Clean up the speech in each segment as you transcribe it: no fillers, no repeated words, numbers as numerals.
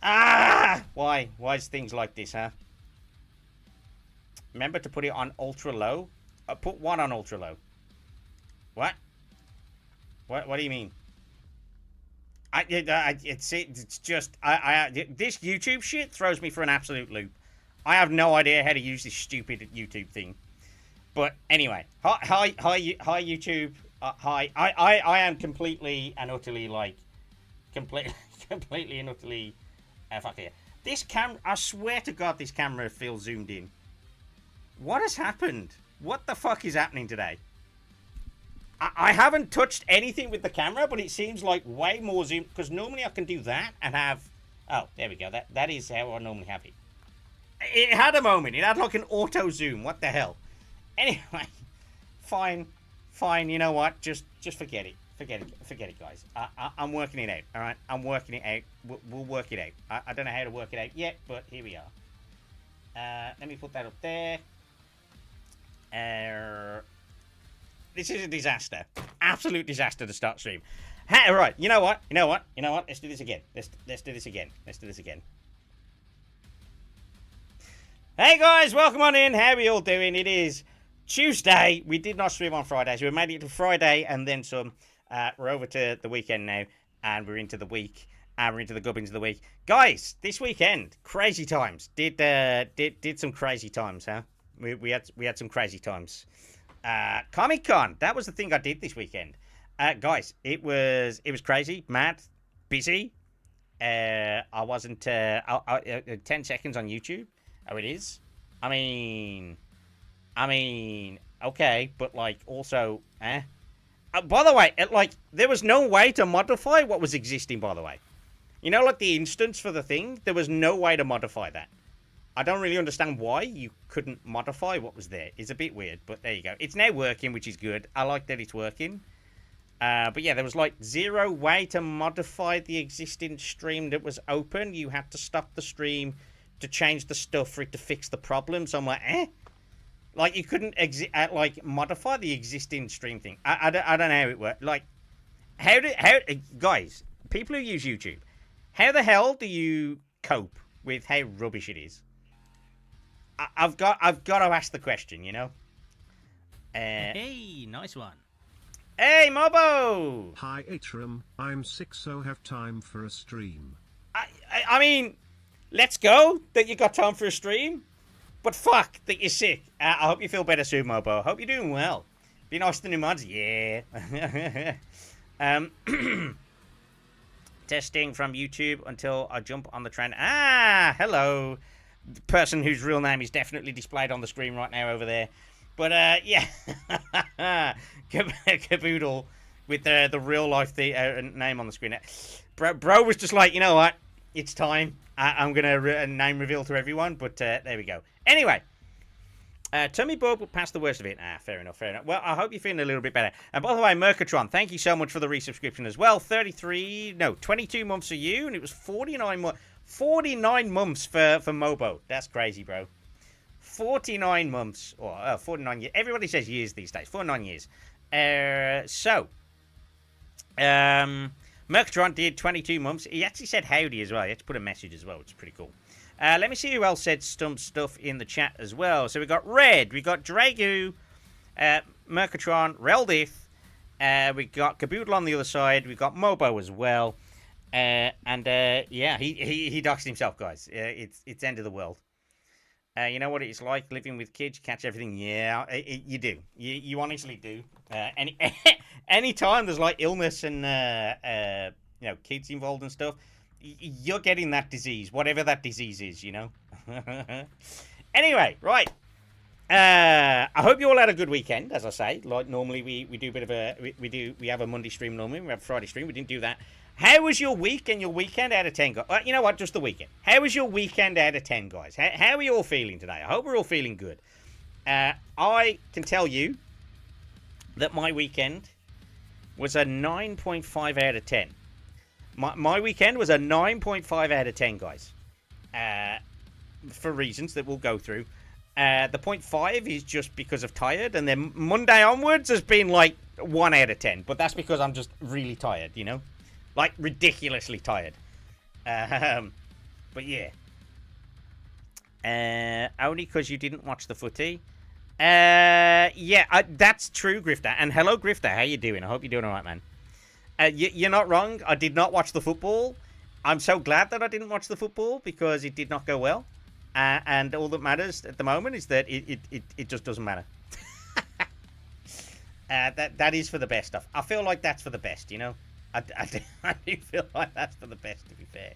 Ah! Why? Why is things like this, huh? Remember to put it on ultra low. Put one on ultra low. What? What do you mean? It's just this YouTube shit throws me for an absolute loop. I have no idea how to use this stupid YouTube thing. But anyway, hi YouTube. Hi. I am completely and utterly completely and utterly fuck it. This camera, I swear to God, this camera feels zoomed in. What has happened? What the fuck is happening today? I haven't touched anything with the camera, but it seems like way more zoom, because normally I can do that and have... Oh, there we go. That is how I normally have it. It had a moment. It had like an auto zoom. What the hell? Anyway, fine. You know what? Just forget it. Forget it, guys. I'm working it out. All right, I'm working it out. We'll work it out. I don't know how to work it out yet, but here we are. Let me put that up there. This is a disaster. Absolute disaster to start stream. Right, you know what? Let's do this again. Let's do this again. Hey guys, welcome on in. How are we all doing? It is Tuesday. We did not stream on Friday, so we made it to Friday and then some. We're over to the weekend now, and we're into the week, and we're into the gubbins of the week. Guys, this weekend, crazy times. Did some crazy times, huh? We had some crazy times. ComicCon, that was the thing I did this weekend. Guys, it was crazy, mad, busy. I wasn't 10 seconds on YouTube. Oh, it is. I mean, okay, but like also, by the way, there was no way to modify what was existing. By the way, you know, like the instance for the thing, there was no way to modify that. I don't really understand why you couldn't modify what was there. It's a bit weird, but there you go. It's now working, which is good. I like that it's working. But yeah, there was like zero way to modify the existing stream that was open. You had to stop the stream to change the stuff for it to fix the problem. So I'm like, like you couldn't modify the existing stream thing. I don't know how it worked. Like, how guys, people who use YouTube, how the hell do you cope with how rubbish it is? I've got to ask the question, you know. Hey, nice one. Hey, Mobo. Hi, Atrum. I'm sick, so have time for a stream. I mean, let's go that you got time for a stream, but fuck that you're sick. I hope you feel better soon, Mobo. I hope you're doing well. Be nice to the new mods, yeah. Testing from YouTube until I jump on the trend. Ah, hello. The person whose real name is definitely displayed on the screen right now over there. But, yeah. Caboodle with the real life name on the screen. Bro was just like, you know what? It's time. I'm going to name reveal to everyone. But there we go. Anyway. Tummy bug will pass the worst of it. Fair enough. Well, I hope you're feeling a little bit better. And by the way, Mercatron, thank you so much for the resubscription as well. 22 months for you, and it was 49 months for Mobo. That's crazy, bro. 49 months, or 49 years. Everybody says years these days. 49 years. Mercatron did 22 months. He actually said howdy as well. He had to put a message as well, which is pretty cool. Let me see who else said some stuff in the chat as well. So we got Red, we got Dragu, Mercatron, Reldith, we got Caboodle on the other side, we got Mobo as well, yeah, he doxed himself, guys. It's end of the world. You know what it's like living with kids, you catch everything. Yeah, you do. You honestly do. Any time there's like illness and you know, kids involved and stuff, you're getting that disease, whatever that disease is, you know. Anyway, right. I hope you all had a good weekend, as I say. Like normally we do a bit of a we have a Monday stream normally, we have a Friday stream. We didn't do that. How was your week and your weekend out of 10, guys? You know what? Just the weekend. How was your weekend out of 10, guys? How are you all feeling today? I hope we're all feeling good. I can tell you that my weekend was a 9.5 out of 10. My weekend was a 9.5 out of 10, guys. For reasons that we'll go through. The 0.5 is just because of tired. And then Monday onwards has been like 1 out of 10. But that's because I'm just really tired, you know? Like, ridiculously tired. But yeah. Only because you didn't watch the footy. Yeah, that's true, Grifter. And hello, Grifter. How you doing? I hope you're doing all right, man. You're not wrong. I did not watch the football. I'm so glad that I didn't watch the football because it did not go well. And all that matters at the moment is that it just doesn't matter. That is for the best stuff. I feel like that's for the best, you know? I do feel like that's for the best, to be fair.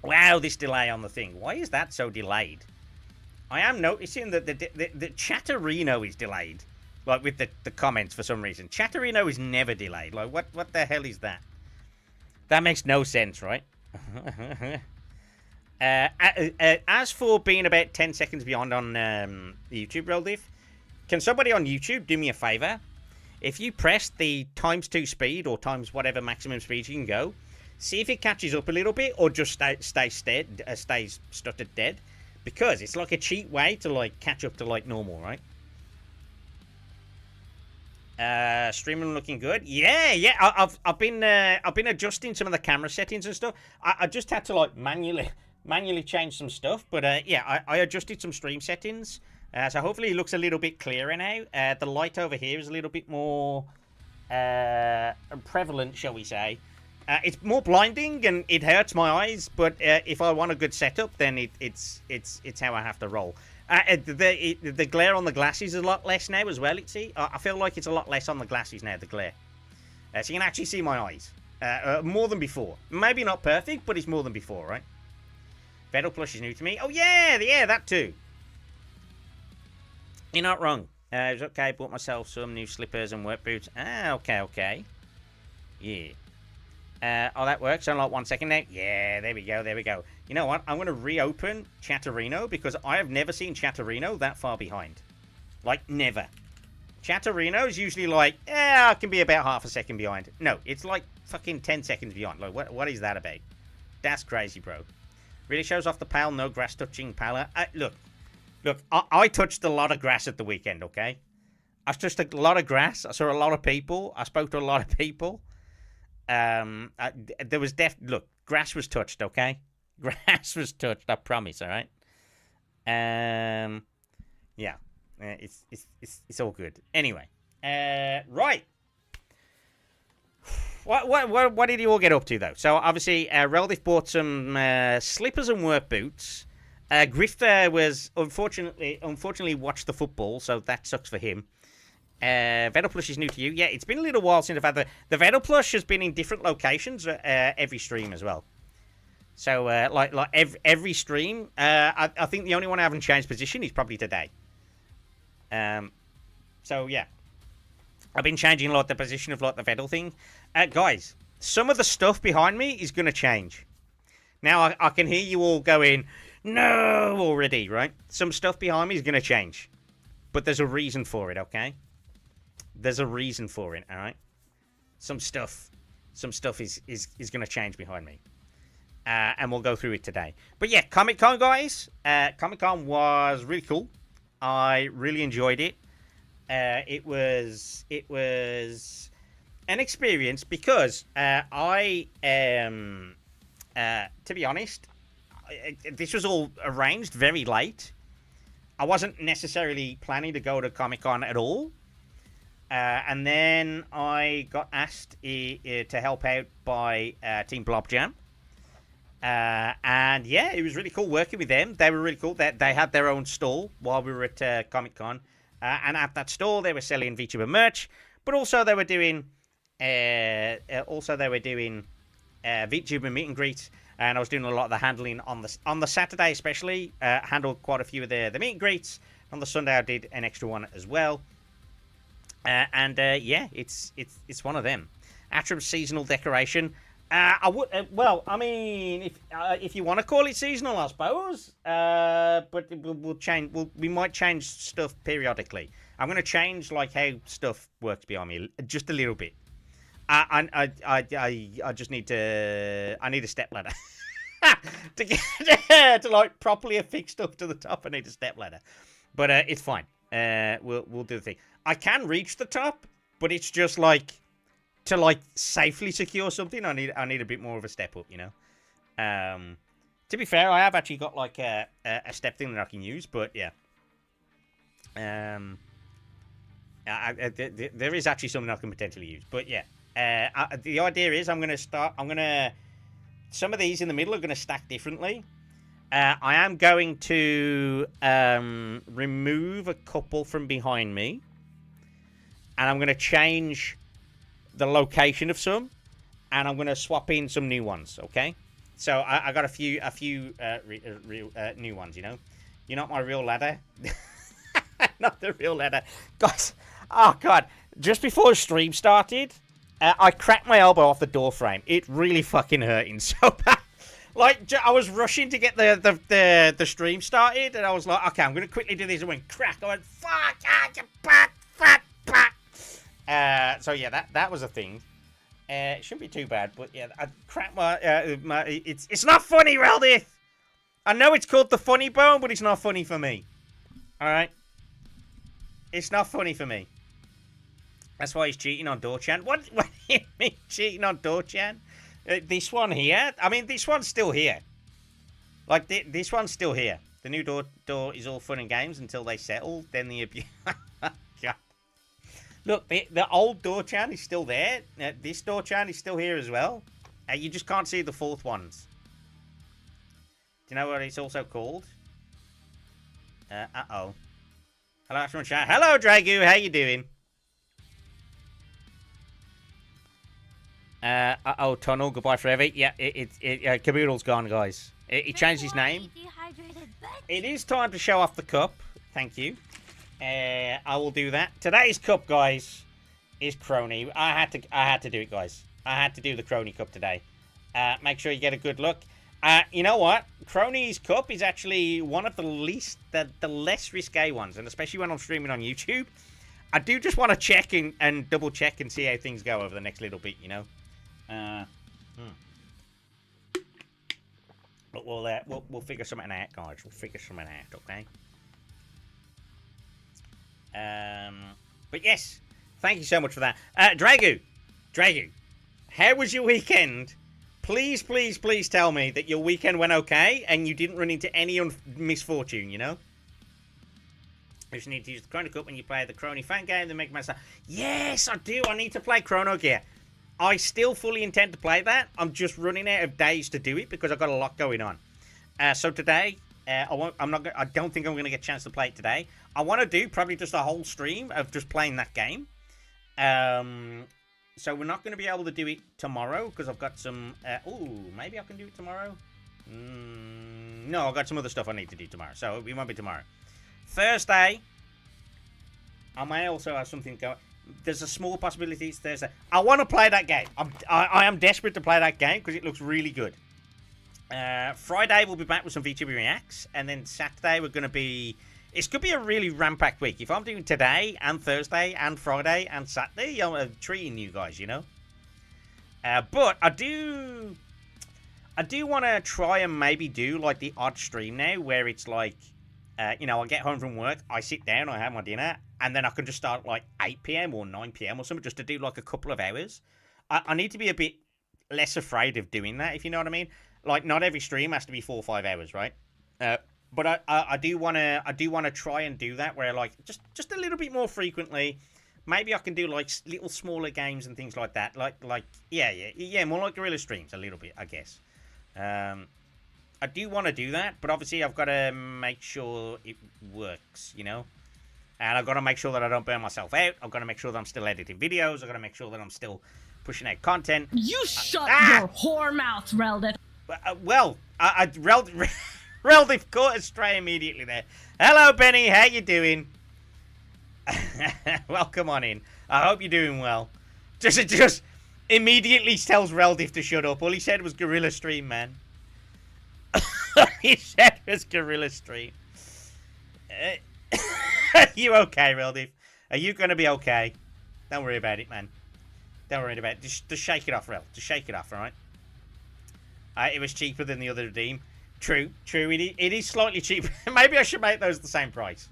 Wow, this delay on the thing. Why is that so delayed? I am noticing that the Chatterino is delayed. Like, with the comments for some reason. Chatterino is never delayed. Like, what the hell is that? That makes no sense, right? As for being about 10 seconds beyond on the YouTube roll diff, can somebody on YouTube do me a favor? If you press the ×2 speed or times whatever maximum speed you can go, see if it catches up a little bit or just stays stuttered dead, because it's like a cheat way to like catch up to like normal, right? Streaming looking good. Yeah. I've been adjusting some of the camera settings and stuff. I just had to like manually change some stuff, but yeah, I adjusted some stream settings. So hopefully it looks a little bit clearer now. The light over here is a little bit more prevalent, shall we say. It's more blinding and it hurts my eyes, but if I want a good setup, then it's how I have to roll. The glare on the glasses is a lot less now as well. I feel like it's a lot less on the glasses now, the glare. So you can actually see my eyes. More than before. Maybe not perfect, but it's more than before, right? Vettel Plush is new to me. Oh, yeah, that too. You're not wrong. It was okay. Bought myself some new slippers and work boots. Okay. Yeah. Oh, that works. Only like 1 second now. Yeah, there we go. You know what? I'm going to reopen Chatterino because I have never seen Chatterino that far behind. Like, never. Chatterino is usually like, I can be about half a second behind. No, it's like fucking 10 seconds behind. Like, what is that about? That's crazy, bro. Really shows off the pal, no grass touching pal. Look, I touched a lot of grass at the weekend, okay? I touched a lot of grass. I saw a lot of people. I spoke to a lot of people. There was look, grass was touched, okay? Grass was touched, I promise, all right? Yeah. It's all good. Anyway, right. What did you all get up to, though? So, obviously, Reldiff bought some slippers and work boots. Grifter was, unfortunately watched the football, so that sucks for him. Vettel Plush is new to you. Yeah, it's been a little while since I've had the Vettel Plush has been in different locations every stream as well. So, like every stream, I think the only one I haven't changed position is probably today. So, yeah. I've been changing, like, the position of, like, the Vettel thing. Guys, some of the stuff behind me is going to change. Now, I can hear you all going, no, already, right? Some stuff behind me is going to change. But there's a reason for it, okay? There's a reason for it, all right? Some stuff is going to change behind me. And we'll go through it today. But yeah, Comic-Con, guys. Comic-Con was really cool. I really enjoyed it. It was an experience because to be honest, this was all arranged very late. I wasn't necessarily planning to go to Comic-Con at all. And then I got asked to help out by Team Blob Jam. And yeah, it was really cool working with them. They were really cool. They had their own stall while we were at Comic-Con. And at that stall, they were selling VTuber merch, but also they were doing VTuber meet and greets. And I was doing a lot of the handling on the Saturday, especially. Handled quite a few of the meet and greets. On the Sunday, I did an extra one as well. Yeah, it's one of them. Atrum seasonal decoration. I mean, if you want to call it seasonal, I suppose. But we'll change. We might change stuff periodically. I'm going to change like how stuff works behind me just a little bit. I just need to. I need a step ladder to get to like properly affix stuff to the top. I need a step ladder, but it's fine. We'll do the thing. I can reach the top, but it's just like to like safely secure something. I need a bit more of a step up, you know. To be fair, I have actually got like a step thing that I can use, but yeah. There is actually something I can potentially use, but yeah. The idea is I'm gonna some of these in the middle are gonna stack differently. I am going to remove a couple from behind me, and I'm gonna change the location of some, and I'm gonna swap in some new ones. Okay, so I got a few new ones. You know, you're not my real ladder. Not the real ladder, guys. Oh god! Just before the stream started, I cracked my elbow off the door frame. It really fucking hurting so bad. Like I was rushing to get the stream started, and I was like, okay, I'm gonna quickly do this. And went crack. I went fuck, you fat. So yeah, that was a thing. It shouldn't be too bad, but yeah, I cracked my it's not funny, Reldy. I know it's called the funny bone, but it's not funny for me. All right. It's not funny for me. That's why he's cheating on Dorchan. What do you mean cheating on Dorchan? This one here? I mean, this one's still here. Like, this one's still here. The new door is all fun and games until they settle. Then the abuse... God. Look, the old Dorchan is still there. This Dorchan is still here as well. You just can't see the fourth ones. Do you know what it's also called? Uh-oh. Hello, Atrum chat. Hello, Dragu. How you doing? Uh-oh, Tunnel. Goodbye forever. Yeah, Caboodle's gone, guys. He changed his name. It is time to show off the cup. Thank you. I will do that. Today's cup, guys, is Crony. I had to do it, guys. I had to do the Crony Cup today. Make sure you get a good look. You know what? Crony's Cup is actually one of the less risque ones, and especially when I'm streaming on YouTube. I do just want to check and double check and see how things go over the next little bit, you know. But we'll figure something out, guys. We'll figure something out, okay? But yes, thank you so much for that. Dragu, how was your weekend? Please, please, please tell me that your weekend went okay and you didn't run into any misfortune, you know? You just need to use the Chrono Cup when you play the Crony fan game, the Mega Man Star. Yes, I do. I need to play Chrono Gear. I still fully intend to play that. I'm just running out of days to do it because I've got a lot going on. So today, I don't think I'm going to get a chance to play it today. I want to do probably just a whole stream of just playing that game. So we're not going to be able to do it tomorrow because I've got some... maybe I can do it tomorrow? No, I've got some other stuff I need to do tomorrow. So it won't be tomorrow. Thursday, I may also have something going. There's a small possibility it's Thursday. I want to play that game. I am desperate to play that game because it looks really good. Friday, we'll be back with some VTuber Reacts. And then Saturday, we're going to be... It's going to be a really rampacked week. If I'm doing today and Thursday and Friday and Saturday, I'm treating you guys, you know. But I do want to try and maybe do like the odd stream now where it's like, you know, I get home from work, I sit down, I have my dinner, and then I can just start like 8 p.m. or 9 p.m. or something just to do like a couple of hours. I need to be a bit less afraid of doing that, if you know what I mean. Like, not every stream has to be 4 or 5 hours, right? But I do want to try and do that where like just a little bit more frequently. Maybe I can do like little smaller games and things like that. Like yeah, more like guerrilla streams a little bit, I guess. I do want to do that, but obviously I've got to make sure it works, you know. And I've got to make sure that I don't burn myself out. I've got to make sure that I'm still editing videos. I've got to make sure that I'm still pushing out content. You shut your whore mouth, Reldit. Reldif caught us stray immediately there. Hello, Benny. How you doing? Welcome on in. I hope you're doing well. Just immediately tells Reldif to shut up. All he said was Gorilla Stream, man. He said it was Gorilla Stream. Are you okay, Reldif? Are you going to be okay? Don't worry about it, man. Don't worry about it. Just shake it off, Rel. Just shake it off, all right? It was cheaper than the other redeem. True. It is slightly cheaper. Maybe I should make those the same price.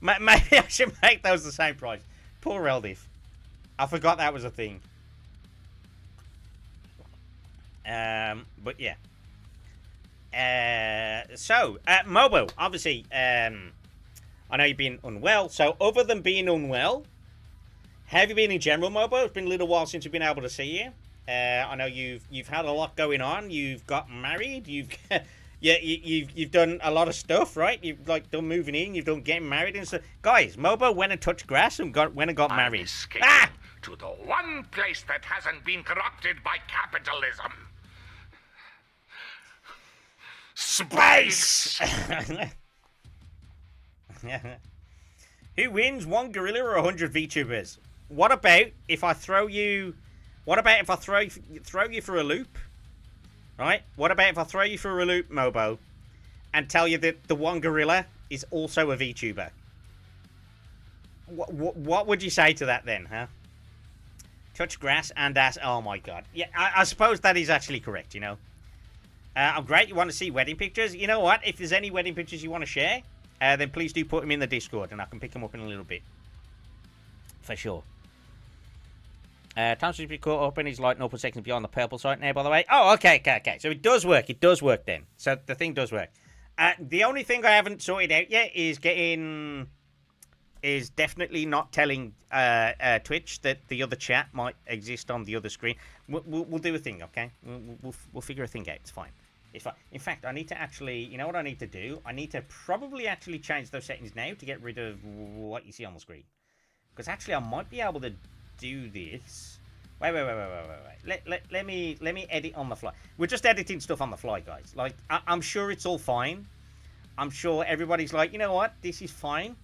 Maybe I should make those the same price. Poor Reldif. I forgot that was a thing. But yeah. Mobo, obviously, I know you've been unwell. So, other than being unwell, how have you been in general, Mobo? It's been a little while since we've been able to see you. I know you've had a lot going on. You've got married. You've you've done a lot of stuff, right? You've like done moving in. You've done getting married and stuff. Guys, Mobo went and touched grass and got married. To the one place that hasn't been corrupted by capitalism. Space! Who wins, one gorilla or 100 VTubers? What about if I throw you? What about if I throw you for a loop? Right? What about if I throw you for a loop, Mobo, and tell you that the one gorilla is also a VTuber? What would you say to that then, huh? Touch grass and ass. Oh my god. Yeah, I suppose that is actually correct, you know. I'm great. You want to see wedding pictures? You know what? If there's any wedding pictures you want to share, then please do put them in the Discord and I can pick them up in a little bit. For sure. Time to be caught up and he's lighting up a second beyond the purple site now, by the way. Oh, okay. So it does work. It does work then. So the thing does work. The only thing I haven't sorted out yet is definitely not telling Twitch that the other chat might exist on the other screen. We'll do a thing, okay? We'll figure a thing out. It's fine. It's fine. In fact, I need to actually, you know what I need to do? I need to probably actually change those settings now to get rid of what you see on the screen. Because actually, I might be able to do this. Wait. Let me edit on the fly. We're just editing stuff on the fly, guys. Like, I'm sure it's all fine. I'm sure everybody's like, you know what? This is fine.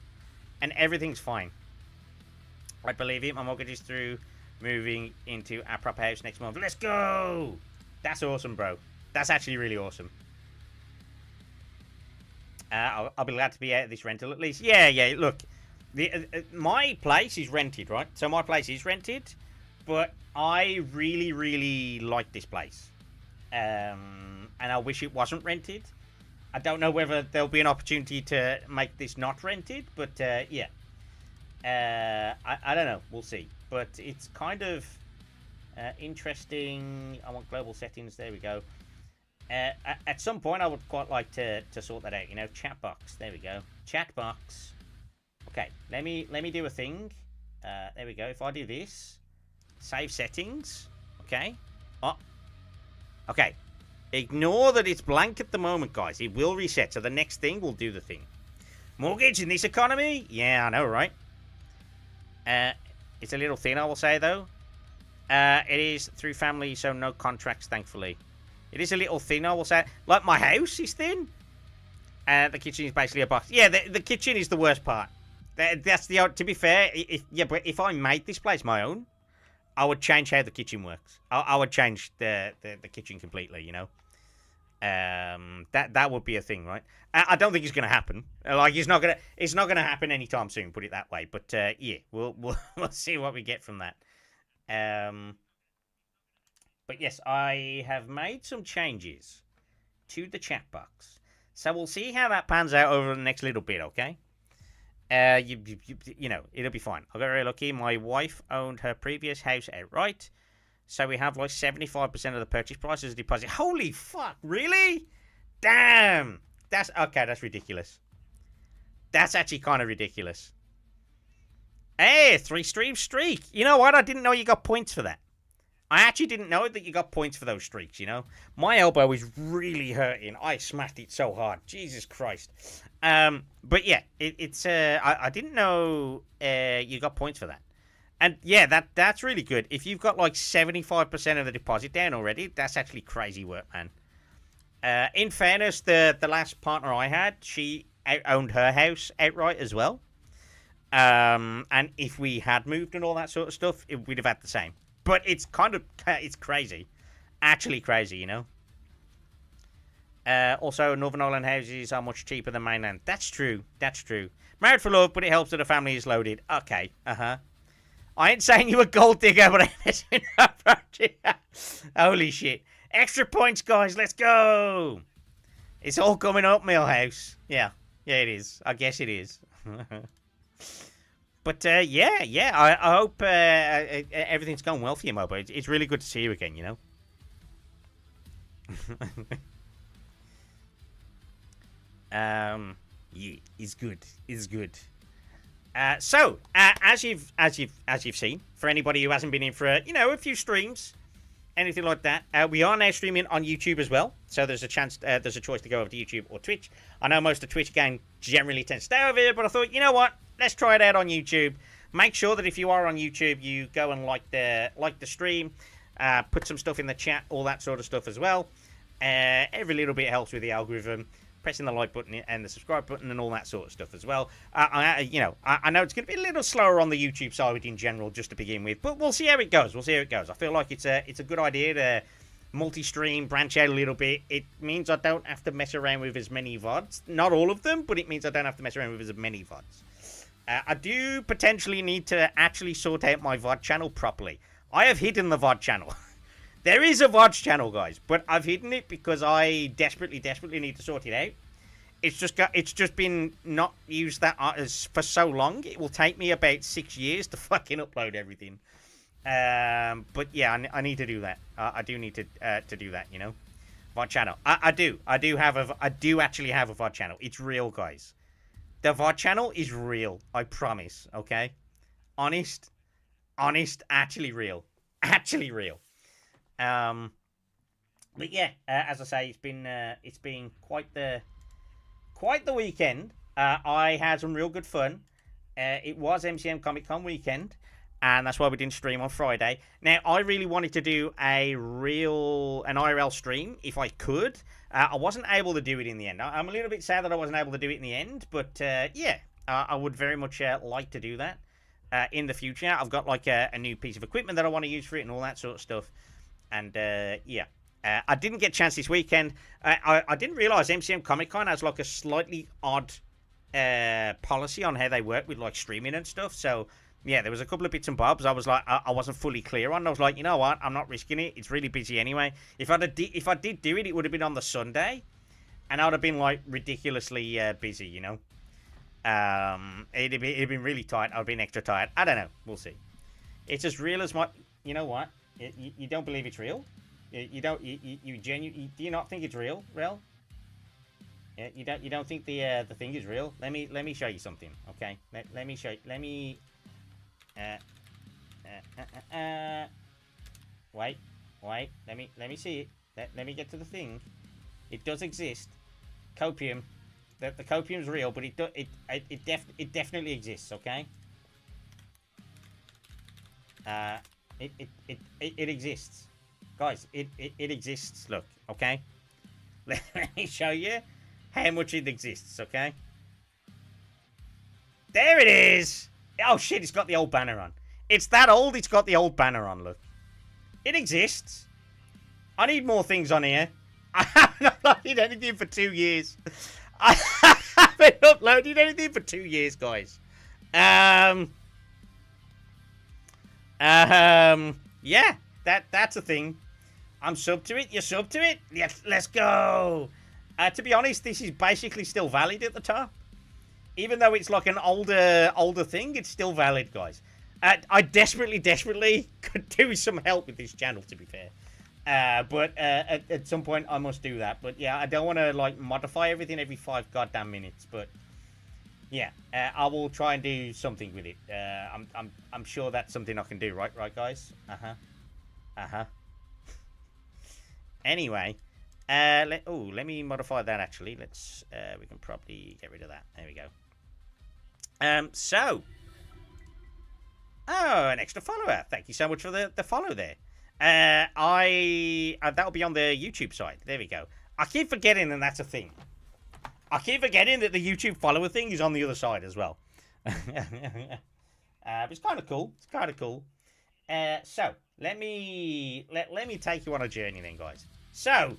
And everything's fine. I believe it. My mortgage is through, moving into our proper house next month. Let's go! That's awesome, bro. That's actually really awesome. I'll be glad to be out of this rental at least. Yeah. Look, my place is rented, right? So my place is rented, but I really, really like this place. And I wish it wasn't rented. I don't know whether there'll be an opportunity to make this not rented, but yeah. I don't know. We'll see. But it's kind of interesting. I want global settings. There we go. At some point, I would quite like to sort that out. You know, chat box. There we go. Chat box. Okay, let me do a thing. There we go. If I do this, save settings. Okay. Oh. Okay. Ignore that it's blank at the moment, guys. It will reset. So the next thing will do the thing. Mortgage in this economy? Yeah, I know, right? It's a little thin, I will say, though. It is through family, so no contracts, thankfully. It is a little thin, I will say. Like, my house is thin. The kitchen is basically a box. Yeah, the kitchen is the worst part. That's the... To be fair, but if I made this place my own, I would change how the kitchen works. I would change the kitchen completely, you know? That would be a thing, right? I don't think it's going to happen. Like, it's not gonna happen anytime soon, put it that way. But, yeah, we'll see what we get from that. But yes, I have made some changes to the chat box. So we'll see how that pans out over the next little bit, okay? You know, it'll be fine. I got very lucky. My wife owned her previous house outright. So we have like 75% of the purchase price as a deposit. Holy fuck, really? Damn. That's ridiculous. That's actually kind of ridiculous. Hey, 3-stream streak. You know what? I didn't know you got points for that. I actually didn't know that you got points for those streaks, you know? My elbow is really hurting. I smashed it so hard. Jesus Christ. But yeah, it's I didn't know you got points for that. And yeah, that's really good. If you've got like 75% of the deposit down already, that's actually crazy work, man. In fairness, the last partner I had, she owned her house outright as well. And if we had moved and all that sort of stuff, we'd have had the same. But it's it's crazy. Actually crazy, you know? Also, Northern Ireland houses are much cheaper than mainland. That's true. Married for love, but it helps that the family is loaded. Okay, I ain't saying you a gold digger, but I'm holy shit. Extra points, guys. Let's go. It's all coming up, Millhouse. Yeah, it is. I guess it is. But, yeah. I hope everything's going well for you, Mobo. It's really good to see you again, you know? Yeah, it's good. It's good. So, as you've seen, for anybody who hasn't been in for a few streams, anything like that, we are now streaming on YouTube as well. So there's a chance, there's a choice to go over to YouTube or Twitch. I know most of Twitch gang generally tends to stay over here, but I thought, you know what, let's try it out on YouTube. Make sure that if you are on YouTube, you go and like the stream, put some stuff in the chat, all that sort of stuff as well. Every little bit helps with the algorithm. Pressing the like button and the subscribe button and all that sort of stuff as well. I know it's going to be a little slower on the YouTube side in general just to begin with, but we'll see how it goes. We'll see how it goes. I feel like it's a good idea to multi-stream, branch out a little bit. It means I don't have to mess around with as many VODs. Not all of them, but it means I don't have to mess around with as many VODs. I do potentially need to actually sort out my VOD channel properly. I have hidden the VOD channel. There is a VOD channel, guys, but I've hidden it because I desperately need to sort it out. It's just been not used for so long. It will take me about 6 years to fucking upload everything. But yeah, I need to do that. I do need to do that. VOD channel. I do actually have a VOD channel. It's real, guys. The VOD channel is real. I promise. Okay, honest, actually real. But yeah, as I say, it's been quite the weekend. I had some real good fun. It was MCM ComicCon weekend, and that's why we didn't stream on Friday. Now, I really wanted to do an IRL stream if I could. I wasn't able to do it in the end. I'm a little bit sad that I wasn't able to do it in the end, but yeah, I would very much like to do that in the future. I've got like a new piece of equipment that I want to use for it and all that sort of stuff. And yeah, I didn't get a chance this weekend. I didn't realize MCM ComicCon has like a slightly odd policy on how they work with like streaming and stuff. So yeah, there was a couple of bits and bobs I was like I wasn't fully clear on. I was like, you know what, I'm not risking it. It's really busy anyway. If I did do it, it would have been on the Sunday, and I would have been like ridiculously busy. It'd been really tight. I've been extra tired. I don't know. We'll see. It's as real as my. You know what? You don't believe it's real? You don't. You genuinely. Do you not think it's real? Rel? Yeah, you don't think the thing is real? Let me show you something. Okay. Let me show you. Let me. Wait. Let me see it. Let me get to the thing. It does exist. Copium. The copium's real, but it definitely exists. Okay. It exists, guys. It exists. Look, okay. Let me show you how much it exists. Okay. There it is. Oh shit! It's got the old banner on. It's that old. It's got the old banner on. Look, it exists. I need more things on here. I haven't uploaded anything for 2 years. I haven't uploaded anything for 2 years, guys. Yeah, that's a thing. I'm sub to it. You're sub to it. Yes, let's go. To be honest, this is basically still valid at the top. Even though it's like an older thing, it's still valid, guys. I desperately could do with some help with this channel, to be fair. But at some point I must do that. But yeah, I don't want to like modify everything every 5 goddamn minutes. But yeah, I will try and do something with it. I'm sure that's something I can do, right, guys? Anyway, let me modify that actually. Let's we can probably get rid of that. There we go. An extra follower. Thank you so much for the follow there. That'll be on the YouTube side. There we go. I keep forgetting that that's a thing. I keep forgetting that the YouTube follower thing is on the other side as well. It's kind of cool. It's kind of cool. So let me take you on a journey then, guys. So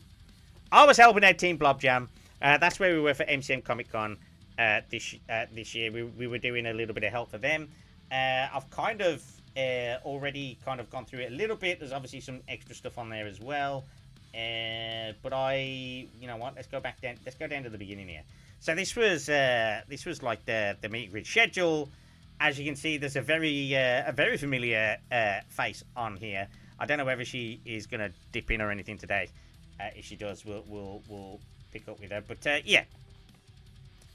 I was helping out Team Blob Jam. That's where we were for MCM ComicCon this year. We were doing a little bit of help for them. I've kind of already kind of gone through it a little bit. There's obviously some extra stuff on there as well. But you know what? Let's go back down. Let's go down to the beginning here. So this was like the meet and greet schedule. As you can see, there's a very familiar face on here. I don't know whether she is gonna dip in or anything today. If she does, we'll pick up with her. But yeah,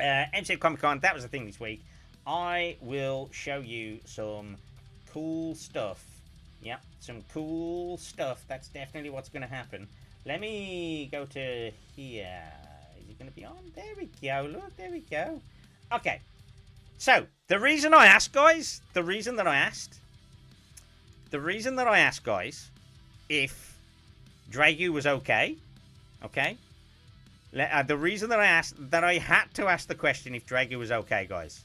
MCM ComicCon, that was the thing this week. I will show you some cool stuff. Yep, some cool stuff. That's definitely what's going to happen. Let me go to here. Is it going to be on? There we go. Look, there we go. Okay. So, the reason I asked, guys, guys, if Dragu was okay, the reason that I had to ask the question if Dragu was okay, guys,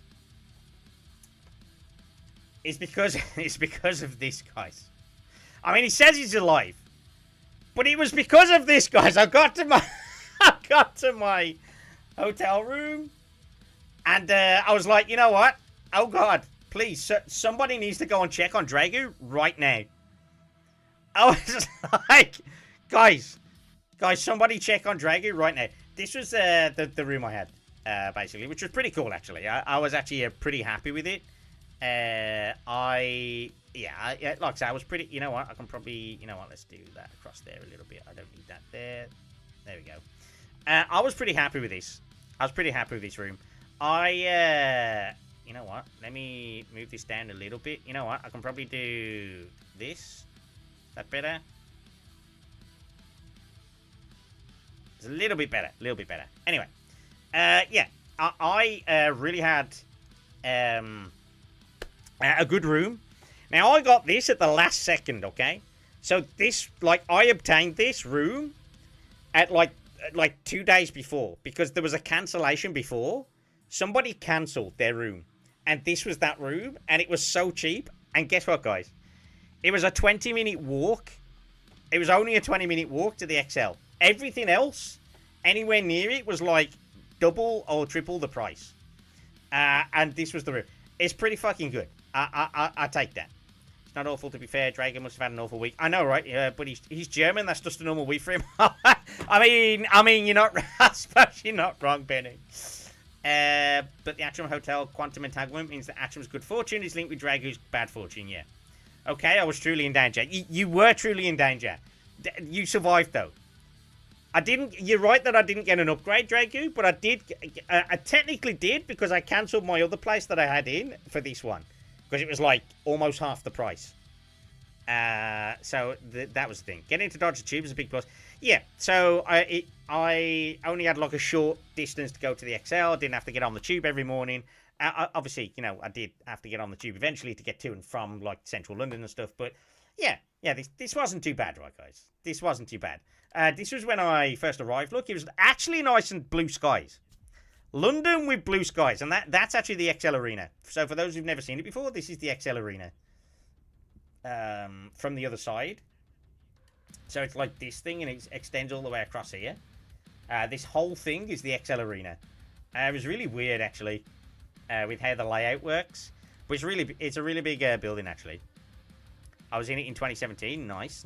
is because of this, guys. I mean, he says he's alive, but it was because of this, guys. I got to my hotel room, and I was like, you know what? Oh God, please, somebody needs to go and check on Dragu right now. I was like, guys, somebody check on Dragu right now. This was the room I had, basically, which was pretty cool, actually. I was actually pretty happy with it. Like I said, I was pretty, you know what, I can probably, you know what, let's do that across there a little bit. I don't need that there. There we go. I was pretty happy with this. I was pretty happy with this room. You know what, let me move this down a little bit. You know what, I can probably do this. Is that better? It's a little bit better, Anyway, yeah, I really had a good room. Now, I got this at the last second, okay? So this, like, I obtained this room at like 2 days before, because there was a cancellation before. Somebody cancelled their room, and this was that room, and it was so cheap. And guess what, guys? It was a 20-minute walk. It was only a 20-minute walk to the XL. Everything else, anywhere near it, was like double or triple the price. And this was the room. It's pretty fucking good. I take that. It's not awful, to be fair. Dragon must have had an awful week. I know, right? Yeah, but he's German. That's just a normal week for him. I mean, you're not. I suppose you're not wrong, Benny. But the Atrum Hotel quantum entanglement means that Atrum's good fortune is linked with Dragu's bad fortune. Yeah. Okay, I was truly in danger. You were truly in danger. You survived, though. I didn't. You're right that I didn't get an upgrade, Dragu, but I did. I technically did, because I cancelled my other place that I had in for this one, because it was like almost half the price. So that was the thing. Getting to Dodge the Tube is a big plus. Yeah. So I only had like a short distance to go to the XL. I didn't have to get on the tube every morning. Obviously, you know, I did have to get on the tube eventually to get to and from like central London and stuff. But yeah, this wasn't too bad, right, guys? This wasn't too bad. This was when I first arrived. Look, it was actually nice and blue skies. London with blue skies. And that's actually the XL Arena. So for those who've never seen it before, this is the XL Arena. From the other side. So it's like this thing, and it extends all the way across here. This whole thing is the XL Arena. It was really weird, actually, with how the layout works. But it's a really big building, actually. I was in it in 2017. Nice.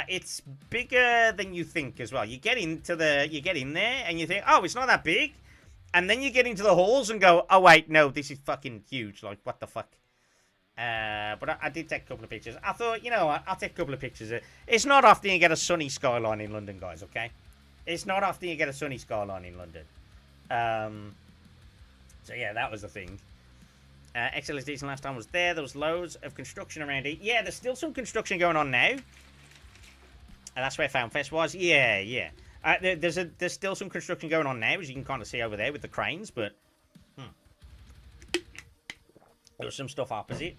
It's bigger than you think as well. You get in there and you think, oh, it's not that big. And then you get into the halls and go, oh, wait, no, this is fucking huge. Like, what the fuck? But I did take a couple of pictures. I thought, you know what, I'll take a couple of pictures. It's not often you get a sunny skyline in London, guys, okay? It's not often you get a sunny skyline in London. So, yeah, that was the thing. XL is decent. Last time I was there. There was loads of construction around it. Yeah, there's still some construction going on now. And that's where FoundFest was. Yeah. There's still some construction going on now, as you can kind of see over there with the cranes, but there was some stuff opposite.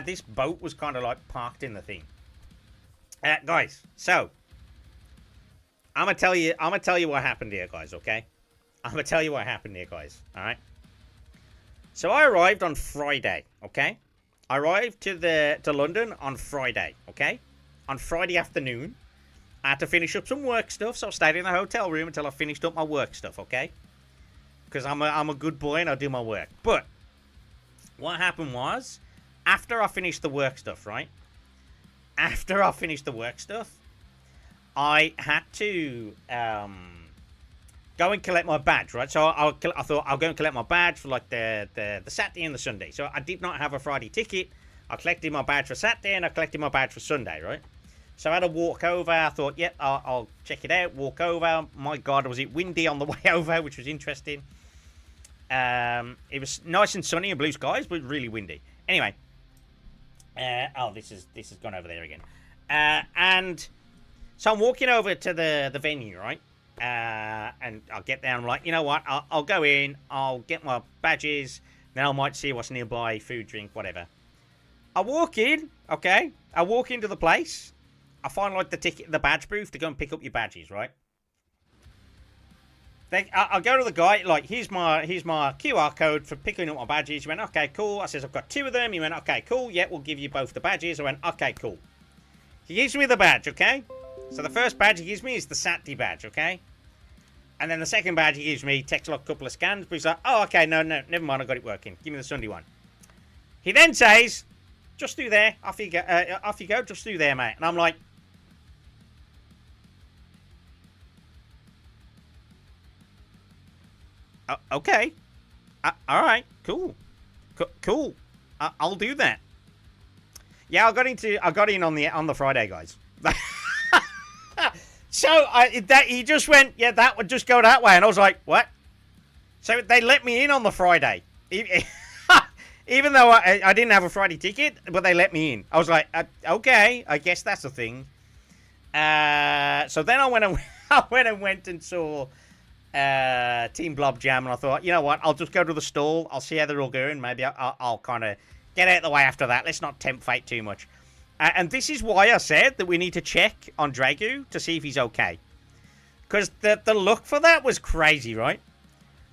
This boat was kind of like parked in the thing. Guys, so I'm gonna tell you what happened here, guys. Okay, I'm gonna tell you what happened here, guys. All right. So I arrived on Friday. Okay, I arrived to London on Friday. Okay, on Friday afternoon. I had to finish up some work stuff, so I stayed in the hotel room until I finished up my work stuff, okay? Because I'm a good boy and I do my work. But what happened was, after I finished the work stuff, right? After I finished the work stuff, I had to go and collect my badge, right? So I thought I'll go and collect my badge for like the Saturday and the Sunday. So I did not have a Friday ticket. I collected my badge for Saturday and I collected my badge for Sunday, right? So I had to walk over. I thought, I'll check it out. Walk over. My God, was it windy on the way over, which was interesting. It was nice and sunny and blue skies, but really windy. Anyway. This has gone over there again. And so I'm walking over to the venue, right? And I'll get there. I'm like, you know what? I'll go in. I'll get my badges. Then I might see what's nearby, food, drink, whatever. I walk in, okay? I walk into the place. I find like the badge booth to go and pick up your badges, right? I'll go to the guy, like, here's my QR code for picking up my badges. He went, okay, cool. I says, I've got 2 of them. He went, okay, cool. Yeah, we'll give you both the badges. I went, okay, cool. He gives me the badge, okay? So the first badge he gives me is the Satty badge, okay? And then the second badge he gives me takes like a couple of scans, but he's like, oh, okay, no, never mind, I got it working. Give me the Sunday one. He then says, just do there. Off you go, just do there, mate. And I'm like, okay. All right. Cool. Cool. I'll do that. Yeah, I got in on the Friday, guys. So he just went, yeah, that would just go that way, and I was like, what? So they let me in on the Friday, even though I didn't have a Friday ticket, but they let me in. I was like, okay, I guess that's a thing. So then I went and saw Team Blob Jam, and I thought, you know what, I'll just go to the stall. I'll see how they're all going. Maybe I'll kind of get out of the way after that. Let's not tempt fate too much. And this is why I said that we need to check on Dragu to see if he's okay. Because the look for that was crazy, right?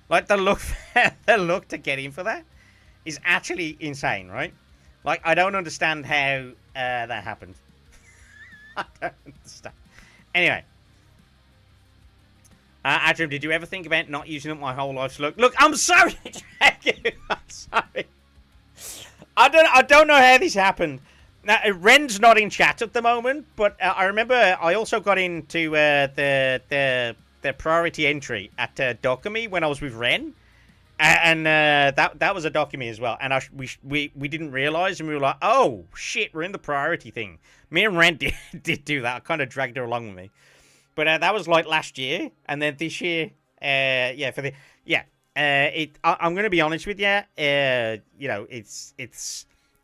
Like, the look to get in for that is actually insane, right? Like, I don't understand how that happened. I don't understand. Anyway. Atrum, did you ever think about not using up my whole life's look? Look, I'm sorry, Dragu. I'm sorry. I don't know how this happened. Now, Ren's not in chat at the moment, but I remember I also got into the priority entry at Dokumi when I was with Ren, and that was a Dokumi as well. And we didn't realize, and we were like, oh shit, we're in the priority thing. Me and Ren did do that. I kind of dragged her along with me, but that was like last year, and then this year, I'm going to be honest with you. You know,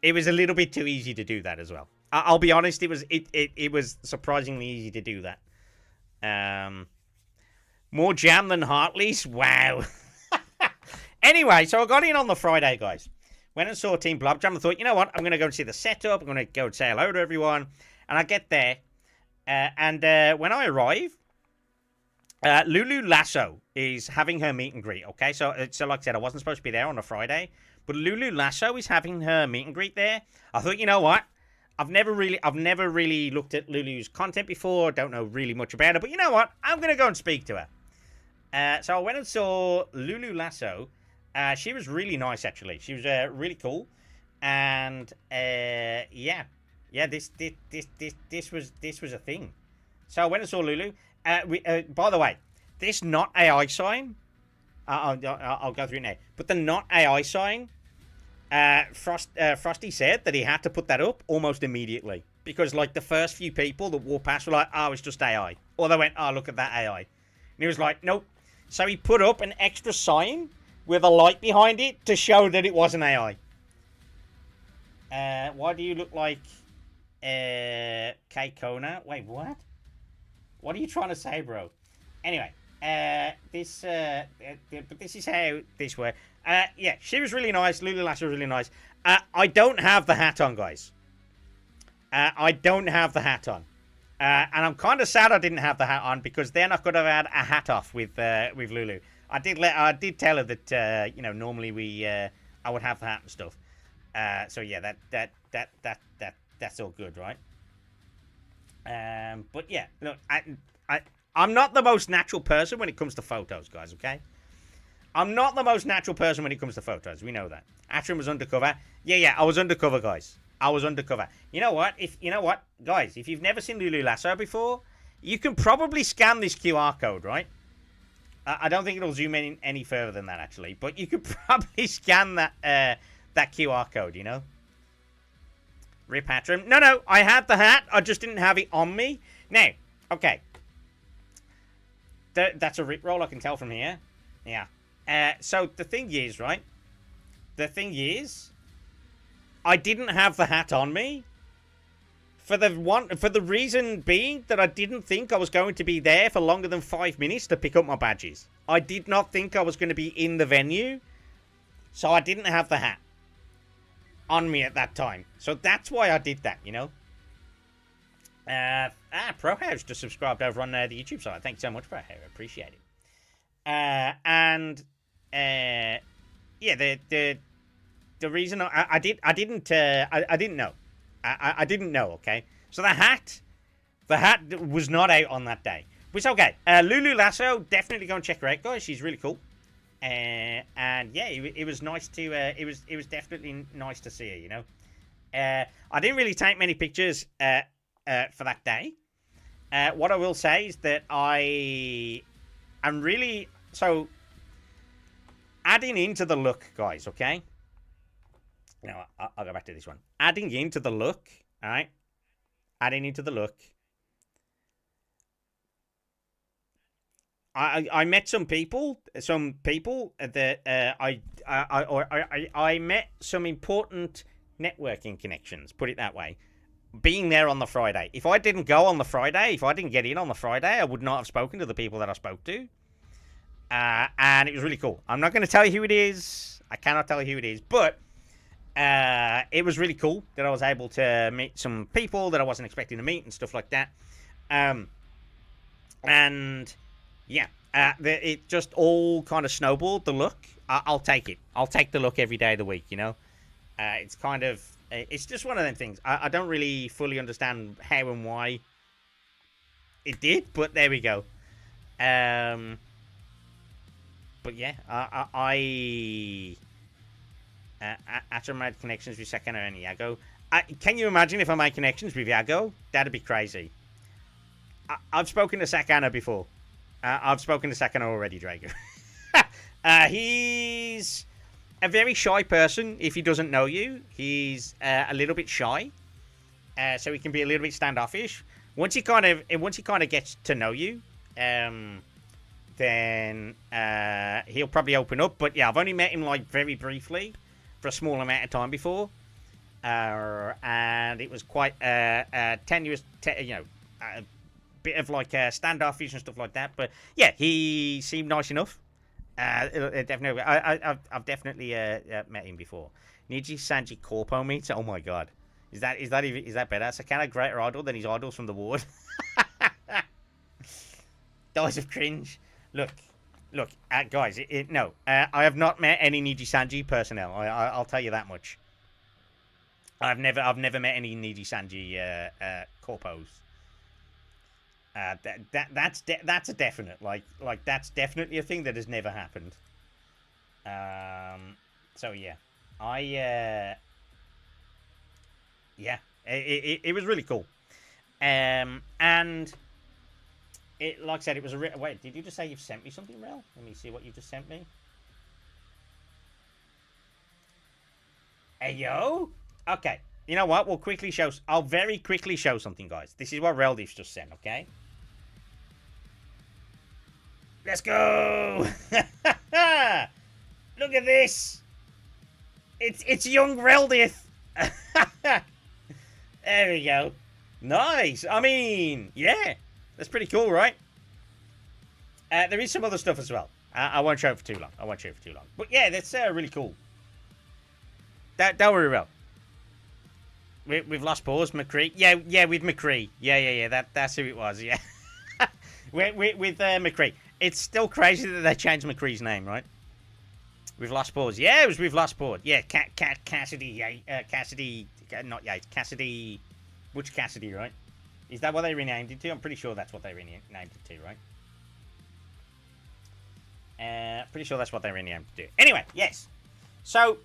it was a little bit too easy to do that as well. I'll be honest, it was surprisingly easy to do that. More jam than Hartley's? Wow. Anyway, so I got in on the Friday, guys. Went and saw Team Blob Jam. I thought, you know what? I'm going to go and see the setup. I'm going to go and say hello to everyone. And I get there. And when I arrive, Lulu Lasso is having her meet and greet, okay? So like I said, I wasn't supposed to be there on a Friday. But Lulu Lasso is having her meet and greet there. I thought, you know what? I've never really looked at Lulu's content before. Don't know really much about her. But you know what? I'm going to go and speak to her. So I went and saw Lulu Lasso. She was really nice, actually. She was really cool. And yeah, this was a thing. So I went and saw Lulu. By the way, this not AI sign. I'll go through it now. But the not AI sign. Frosty said that he had to put that up almost immediately because, like, the first few people that walked past were like, "Oh, it's just AI," or they went, "Oh, look at that AI," and he was like, "Nope." So he put up an extra sign with a light behind it to show that it wasn't AI. Why do you look like Kay Kona? Wait, what? What are you trying to say, bro? Anyway, this is how this works. Yeah, she was really nice. Lulu Lasso was really nice. I don't have the hat on, guys. I don't have the hat on. And I'm kind of sad I didn't have the hat on because then I could have had a hat off with Lulu. I did tell her that you know, normally I would have the hat and stuff. So yeah, that's all good, right? But yeah, look, I'm not the most natural person when it comes to photos, guys. Okay. I'm not the most natural person when it comes to photos. We know that. Atrum was undercover. Yeah, I was undercover, guys. I was undercover. You know what? Guys, if you've never seen Lulu Lasso before, you can probably scan this QR code, right? I don't think it'll zoom in any further than that, actually. But you could probably scan that QR code, you know? Rip Atrum. No, I had the hat. I just didn't have it on me. Now, okay. That's a rip roll, I can tell from here. Yeah. So the thing is, right? The thing is, I didn't have the hat on me. For the reason being that I didn't think I was going to be there for longer than 5 minutes to pick up my badges. I did not think I was going to be in the venue. So I didn't have the hat on me at that time. So that's why I did that, you know. ProHouse just subscribed over on the YouTube side. Thanks so much, ProHouse. I appreciate it. Yeah, the reason I didn't know. I didn't know, okay? So the hat was not out on that day. Which, okay. Lulu Lasso, definitely go and check her out, guys. She's really cool. And yeah, it was nice to, it was definitely nice to see her, you know? I didn't really take many pictures, for that day. What I will say is that I am really, so, adding into the look, guys, okay? You know, I'll go back to this one. Adding into the look, all right? Adding into the look. I met some people that I met some important networking connections, put it that way, being there on the Friday. If I didn't go on the Friday, if I didn't get in on the Friday, I would not have spoken to the people that I spoke to. And it was really cool. I'm not going to tell you who it is. I cannot tell you who it is, but it was really cool that I was able to meet some people that I wasn't expecting to meet and stuff like that. And yeah, it just all kind of snowballed. The look, I'll take it. I'll take the look every day of the week, you know. It's kind of, it's just one of them things. I don't really fully understand how and why it did, but there we go. But yeah, Atrum made connections with Sakana and Iago. Can you imagine if I made connections with Iago? That'd be crazy. I've spoken to Sakana before. I've spoken to Sakana already, Drago. He's a very shy person if he doesn't know you. He's a little bit shy. So he can be a little bit standoffish. Once he kind of gets to know you, then he'll probably open up. But yeah, I've only met him like very briefly for a small amount of time before. And it was quite tenuous, you know, a bit of like standoffish and stuff like that. But yeah, he seemed nice enough. Definitely, I've definitely met him before. Niji Sanji Corpo meets. Oh my god, is that better? That's a kind of greater idol than his idols from the ward. Dies of cringe. Look, guys. No, I have not met any Niji Sanji personnel. I'll tell you that much. I've never met any Niji Sanji corpos. That's a definite. Like that's definitely a thing that has never happened. So yeah, yeah, it was really cool. And it, like I said, it was a wait. Did you just say you've sent me something, Rel? Let me see what you just sent me. Hey yo. Okay. You know what? I'll very quickly show something, guys. This is what Reldif just sent, okay? Let's go! Look at this! It's young Reldif! There we go. Nice! I mean, yeah. That's pretty cool, right? There is some other stuff as well. I won't show it for too long. But yeah, that's really cool. Don't worry, Rel. We've lost pause, McCree. Yeah, with McCree. Yeah. That's who it was. Yeah, with McCree. It's still crazy that they changed McCree's name, right? We've lost pause. Yeah, it was with lost pause. Yeah, Cassidy. Cassidy, not Yates. Cassidy, Butch Cassidy, right? Is that what they renamed it to? I'm pretty sure that's what they renamed it to, right? Pretty sure that's what they renamed it to. Anyway, yes. So.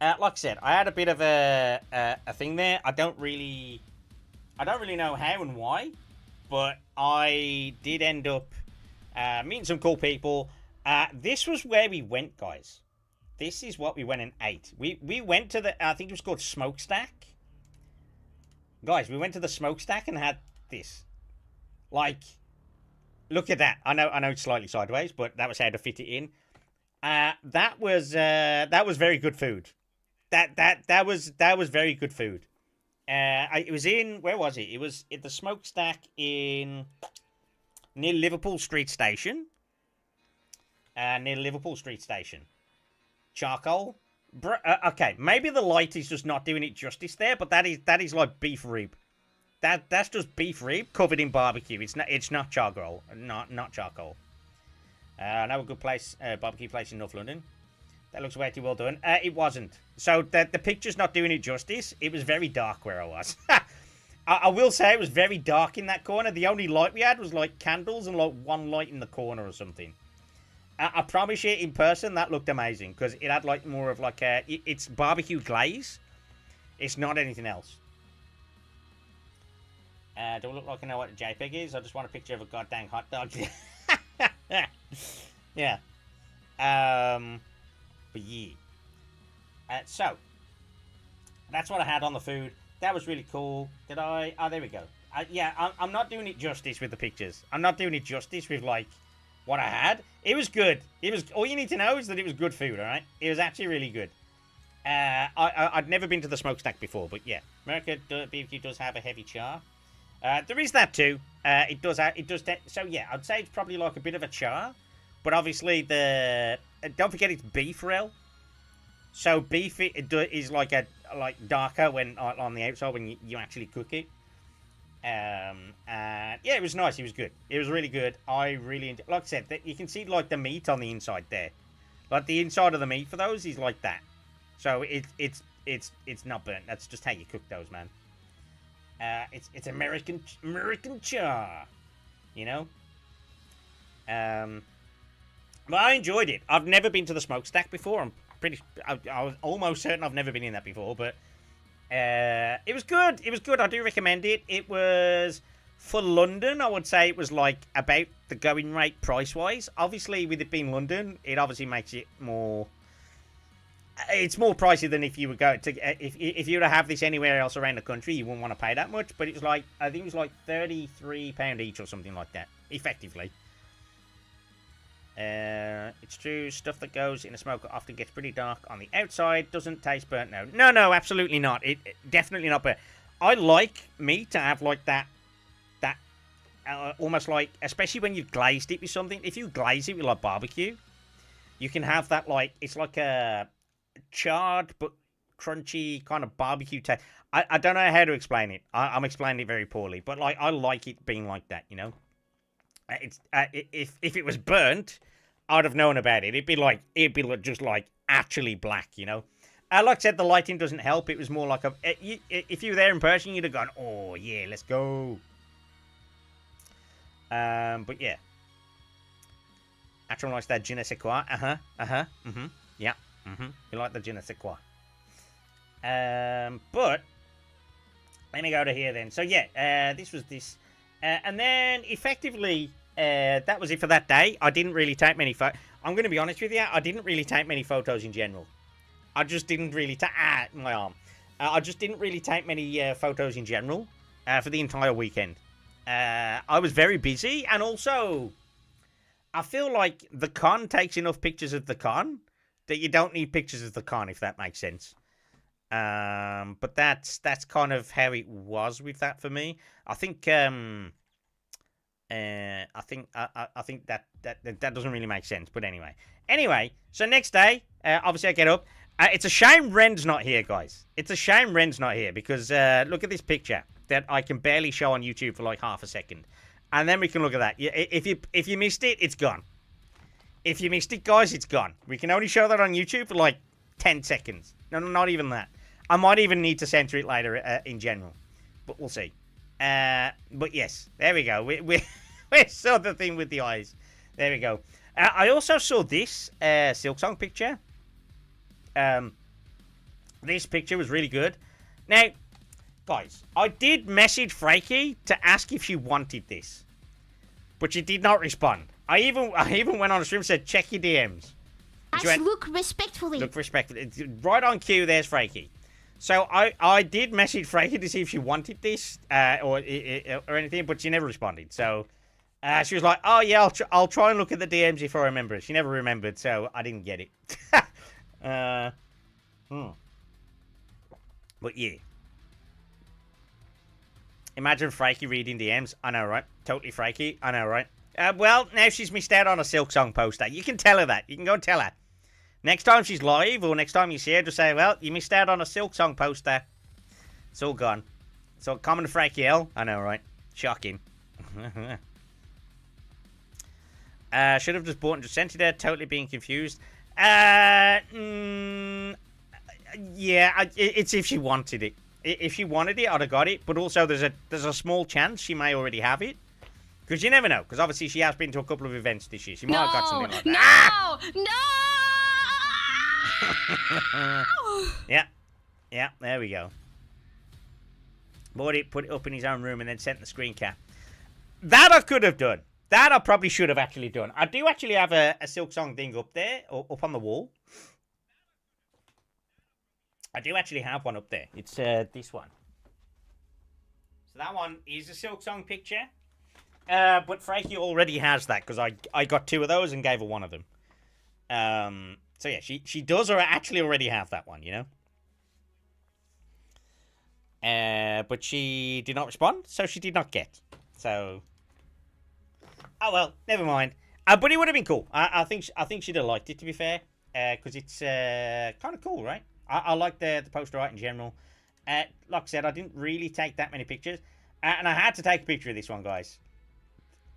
Like I said, I had a bit of a thing there. I don't really know how and why, but I did end up meeting some cool people. This was where we went, guys. This is what we went and ate. We went to the, I think it was called Smokestack. Guys, we went to the Smokestack and had this. Like, Look at that. I know it's slightly sideways, but that was how to fit it in. That was very good food. That was very good food. It was in, where was it? It was at the smokestack in near Liverpool Street Station. Near Liverpool Street Station. Charcoal. Okay, maybe the light is just not doing it justice there, but that is like beef rib. That's just beef rib covered in barbecue. It's not charcoal. Not charcoal. I know a good place, barbecue place in North London. That looks way too well done. It wasn't. So the picture's not doing it justice. It was very dark where I was. I will say it was very dark in that corner. The only light we had was like candles and like one light in the corner or something. I promise you, in person, that looked amazing because it had like more of like it's barbecue glaze. It's not anything else. Do I look like I know what a JPEG is? I just want a picture of a goddamn hot dog. Yeah. But yeah. So, that's what I had on the food. That was really cool. Did I? Oh, there we go. Yeah, I'm not doing it justice with the pictures. I'm not doing it justice with, like, what I had. It was good. It was. All you need to know is that it was good food, alright? It was actually really good. I'd never been to the smokestack before, but yeah. America BBQ does have a heavy char. There is that too. It does. So yeah, I'd say it's probably like a bit of a char, but obviously don't forget it's beef rail. So beef is like darker when on the outside when you actually cook it. And yeah, it was nice. It was good. It was really good. I really enjoyed. Like I said, you can see like the meat on the inside there. Like the inside of the meat for those is like that. So it's not burnt. That's just how you cook those, man. It's American char, you know. But I enjoyed it. I've never been to the smokestack before. I was almost certain I've never been in that before, but it was good. It was good. I do recommend it. It was for London. I would say it was like about the going rate price wise. Obviously, with it being London, it obviously makes it more. It's more pricey than if you would go to if you were to have this anywhere else around the country, you wouldn't want to pay that much. But it was like I think it was like £33 each or something like that, effectively. It's true. Stuff that goes in a smoker often gets pretty dark on the outside. Doesn't taste burnt. No, absolutely not. It definitely not burnt. I like meat to have like that almost like, especially when you've glazed it with something. If you glaze it with like barbecue, you can have that like it's like a charred but crunchy kind of barbecue taste. I don't know how to explain it. I'm explaining it very poorly, but like I like it being like that, you know. It's if it was burnt, I'd have known about it. It'd be just like actually black, you know. Like I said, the lighting doesn't help. It was more like if you were there in person, you'd have gone, oh yeah, let's go. But yeah, Atrum likes that je ne sais quoi. Yeah. You like the je ne sais quoi. But let me go to here then. So yeah, this was this. And then, effectively, that was it for that day. I didn't really take many photos. I'm going to be honest with you. I didn't really take many photos in general. I just didn't really take... my arm. I just didn't really take many photos in general for the entire weekend. I was very busy. And also, I feel like the con takes enough pictures of the con that you don't need pictures of the con, if that makes sense. But that's kind of how it was with that for me. I think I think that doesn't really make sense. But anyway. So next day, obviously I get up. It's a shame Ren's not here, guys. It's a shame Ren's not here because look at this picture that I can barely show on YouTube for like half a second, and then we can look at that. If you missed it, it's gone. If you missed it, guys, it's gone. We can only show that on YouTube for like 10 seconds. No, not even that. I might even need to censor it later in general, but we'll see. But yes, there we go. We saw the thing with the eyes. There we go. I also saw this Silksong picture. This picture was really good. Now, guys, I did message Freaky to ask if she wanted this, but she did not respond. I even went on the stream and said, check your DMs. Look respectfully. Look respectfully. It's right on cue, there's Freaky. So I did message Freaky to see if she wanted this or anything, but she never responded. So She was like, oh, yeah, I'll try and look at the DMs if I remember it. She never remembered, so I didn't get it. But, yeah. Imagine Frankie reading DMs. I know, right? Totally Frankie. I know, right? Well, now she's missed out on a Silk Song poster. You can tell her that. You can go and tell her. Next time she's live or next time you see her, just say, well, you missed out on a Silk Song poster. It's all gone. So, common Frankie L. I know, right? Shocking. Should have just bought and just sent it there. Totally being confused. Yeah, it's if she wanted it. If she wanted it, I'd have got it. But also, there's a small chance she may already have it. Because you never know. Because obviously, she has been to a couple of events this year. She might have got something like that. No! Yeah, there we go. Bought it, put it up in his own room, and then sent the screen cap. That I could have done. That I probably should have actually done. I do actually have a Silk Song thing up there, or up on the wall. I do actually have one up there. It's this one. So that one is a Silk Song picture. But Frankie already has that because I got 2 of those and gave her one of them. So yeah, she does or actually already have that one, you know. But she did not respond, so she did not get. So, oh well, never mind. But it would have been cool. I think she'd have liked it, to be fair, because it's kind of cool, right? I like the poster art in general. Like I said, I didn't really take that many pictures. And I had to take a picture of this one, guys.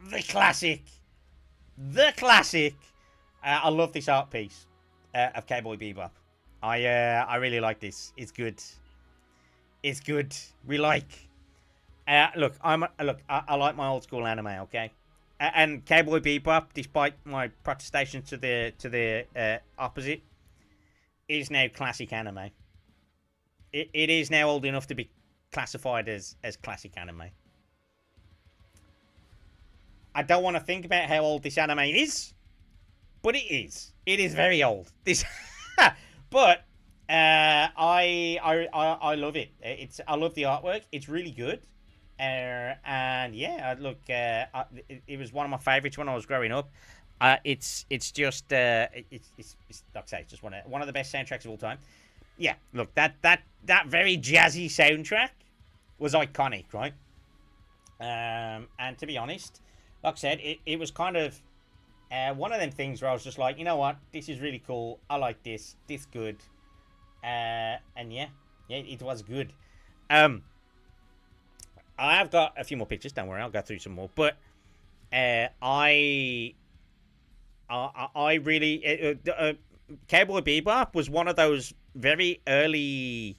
The classic. I love this art piece of Cowboy Bebop. I really like this. It's good. It's good. We like. Look, I like my old school anime. Okay, and Cowboy Bebop, despite my protestations to the opposite, is now classic anime. It is now old enough to be classified as classic anime. I don't want to think about how old this anime is, but it is. It is very old. This, but I love it. I love the artwork. It's really good. And yeah, look, it was one of my favorites when I was growing up. It's just it's like I say, it's just one of the best soundtracks of all time. Yeah, look, that very jazzy soundtrack was iconic, right? And to be honest, like I said, it was kind of one of them things where I was just like, you know what, this is really cool. I like this. This good. And yeah, it was good. I have got a few more pictures. Don't worry, I'll go through some more. But I really Cowboy Bebop was one of those very early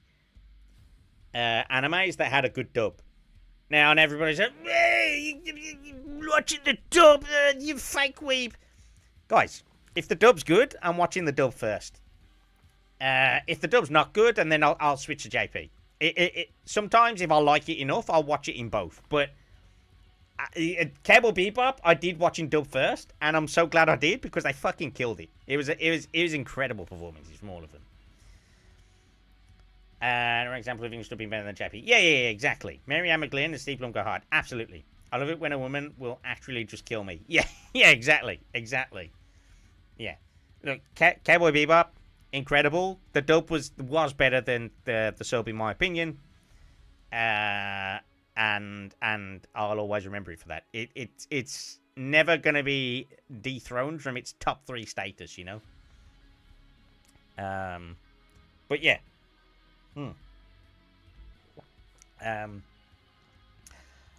animes that had a good dub. Now, and everybody's like, hey, you watching the dub, you fake weeb. Guys, if the dub's good, I'm watching the dub first. If the dub's not good, and then I'll switch to JP. Sometimes, if I like it enough, I'll watch it in both. But Cowboy Bebop, I did watch in dub first, and I'm so glad I did because they fucking killed it. It was incredible performances from all of them. An example of English dubbing better than JP. Yeah, exactly. Mary Ann McGlynn and Steve Blum go hard. Absolutely. I love it when a woman will actually just kill me. Yeah, exactly. Yeah. Look, Cowboy Bebop, incredible. The dub was better than the sub, in my opinion. And I'll always remember it for that. It's never going to be dethroned from its top 3 status, you know? But yeah.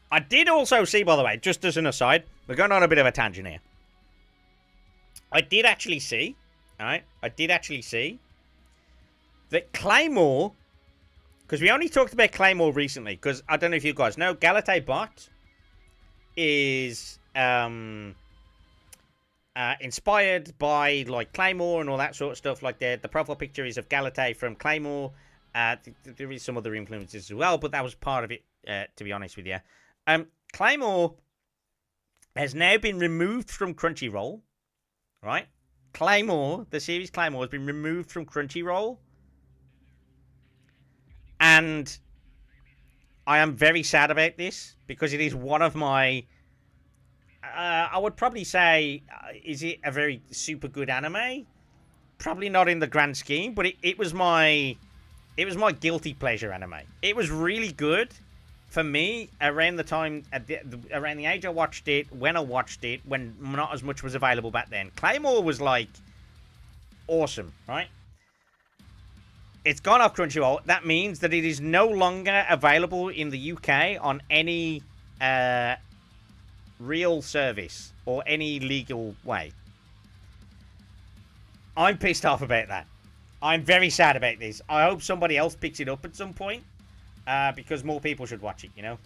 I did also see, by the way, just as an aside, we're going on a bit of a tangent here. I did actually see that Claymore, because we only talked about Claymore recently, because I don't know if you guys know, Galate Bot is inspired by like Claymore and all that sort of stuff. Like the profile picture is of Galate from Claymore. There is some other influences as well, but that was part of it, to be honest with you. Claymore has now been removed from Crunchyroll, right? The series Claymore has been removed from Crunchyroll. And I am very sad about this, because it is one of my I would probably say, is it a very super good anime? Probably not in the grand scheme, but it was my guilty pleasure anime. It was really good for me around the time, around the age I watched it, when not as much was available back then. Claymore was like awesome, right? It's gone off Crunchyroll. That means that it is no longer available in the UK on any real service or any legal way. I'm pissed off about that. I'm very sad about this. I hope somebody else picks it up at some point, because more people should watch it, you know?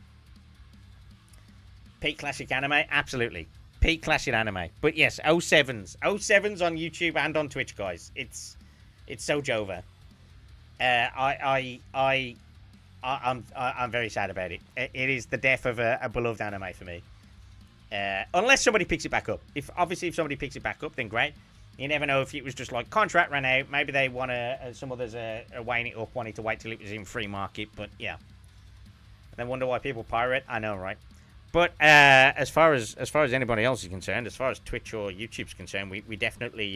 Peak classic anime? Absolutely. Peak classic anime. But yes, 07s. 07s on YouTube and on Twitch, guys. It's so Jova. I'm very sad about it. It is the death of a beloved anime for me. Unless somebody picks it back up. If somebody picks it back up, then great. You never know if it was just like contract ran out. Maybe they want to. Some others are weighing it up, wanting to wait till it was in free market. But yeah, and then wonder why people pirate. I know, right? But as far as anybody else is concerned, as far as Twitch or YouTube's concerned, we definitely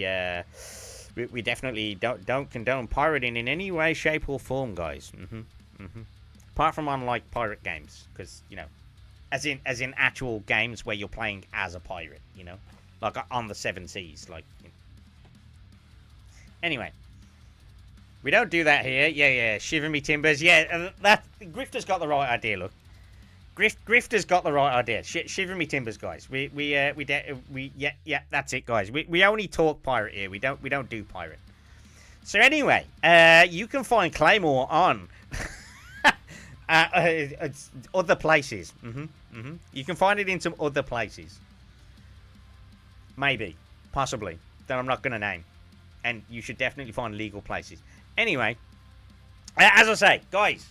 don't condone pirating in any way, shape, or form, guys. Apart from on like pirate games, because you know, as in actual games where you're playing as a pirate, you know, like on the Seven Seas, like. You know. Anyway, we don't do that here. Yeah, shiver me timbers. Yeah, that Grifter's got the right idea. Look, Grifter's got the right idea. Shiver me timbers, guys. Yeah, that's it, guys. We only talk pirate here. We don't do pirate. So anyway, you can find Claymore on other places. You can find it in some other places. Maybe, possibly, that I'm not going to name. And you should definitely find legal places. Anyway, as I say, guys,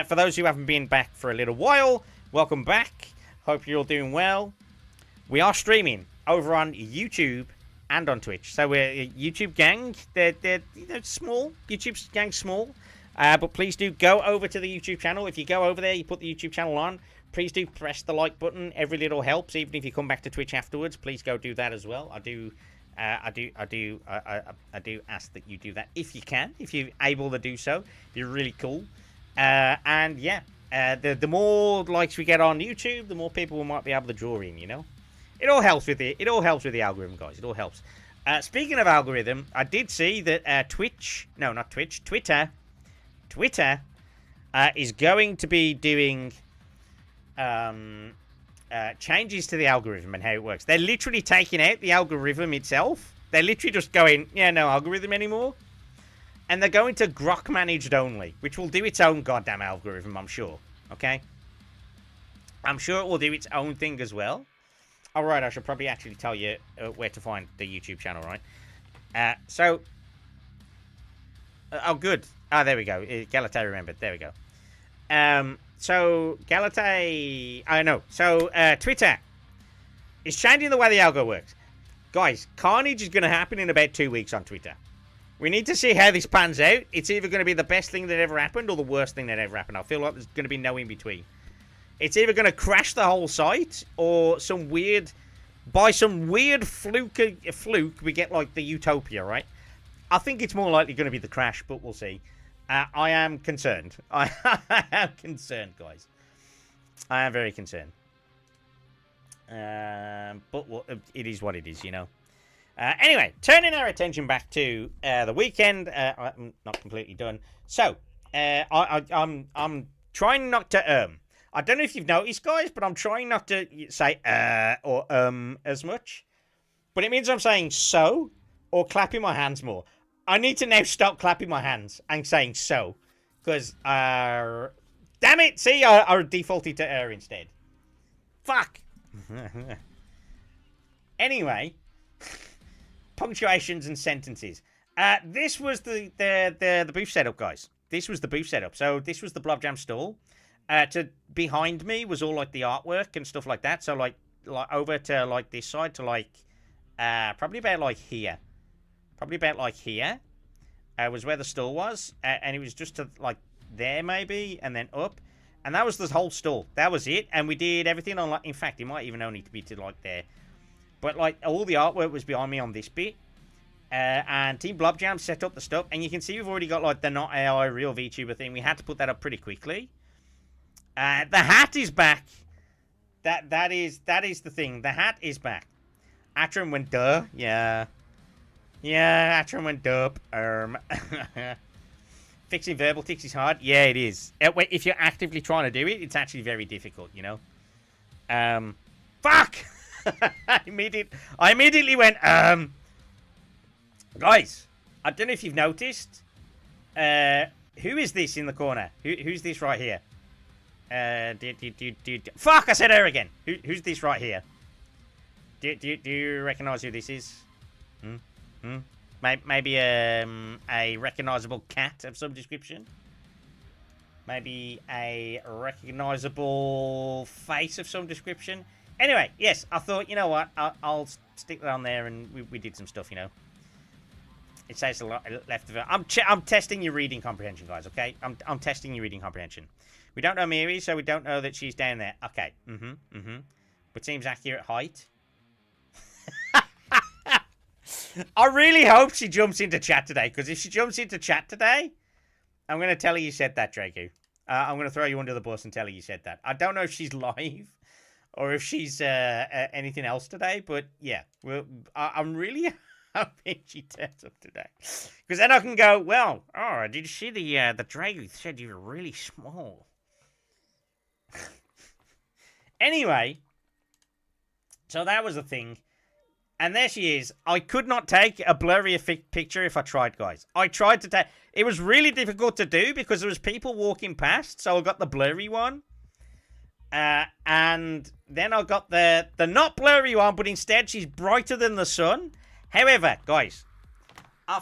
for those who haven't been back for a little while, welcome back. Hope you're all doing well. We are streaming over on YouTube and on Twitch. So we're a YouTube gang. They're small. YouTube's gang's small. But please do go over to the YouTube channel. If you go over there, you put the YouTube channel on. Please do press the like button. Every little helps. Even if you come back to Twitch afterwards, please go do that as well. I do ask that you do that if you can, if you're able to do so. It'd be really cool. And yeah, the more likes we get on YouTube, the more people we might be able to draw in. You know, it all helps with the algorithm, guys. It all helps. Speaking of algorithm, I did see that Twitter is going to be doing changes to the algorithm and how it works. They're literally taking out the algorithm itself. They're literally just going, yeah, no algorithm anymore. And they're going to Grok managed only, which will do its own goddamn algorithm, I'm sure. Okay? I'm sure it will do its own thing as well. All right, I should probably actually tell you where to find the YouTube channel, right? Oh, good. Oh, there we go. Galatay remembered. There we go. So, Galatay... I know. So, Twitter is changing the way the algo works. Guys, carnage is going to happen in about 2 weeks on Twitter. We need to see how this pans out. It's either going to be the best thing that ever happened or the worst thing that ever happened. I feel like there's going to be no in between. It's either going to crash the whole site or by some weird fluke, we get like the utopia, right? I think it's more likely going to be the crash, but we'll see. I am concerned. I am concerned, guys. I am very concerned. But it is what it is, you know. Anyway, turning our attention back to the weekend. I'm not completely done. So, I'm trying not to I don't know if you've noticed, guys, but I'm trying not to say or as much. But it means I'm saying so or clapping my hands more. I need to now stop clapping my hands and saying so. Because, damn it! See, I defaulted to instead. Fuck! Anyway, punctuations and sentences. This was the booth setup, guys. This was the booth setup. So this was the Blob Jam stall. Behind me was all like the artwork and stuff like that. So like over to like this side to like probably about like here. Was where the stall was, and it was just to like there maybe, and then up. And that was the whole stall. That was it. And we did everything on, like, in fact, it might even only be to, like, there. But, like, all the artwork was behind me on this bit. And Team Blobjam set up the stuff. And you can see we've already got, like, the not AI real VTuber thing. We had to put that up pretty quickly. The hat is back. That is the thing. The hat is back. Atrum went duh. Yeah. Yeah, Atrum went dup. Fixing verbal tics is hard. Yeah, it is. If you're actively trying to do it, it's actually very difficult, you know. Fuck! I immediately went, Guys, I don't know if you've noticed. Who is this in the corner? Who's this right here? Fuck, I said her again. Who's this right here? Do you recognize who this is? Maybe a recognizable cat of some description? Maybe a recognizable face of some description? Anyway, yes, I thought, you know what? I'll stick that on there, and we did some stuff, you know. It says a lot left of it. I'm testing your reading comprehension, guys, okay? I'm testing your reading comprehension. We don't know Miri, so we don't know that she's down there. Okay, But seems accurate height. I really hope she jumps into chat today, because if she jumps into chat today, I'm going to tell her you said that, Dragu. I'm going to throw you under the bus and tell her you said that. I don't know if she's live or if she's anything else today, but yeah, I'm really hoping she turns up today. Because then I can go, well, oh, did you see the Dragu said you were really small? Anyway, so that was the thing. And there she is. I could not take a blurry picture if I tried, guys. I tried to take... It was really difficult to do because there was people walking past, so I got the blurry one. And then I got the not blurry one, but instead she's brighter than the sun. However, guys, I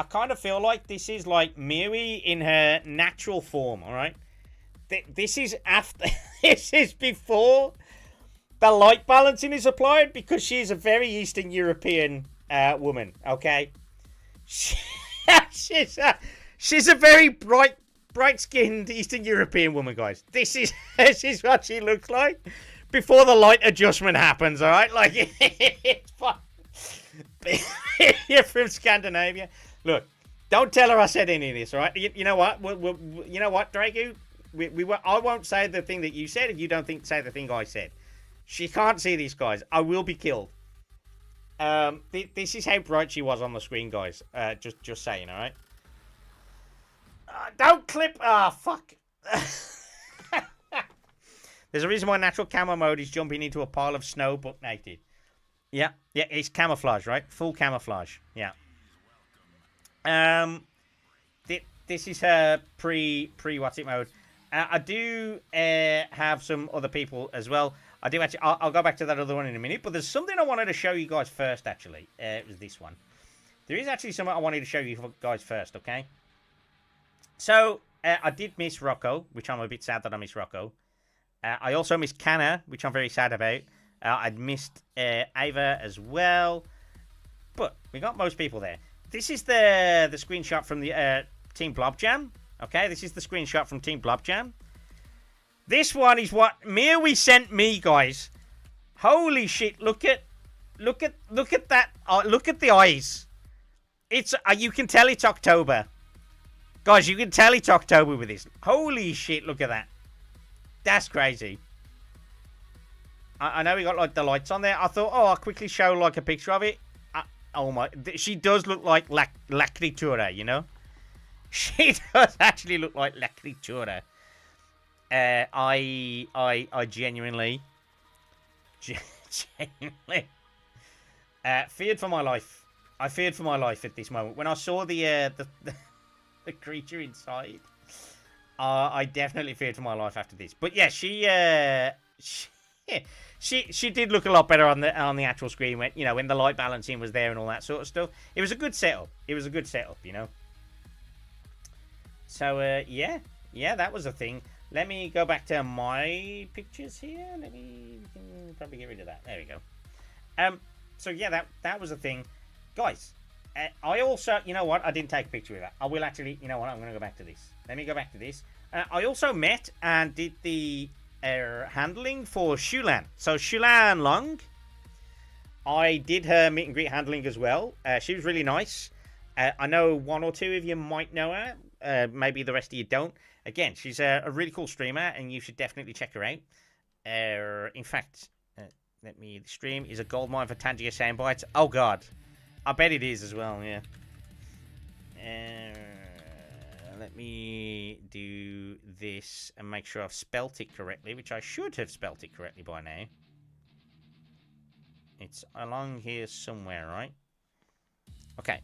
kind of feel like this is like Miri in her natural form, all right? This is after... This is before... The light balancing is applied because she's a very Eastern European woman, okay? She's a very bright-skinned Eastern European woman, guys. This is what she looks like before the light adjustment happens, all right? Like, it's fun. You're from Scandinavia. Look, don't tell her I said any of this, all right? You know what? You know what, Dragu? I won't say the thing that you said if you don't say the thing I said. She can't see these guys. I will be killed. This is how bright she was on the screen, guys. Just saying, all right? Don't clip. Ah, fuck. There's a reason why natural camo mode is jumping into a pile of snow but naked. Yeah, it's camouflage, right? Full camouflage. Yeah. This is her pre what's it mode. I do have some other people as well. I do actually. I'll go back to that other one in a minute. But there's something I wanted to show you guys first, actually. It was this one. There is actually something I wanted to show you guys first, okay? So, I did miss Rocco, which I'm a bit sad that I missed Rocco. I also missed Canna, which I'm very sad about. I'd missed Ava as well. But we got most people there. This is the screenshot from the Team Blobjam. Okay, this is the screenshot from Team Blobjam. This one is what Miri sent me, guys. Holy shit! Look at that! Look at the eyes. It's you can tell it's October, guys. You can tell it's October with this. Holy shit! Look at that. That's crazy. I know we got like the lights on there. I thought, oh, I'll quickly show like a picture of it. Oh my! She does look like Lakritura, you know. She does actually look like Lakritura. I genuinely feared for my life. I feared for my life at this moment when I saw the creature inside. I definitely feared for my life after this. But yeah, she did look a lot better on the actual screen when when the light balancing was there and all that sort of stuff. It was a good setup. You know. So yeah, that was a thing. Let me go back to my pictures here. We can probably get rid of that. There we go. So yeah, that was a thing, guys. I also, you know what? I didn't take a picture of that. I will actually, you know what? I'm going to go back to this. Let me go back to this. I also met and did the handling for Shulan. So Shulan Long, I did her meet and greet handling as well. She was really nice. I know one or two of you might know her. Maybe the rest of you don't. Again, she's a really cool streamer, and you should definitely check her out. In fact, the stream is a goldmine for Tangier soundbites. Oh god, I bet it is as well. Yeah. Let me do this and make sure I've spelt it correctly, which I should have spelt it correctly by now. It's along here somewhere, right? Okay.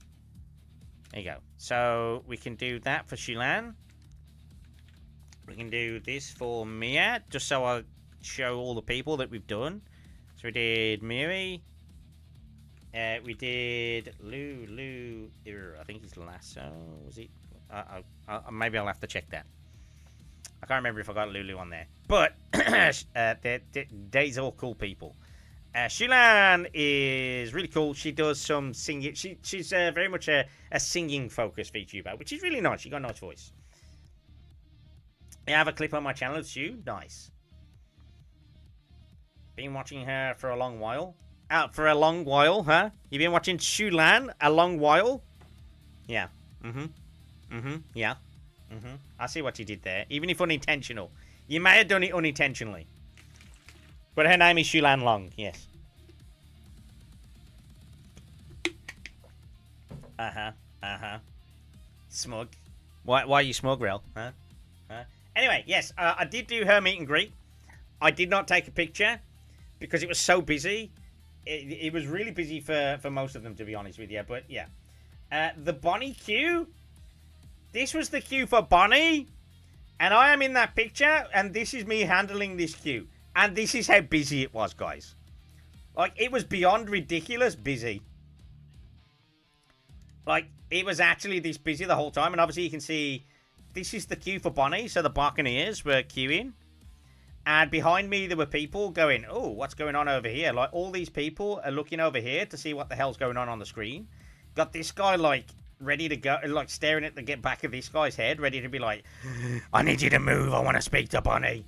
There you go. So we can do that for Shulan. We can do this for Mia, just so I show all the people that we've done. So we did Miri. We did Lou. I think it's Lasso. Was it? Maybe I'll have to check that. I can't remember if I got Lulu on there. But they's all cool people. Shulan is really cool. She does some singing. She's very much a singing-focused VTuber, which is really nice. She got a nice voice. I have a clip on my channel of Shu. Nice. Been watching her for a long while. For a long while, huh? You've been watching Shulan a long while? Yeah. Yeah. I see what you did there. Even if unintentional. You may have done it unintentionally. But her name is Shulan Long, yes. Smug. Why are you smug, Rel? Huh? Anyway, yes, I did do her meet and greet. I did not take a picture because it was so busy. It was really busy for most of them, to be honest with you. But, yeah. The Bonnie queue. This was the queue for Bonnie. And I am in that picture. And this is me handling this queue. And this is how busy it was, guys. Like, it was beyond ridiculous busy. Like, it was actually this busy the whole time. And obviously you can see this is the queue for Bonnie. So the Buccaneers were queuing. And behind me, there were people going, oh, what's going on over here? Like, all these people are looking over here to see what the hell's going on the screen. Got this guy, like, ready to go, like, staring at the back of this guy's head, ready to be like, I need you to move. I want to speak to Bonnie.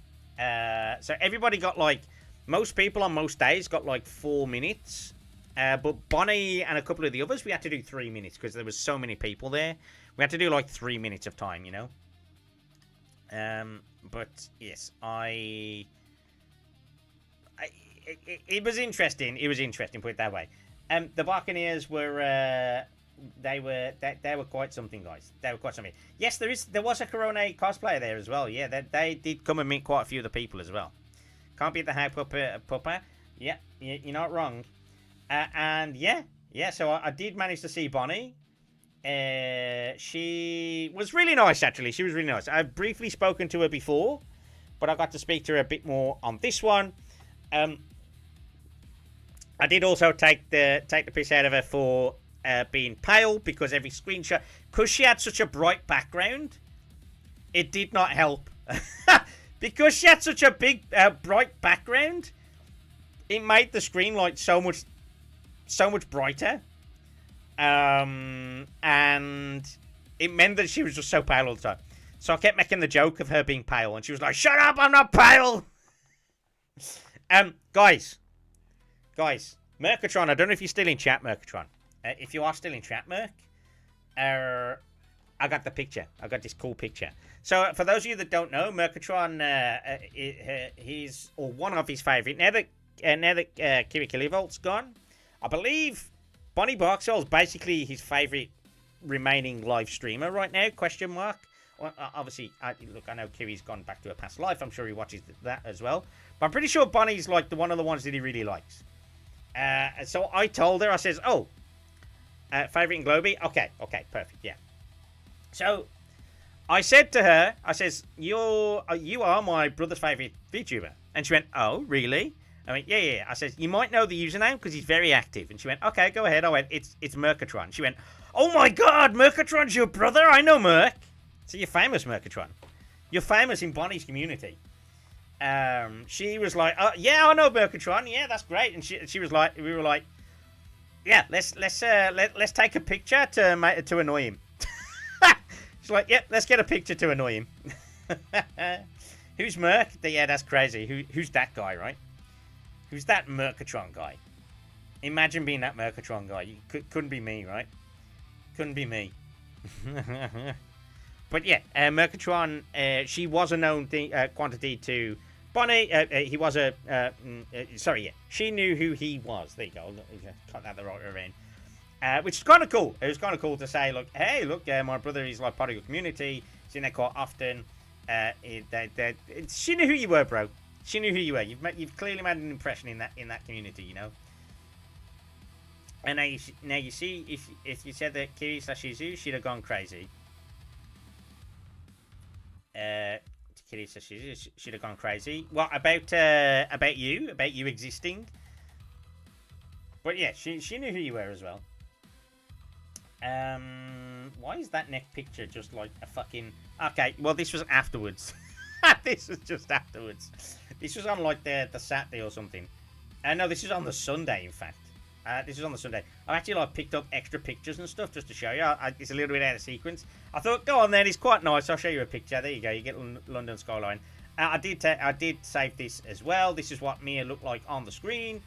So everybody got, like, most people on most days got, like, 4 minutes. But Bonnie and a couple of the others, we had to do 3 minutes because there was so many people there. We had to do, like, 3 minutes of time, you know? But yes, it was interesting. It was interesting, put it that way. The Buccaneers were they were quite something, guys. They were quite something. Yes, there was a Corona cosplayer there as well. Yeah, they did come and meet quite a few of the people as well. Can't beat the hype pupper. Yeah, you're not wrong. And yeah. So I did manage to see Bonnie. She was really nice, actually. She was really nice. I've briefly spoken to her before, but I got to speak to her a bit more on this one. I did also take the piss out of her for being pale, because every screenshot, because she had such a bright background, it did not help. Because she had such a big bright background, it made the screen like so much brighter. And it meant that she was just so pale all the time. So I kept making the joke of her being pale, and she was like, shut up, I'm not pale. Guys, Mercatron, I don't know if you're still in chat, Mercatron. If you are still in chat, Merc, I got the picture. I got this cool picture. So for those of you that don't know, Mercatron, he's one of his favourite. Now that Kiri Kilivolt's gone, I believe Bonnie Barksdale's basically his favourite remaining live streamer right now, question mark. Well, obviously, I know Kiri's gone back to a past life. I'm sure he watches that as well. But I'm pretty sure Bonnie's like one of the ones that he really likes. So I told her, I says, favourite in Globey? Okay, perfect, yeah. So I said to her, I says, you are my brother's favourite VTuber. And she went, oh, really? I went, yeah. I said, you might know the username because he's very active. And she went, okay, go ahead. I went, it's Mercatron. She went, oh my god, Mercatron's your brother? I know Merc. So you're famous, Mercatron. You're famous in Bonnie's community. She was like, yeah, I know Mercatron. Yeah, that's great. And she was like, we were like, yeah, let's take a picture to annoy him. She's like, yeah, let's get a picture to annoy him. Who's Merc? Yeah, that's crazy. Who's that guy, right? Who's that Mercatron guy? Imagine being that Mercatron guy. Couldn't be me, right? Couldn't be me. But yeah, Mercatron, she was a known quantity to Bonnie. He was a... sorry, yeah. She knew who he was. There you go. Got that the right way around. Which is kind of cool. It was kind of cool to say, look, hey, look, my brother is like part of your community. He's in there quite often. She knew who you were, bro. She knew who you were. You've clearly made an impression in that community, you know. And now you see, if you said that Kiri/Shizu, she'd have gone crazy. Kiri/Shizu, she'd have gone crazy. What about you? About you existing? But yeah, she knew who you were as well. Why is that neck picture just like a fucking... Okay, well, this was afterwards. This was just afterwards. This was on like the Saturday or something. No, this is on the Sunday, in fact. This is on the Sunday. I've actually like picked up extra pictures and stuff just to show you. It's a little bit out of sequence. I thought, go on then, it's quite nice. I'll show you a picture. There you go. You get London skyline. I did save this as well. This is what Mia looked like on the screen.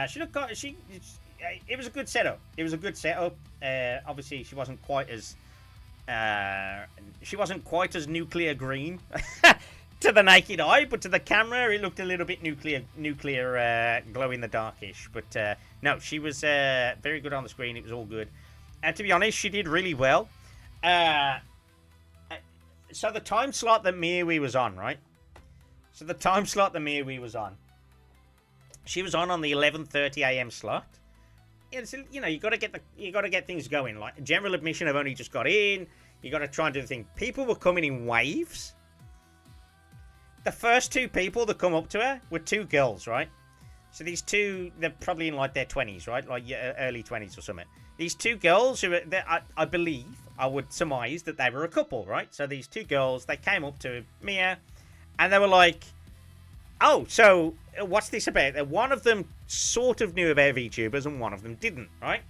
She looked. It was a good setup. It was a good setup. Obviously, she wasn't quite as nuclear green to the naked eye, but to the camera, it looked a little bit nuclear, glow in the darkish. But no, she was very good on the screen. It was all good, and to be honest, she did really well. So the time slot that Miawi was on, right? So the time slot that Miawi was on, she was on the 11:30 a.m. slot. Yeah, so, you know, you got to get things going. Like general admission, I've only just got in. You got to try and do the thing. People were coming in waves. The first two people that come up to her were two girls, right? So these two, they're probably in like their 20s, right? Like early 20s or something. These two girls, who I believe, I would surmise that they were a couple, right? So these two girls, they came up to Mia, and they were like, oh, so what's this about? One of them sort of knew about VTubers and one of them didn't, right?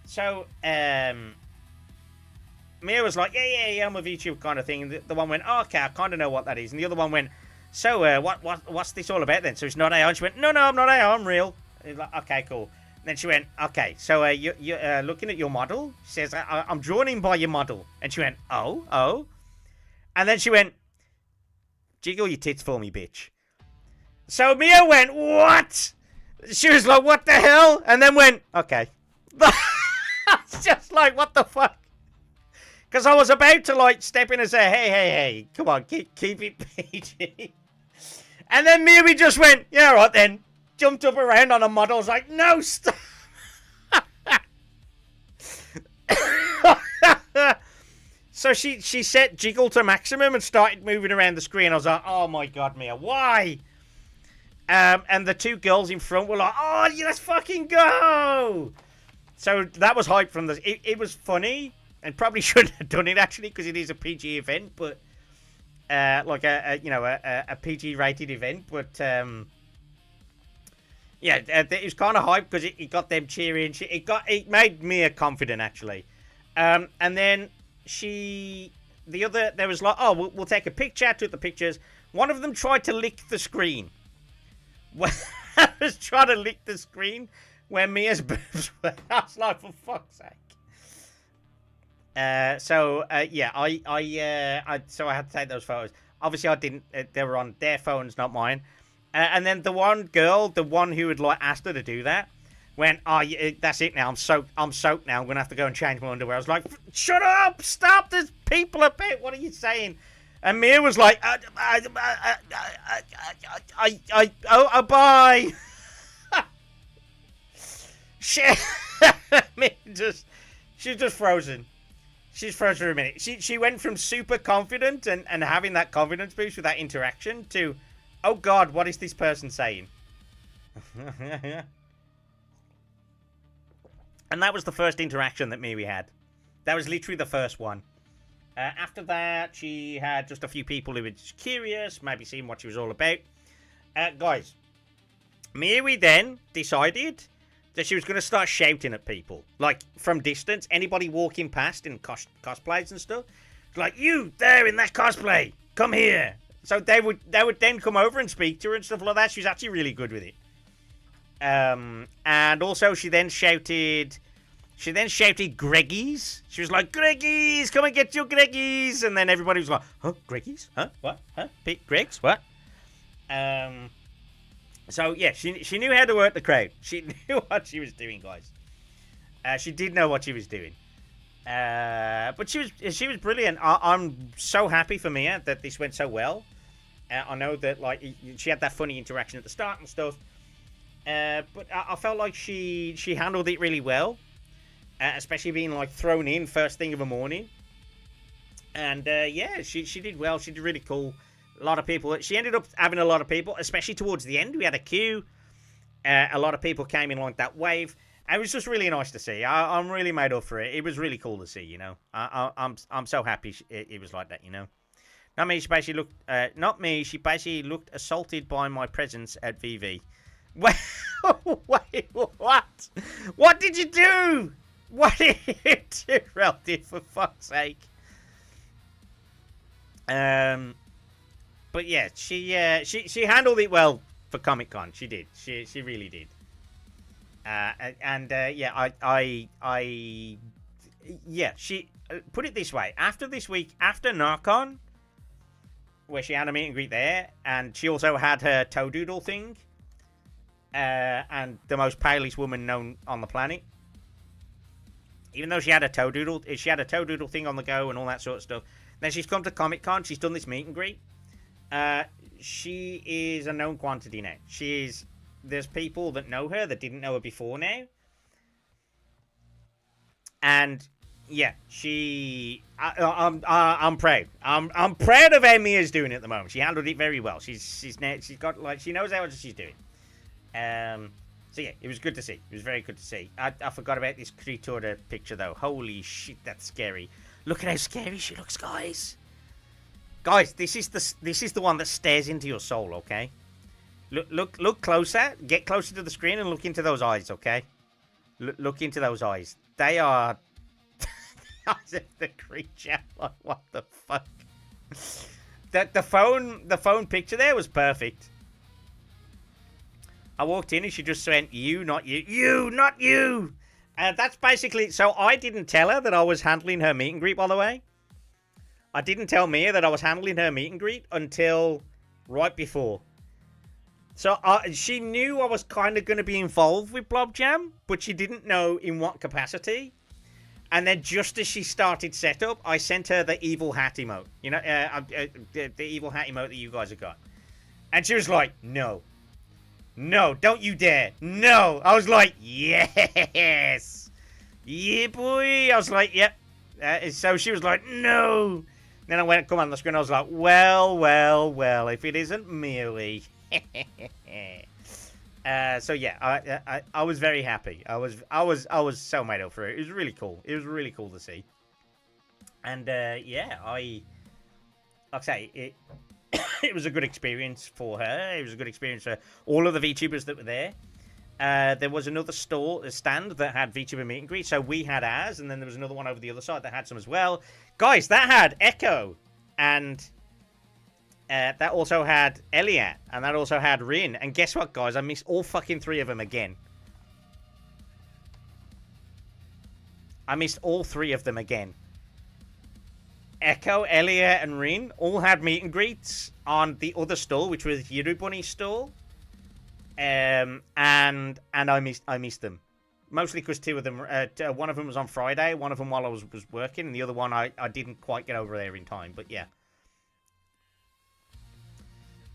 So, Mia was like, yeah, I'm a VTuber kind of thing. And the one went, oh, okay, I kind of know what that is. And the other one went, so what's this all about then? So it's not AI. And she went, no, I'm not AI, I'm real. Like, okay, cool. And then she went, okay, so you're looking at your model? She says, I'm drawn in by your model. And she went, oh. And then she went, jiggle your tits for me, bitch. So Mia went, what? She was like, what the hell? And then went, okay. It's just like, what the fuck? Because I was about to, like, step in and say, hey, come on, keep it PG. And then Mia just went, yeah, all right then. Jumped up around on a model. I was like, no, stop. So she set jiggle to maximum and started moving around the screen. I was like, oh my god, Mia, why? And the two girls in front were like, oh, yeah, let's fucking go. So that was hype from the... It was funny, and probably shouldn't have done it, actually, because it is a PG event, but... like a PG-rated event, but... yeah, it was kind of hype because it got them cheering. It made Mia confident, actually. And then... there was like, oh, we'll take a picture, took the pictures. One of them tried to lick the screen. I was trying to lick the screen where Mia's boobs were. I was like, for fuck's sake. So I had to take those photos. Obviously, I didn't. They were on their phones, not mine. And then the one girl, the one who had like asked her to do that, went, oh, yeah, that's it now. I'm soaked now. I'm gonna have to go and change my underwear. I was like, shut up! Stop! There's people about. What are you saying? And Mia was like, bye. Shit. She's just frozen. She's frozen for a minute. She went from super confident and having that confidence boost with that interaction to, oh god, what is this person saying? And that was the first interaction that we had. That was literally the first one. After that, she had just a few people who were just curious, maybe seeing what she was all about. Guys, Miawi then decided that she was going to start shouting at people. Like, from distance, anybody walking past in cosplays and stuff. It's like, you there in that cosplay, come here. So they would then come over and speak to her and stuff like that. She was actually really good with it. And also she then shouted Greggies. She was like, Greggies, come and get your Greggies. And then everybody was like, huh, Greggies? Huh? What? Huh? Gregs? What? So yeah, she knew how to work the crowd. She knew what she was doing, guys. She did know what she was doing. But she was brilliant. I'm so happy for Mia that this went so well. I know that like she had that funny interaction at the start and stuff. But I felt like she handled it really well, especially being like thrown in first thing of the morning. And yeah, she did well. She did really cool. A lot of people. She ended up having a lot of people, especially towards the end. We had a queue. A lot of people came in like that wave. It was just really nice to see. I'm really made up for it. It was really cool to see. You know, I'm so happy it was like that. You know, not me. She basically looked. Not me. She basically looked assaulted by my presence at VV. Wait, what? What did you do? What did you do, Relty, for fuck's sake? But yeah, she handled it well for Comic-Con. She did. She really did. Yeah, yeah, she put it this way. After this week, after Narcon, where she had a meet and greet there, and she also had her Toadoodle thing. And the most palest woman known on the planet. Even though she had a Toadoodle thing on the go and all that sort of stuff. Then she's come to Comic-Con. She's done this meet and greet. She is a known quantity now. There's people that know her that didn't know her before now. And yeah, I'm proud. I'm proud of how Mia's doing at the moment. She handled it very well. She's got like she knows what she's doing. So yeah, it was good to see. It was very good to see. I forgot about this Creatura picture though. Holy shit, that's scary. Look at how scary she looks, guys. Guys, this is the one that stares into your soul. Okay, look closer. Get closer to the screen and look into those eyes. Okay, look into those eyes. They are the creature. Like, what the fuck? The phone picture there was perfect. I walked in and she just went, you, not you. You, not you. That's basically... So I didn't tell her that I was handling her meet and greet, by the way. I didn't tell Mia that I was handling her meet and greet until right before. So she knew I was kind of going to be involved with Blob Jam, but she didn't know in what capacity. And then just as she started setup, I sent her the evil hat emote. You know, the evil hat emote that you guys have got. And she was like, no. No, don't you dare. No. I was like, yes. Yeah, boy. I was like, yep. So she was like, no. Then I went, come on the screen. I was like, well, if it isn't Mealy. So yeah, I was very happy. I was so made up for it. It was really cool. It was really cool to see. And yeah, like I say, it was a good experience for her. It was a good experience for all of the VTubers that were there. There was another stand that had VTuber meet and greet. So we had ours, and then there was another one over the other side that had some as well. Guys, that had Echo, and that also had Elliot, and that also had Rin. And guess what, guys? I missed all fucking three of them again. I missed all three of them again. Echo, Elliot, and Rin all had meet and greets on the other stall, which was Yuru Bunny's stall. And I missed them. Mostly because two of them, one of them was on Friday, one of them while I was working, and the other one I didn't quite get over there in time. But yeah.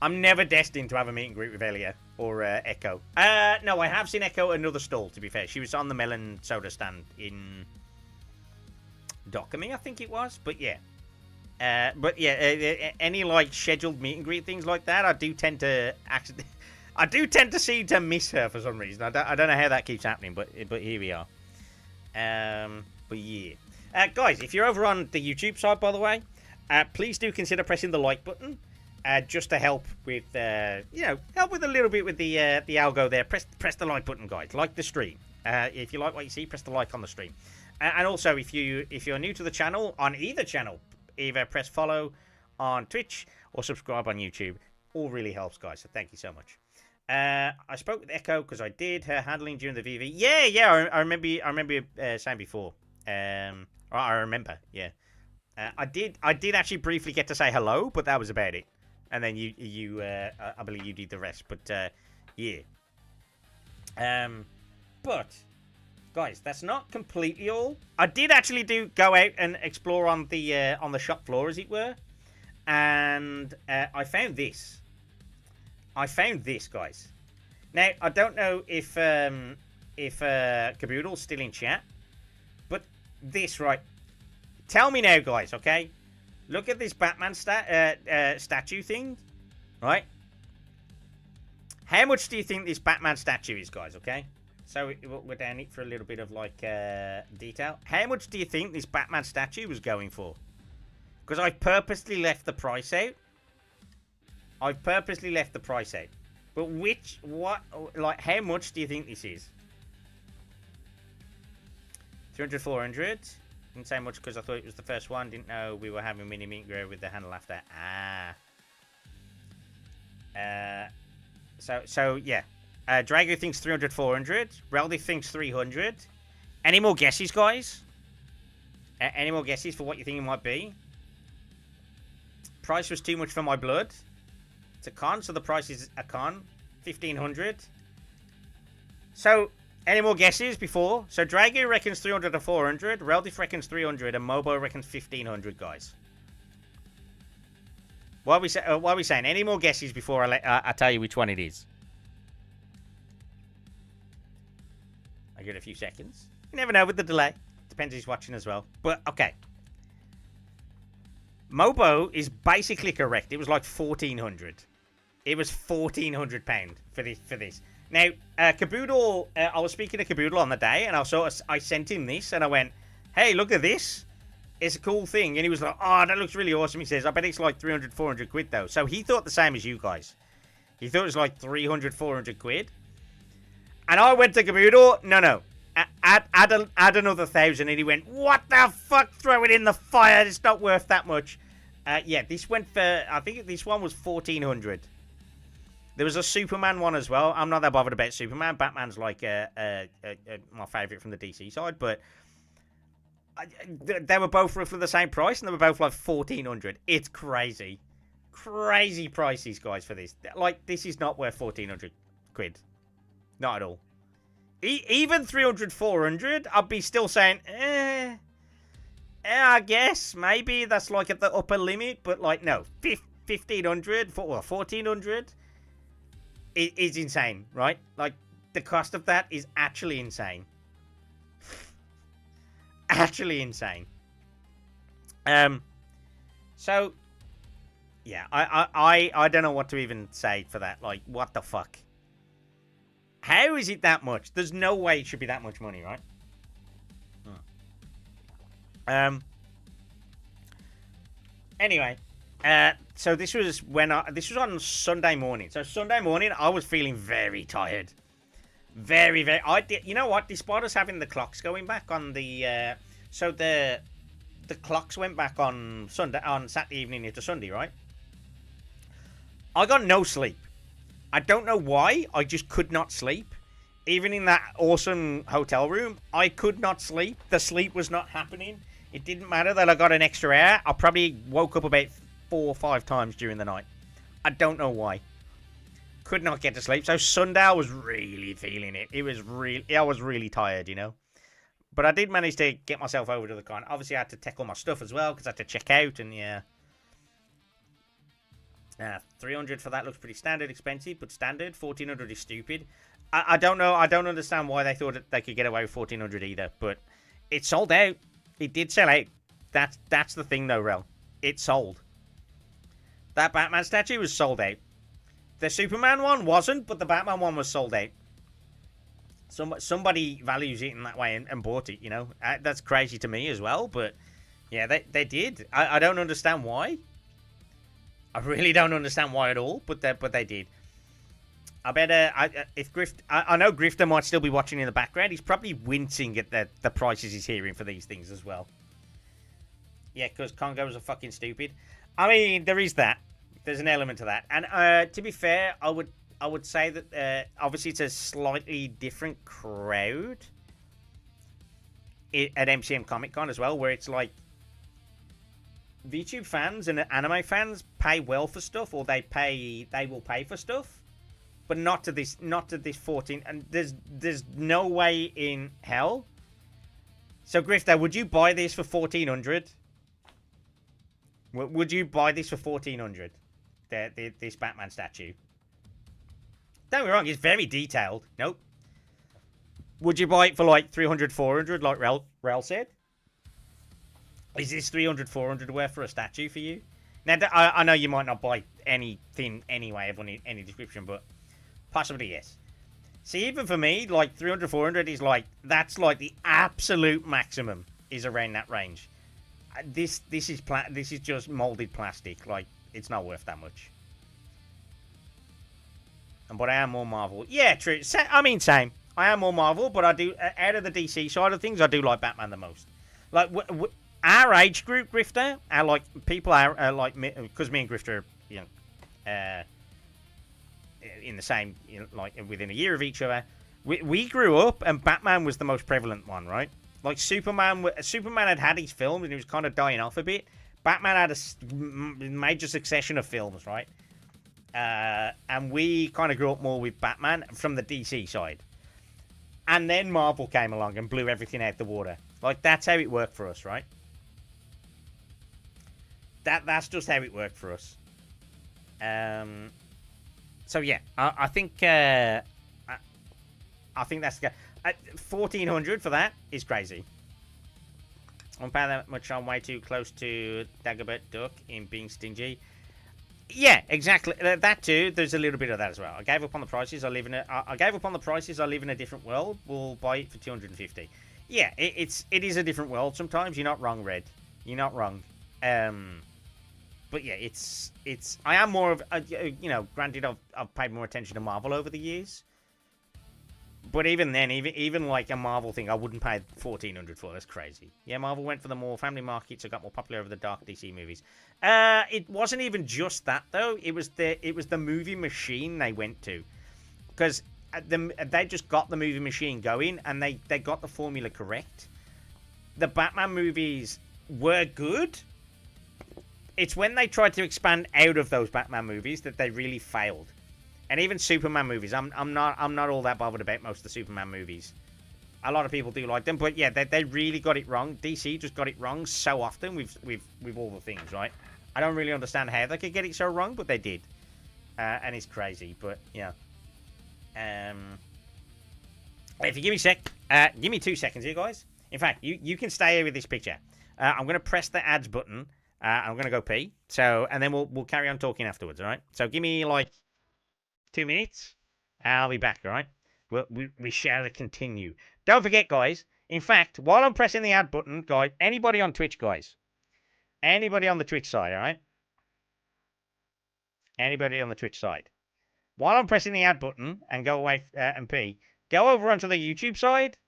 I'm never destined to have a meet and greet with Elia or Echo. No, I have seen Echo at another stall, to be fair. She was on the melon soda stand in Dokami, I think it was. But yeah. Any like scheduled meet and greet things like that, I do tend to seem to miss her for some reason. I don't know how that keeps happening, but here we are. But yeah, guys, if you're over on the YouTube side, by the way, please do consider pressing the like button, just to help with help with a little bit with the algo there. Press the like button, guys. Like the stream. If you like what you see, press the like on the stream. And also, if you're new to the channel on either channel, either press follow on Twitch or subscribe on YouTube. All really helps, guys, so thank you so much. I spoke with Echo because I did her handling during the VV. Yeah, I remember you saying before. I remember, yeah. I did actually briefly get to say hello, but that was about it. And then I believe you did the rest, but yeah. But guys, that's not completely all. I did actually go out and explore on the shop floor, as it were, and I found this. Guys. Now I don't know if Caboodle's still in chat, but this right. Tell me now, guys. Okay, look at this Batman statue thing, right? How much do you think this Batman statue is, guys? Okay, so we're down it for a little bit of like detail. How much do you think this Batman statue was going for? Because I purposely left the price out. But how much do you think this is? 300, 400. Didn't say much because I thought it was the first one. Didn't know we were having mini meet and grow with the handle after. So yeah. Drago thinks 300, 400. Reldi thinks 300. Any more guesses, guys? Any more guesses for what you think it might be? Price was too much for my blood. It's a con, so the price is a con. 1,500. So, any more guesses before? So, Drago reckons 300 to 400. Reldif reckons 300. And Mobo reckons 1,500, guys. What are we saying? Any more guesses before I tell you which one it is? I give it a few seconds. You never know with the delay. Depends who's watching as well. But, okay. Mobo is basically correct. It was like 1,400. It was £1,400 for this. Now, Caboodle, I was speaking to Caboodle on the day, and I sent him this, and I went, hey, look at this. It's a cool thing. And he was like, oh, that looks really awesome. He says, I bet it's like 300, 400 quid, though. So he thought the same as you guys. He thought it was like 300, 400 quid. And I went to Caboodle, no. Add another 1,000. And he went, what the fuck? Throw it in the fire. It's not worth that much. Yeah, this went for, I think this one was 1,400. There was a Superman one as well. I'm not that bothered about Superman. Batman's like my favourite from the DC side, but they were both roughly the same price, and they were both like 1,400. It's crazy. Crazy prices, guys, for this. Like, this is not worth 1,400 quid. Not at all. Even 300, 400, I'd be still saying, I guess, maybe that's like at the upper limit, but like, no, 1,500, 1,400 is insane, right? Like, the cost of that is actually insane. Actually insane. So, yeah, I don't know what to even say for that. Like, what the fuck? How is it that much? There's no way it should be that much money, right? Anyway, so this was on Sunday morning. So Sunday morning, I was feeling very tired, very. You know what? Despite us having the clocks going back on the, so the clocks went back on Saturday evening into Sunday, right? I got no sleep. I don't know why. I just could not sleep. Even in that awesome hotel room, I could not sleep. The sleep was not happening. It didn't matter that I got an extra hour. I probably woke up about 4 or 5 times during the night. I don't know why. Could not get to sleep. So Sunday, I was really feeling it. I was really tired, you know. But I did manage to get myself over to the con. Obviously, I had to take all my stuff as well because I had to check out. And yeah. 300 for that looks pretty standard, expensive, but standard. 1,400 is stupid. I don't know. I don't understand why they thought that they could get away with 1,400 either. But it sold out. It did sell out. That's the thing, though, Rel. It sold. That Batman statue was sold out. The Superman one wasn't, but the Batman one was sold out. Somebody values it in that way and bought it, you know. That's crazy to me as well, but yeah, they did. I don't understand why. I really don't understand why at all, but they did. I bet if I know Grifter might still be watching in the background. He's probably wincing at the prices he's hearing for these things as well. Yeah, because Congos are fucking stupid. I mean, there is that. There's an element to that. And to be fair, I would say that obviously it's a slightly different crowd at MCM ComicCon as well, where it's like VTube fans and anime fans pay well for stuff, or they will pay for stuff, but not to this 14. And there's no way in hell. So Grifter, would you buy this for 1400? Would you buy this for 1400? This Batman statue. Don't get me wrong, it's very detailed. Nope. Would you buy it for like 300, 400, like Rel said? Is this 300, 400 worth for a statue for you? Now, I know you might not buy anything anyway of any description, but possibly yes. See, even for me, like 300, 400 is like, that's like the absolute maximum is around that range. This is just molded plastic. Like, it's not worth that much. But I am more Marvel. Yeah, true. I mean, same. I am more Marvel, but I do, out of the DC side of things, I do like Batman the most. Like, our age group, Grifter, are like, people are like, because me and Grifter are, you know, in the same, you know, like, within a year of each other, we grew up, and Batman was the most prevalent one, right? Like, Superman had his films, and he was kind of dying off a bit. Batman had a major succession of films, right? And we kind of grew up more with Batman from the DC side. And then Marvel came along and blew everything out the water. Like, that's how it worked for us, right? That's just how it worked for us. So yeah, I think that's the 1400 for that is crazy. I'm paying that much. I'm way too close to Dagobert Duck in being stingy. Yeah, exactly. That too. There's a little bit of that as well. I gave up on the prices. I gave up on the prices. I live in a different world. We'll buy it for 250. Yeah, it is a different world. Sometimes you're not wrong, Red. You're not wrong. But yeah, it's. I am more of you know. Granted, I've paid more attention to Marvel over the years. But even then, even like a Marvel thing, I wouldn't pay 1400 for. That's crazy. Yeah, Marvel went for the more family market, so got more popular over the dark DC movies. It wasn't even just that though. It was the movie machine they went to, because they just got the movie machine going, and they got the formula correct. The Batman movies were good. It's when they tried to expand out of those Batman movies that they really failed. And even Superman movies, I'm not all that bothered about most of the Superman movies. A lot of people do like them, but yeah, they really got it wrong. DC just got it wrong so often with all the things, right? I don't really understand how they could get it so wrong, but they did, and it's crazy. But yeah, if you give me 2 seconds here, guys. In fact, you can stay here with this picture. I'm gonna press the ads button. I'm gonna go pee. So, and then we'll carry on talking afterwards. All right. So give me like 2 minutes. I'll be back, all right? We shall continue. Don't forget, guys. In fact, while I'm pressing the ad button, guys, anybody on Twitch, guys. Anybody on the Twitch side, all right? Anybody on the Twitch side. While I'm pressing the ad button and go away and pee, go over onto the YouTube side.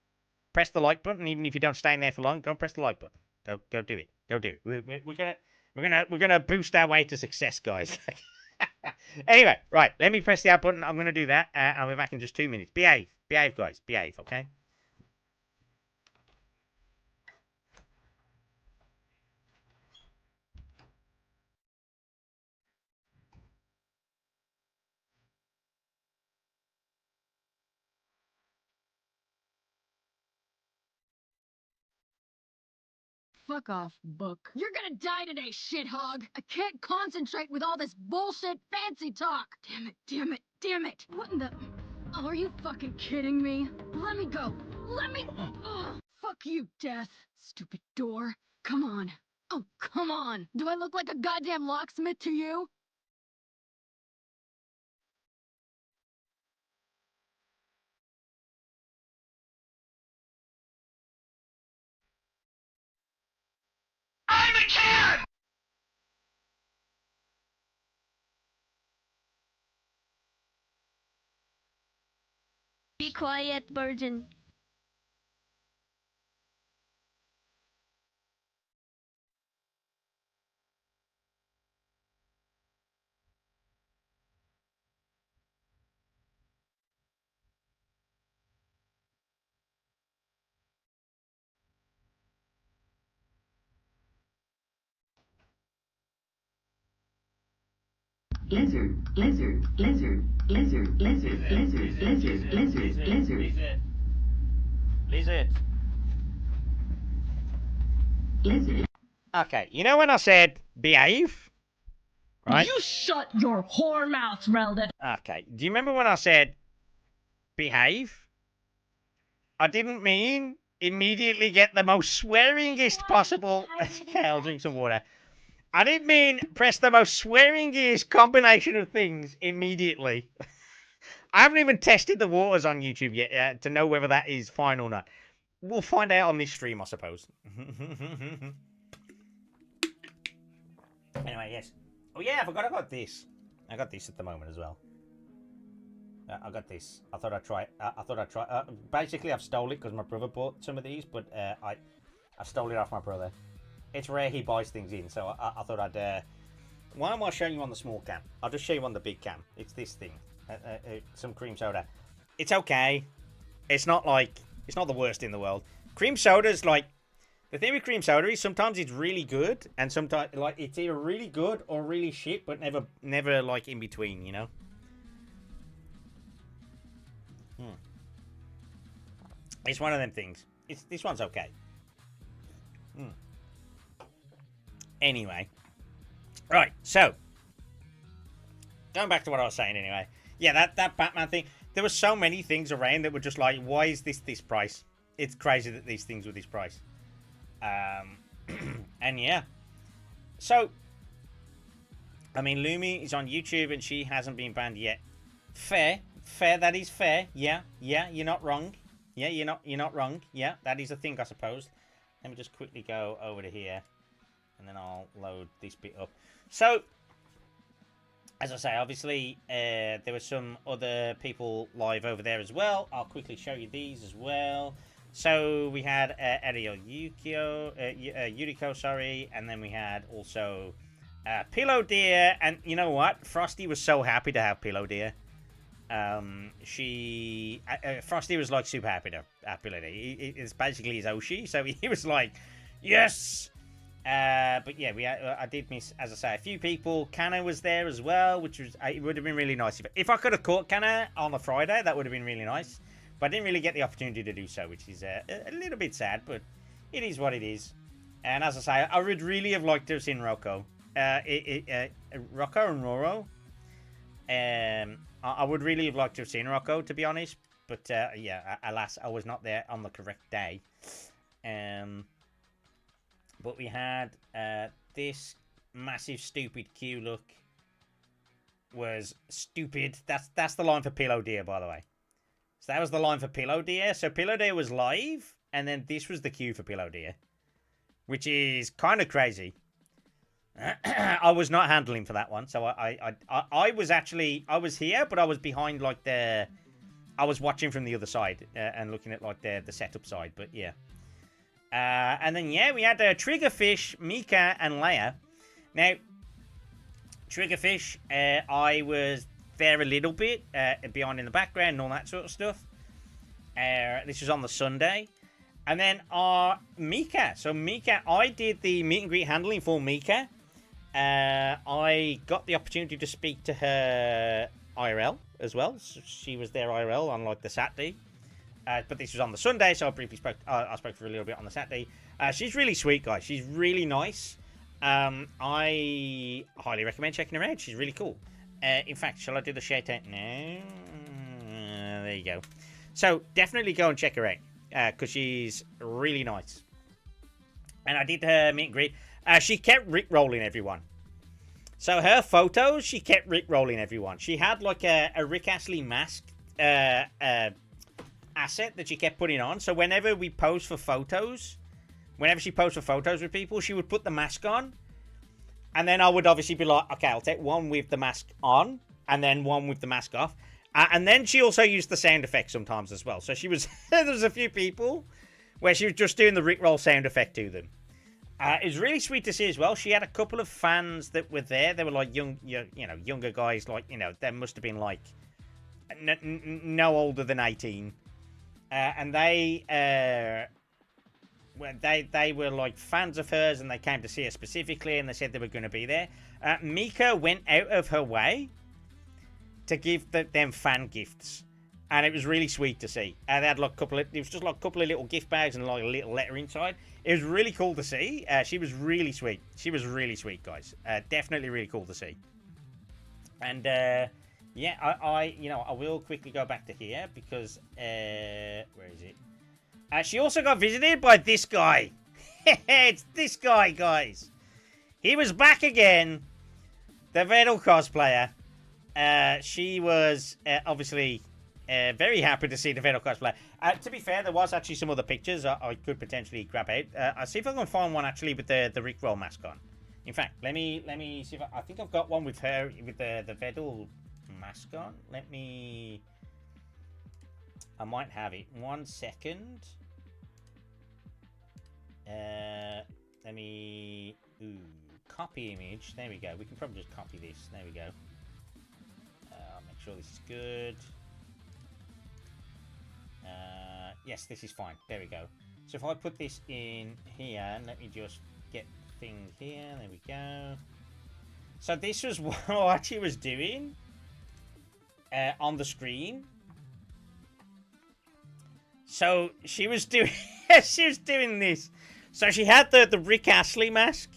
Press the like button, even if you don't stay in there for long. Don't press the like button. Go do it. Go do it. We're gonna boost our way to success, guys. Anyway, right, let me press the out button. I'm going to do that. I'll be back in just 2 minutes. Behave, guys. Behave, okay? Fuck off, book. You're gonna die today, shithog! I can't concentrate with all this bullshit fancy talk! Damn it! What in the... Oh, are you fucking kidding me? Let me go! Let me... Oh, fuck you, Death! Stupid door. Come on. Oh, come on! Do I look like a goddamn locksmith to you? I'm a kid! Be quiet, virgin. Lizard. Okay, you know when I said behave? Right? You shut your whore mouth, Reldon. Okay, do you remember when I said behave? I didn't mean immediately get the most swearingest possible. Okay, I'll drink some water. I didn't mean press the most swearingest combination of things immediately. I haven't even tested the waters on YouTube yet to know whether that is fine or not. We'll find out on this stream, I suppose. Anyway, yes. Oh yeah, I forgot I got this. I got this at the moment as well. I got this. I thought I'd try. Basically, I've stole it because my brother bought some of these, but I stole it off my brother. It's rare he buys things in, so I thought I'd. Why am I showing you on the small cam? I'll just show you on the big cam. It's this thing. Some cream soda. It's okay. It's not the worst in the world. Cream soda's like, the thing with cream soda is sometimes it's really good, and sometimes like it's either really good or really shit, but never like in between, you know. It's one of them things. This one's okay. Anyway, right. So going back to what I was saying. Anyway, yeah, that Batman thing. There were so many things around that were just like, why is this price? It's crazy that these things were this price. And yeah, so I mean, Lumi is on YouTube and she hasn't been banned yet. Fair, that is fair. Yeah, you're not wrong. Yeah, you're not wrong. Yeah, that is a thing, I suppose. Let me just quickly go over to here, and then I'll load this bit up. So, as I say, obviously, there were some other people live over there as well. I'll quickly show you these as well. So we had Yuriko, sorry, and then we had also Pillow Deer, and you know what? Frosty was so happy to have Pillow Deer. Frosty was like super happy to have Pillow Deer. It's basically his Oshi, so he was like, yes. But yeah, I did miss, as I say, a few people. Kana was there as well, which was, it would have been really nice if I could have caught Kana on the Friday. That would have been really nice. But I didn't really get the opportunity to do so, which is a little bit sad, but it is what it is. And as I say, I would really have liked to have seen Rocco. Rocco and Roro. I would really have liked to have seen Rocco, to be honest. But yeah, alas, I was not there on the correct day. But we had this massive stupid queue look. Was stupid. That's the line for Pillow Deer, by the way. So that was the line for Pillow Deer. So Pillow Deer was live, and then this was the queue for Pillow Deer, which is kind of crazy. I was not handling for that one, so I was here, but I was behind like I was watching from the other side and looking at like the setup side. But yeah, and then yeah, we had Triggerfish, Mika, and Leia. Now, Triggerfish, I was there a little bit, behind in the background and all that sort of stuff. This was on the Sunday. And then Mika. So Mika, I did the meet and greet handling for Mika. I got the opportunity to speak to her IRL as well. So she was there IRL on like the Saturday. But this was on the Sunday, so I briefly spoke. I spoke for a little bit on the Saturday. She's really sweet, guys. She's really nice. I highly recommend checking her out. She's really cool. In fact, shall I do the shout out now? There you go. So definitely go and check her out because she's really nice. And I did her meet and greet. She kept rickrolling everyone. So her photos, she kept rickrolling everyone. She had like a Rick Astley mask asset that she kept putting on. So whenever we pose for photos, whenever she posed for photos with people, she would put the mask on. And then I would obviously be like, okay, I'll take one with the mask on and then one with the mask off. And then she also used the sound effect sometimes as well. So she was, there was a few people where she was just doing the Rickroll sound effect to them. It was really sweet to see as well. She had a couple of fans that were there. They were like younger guys, like, they must have been like no older than 18. And they when they were like fans of hers and they came to see her specifically and they said they were going to be there. Mika went out of her way to give them fan gifts, and it was really sweet to see. They had like it was just like a couple of little gift bags and like a little letter inside. It was really cool to see. She was really sweet. She was really sweet, guys. Definitely really cool to see. And yeah, I will quickly go back to here because where is it? She also got visited by this guy. It's this guy, guys. He was back again. The Vedal cosplayer. She was obviously very happy to see the Vedal cosplayer. To be fair, there was actually some other pictures I could potentially grab out. I'll see if I can find one actually with the Rickroll mask on. In fact, let me see if I think I've got one with her with the Vedal mask on. I might have it. 1 second. Let me copy image. There we go. We can probably just copy this. There we go. I'll make sure this is good. Yes, this is fine. There we go. So if I put this in here, let me just get thing here. There we go. So this was what she was doing on the screen. So she was doing this. So she had the Rick Astley mask,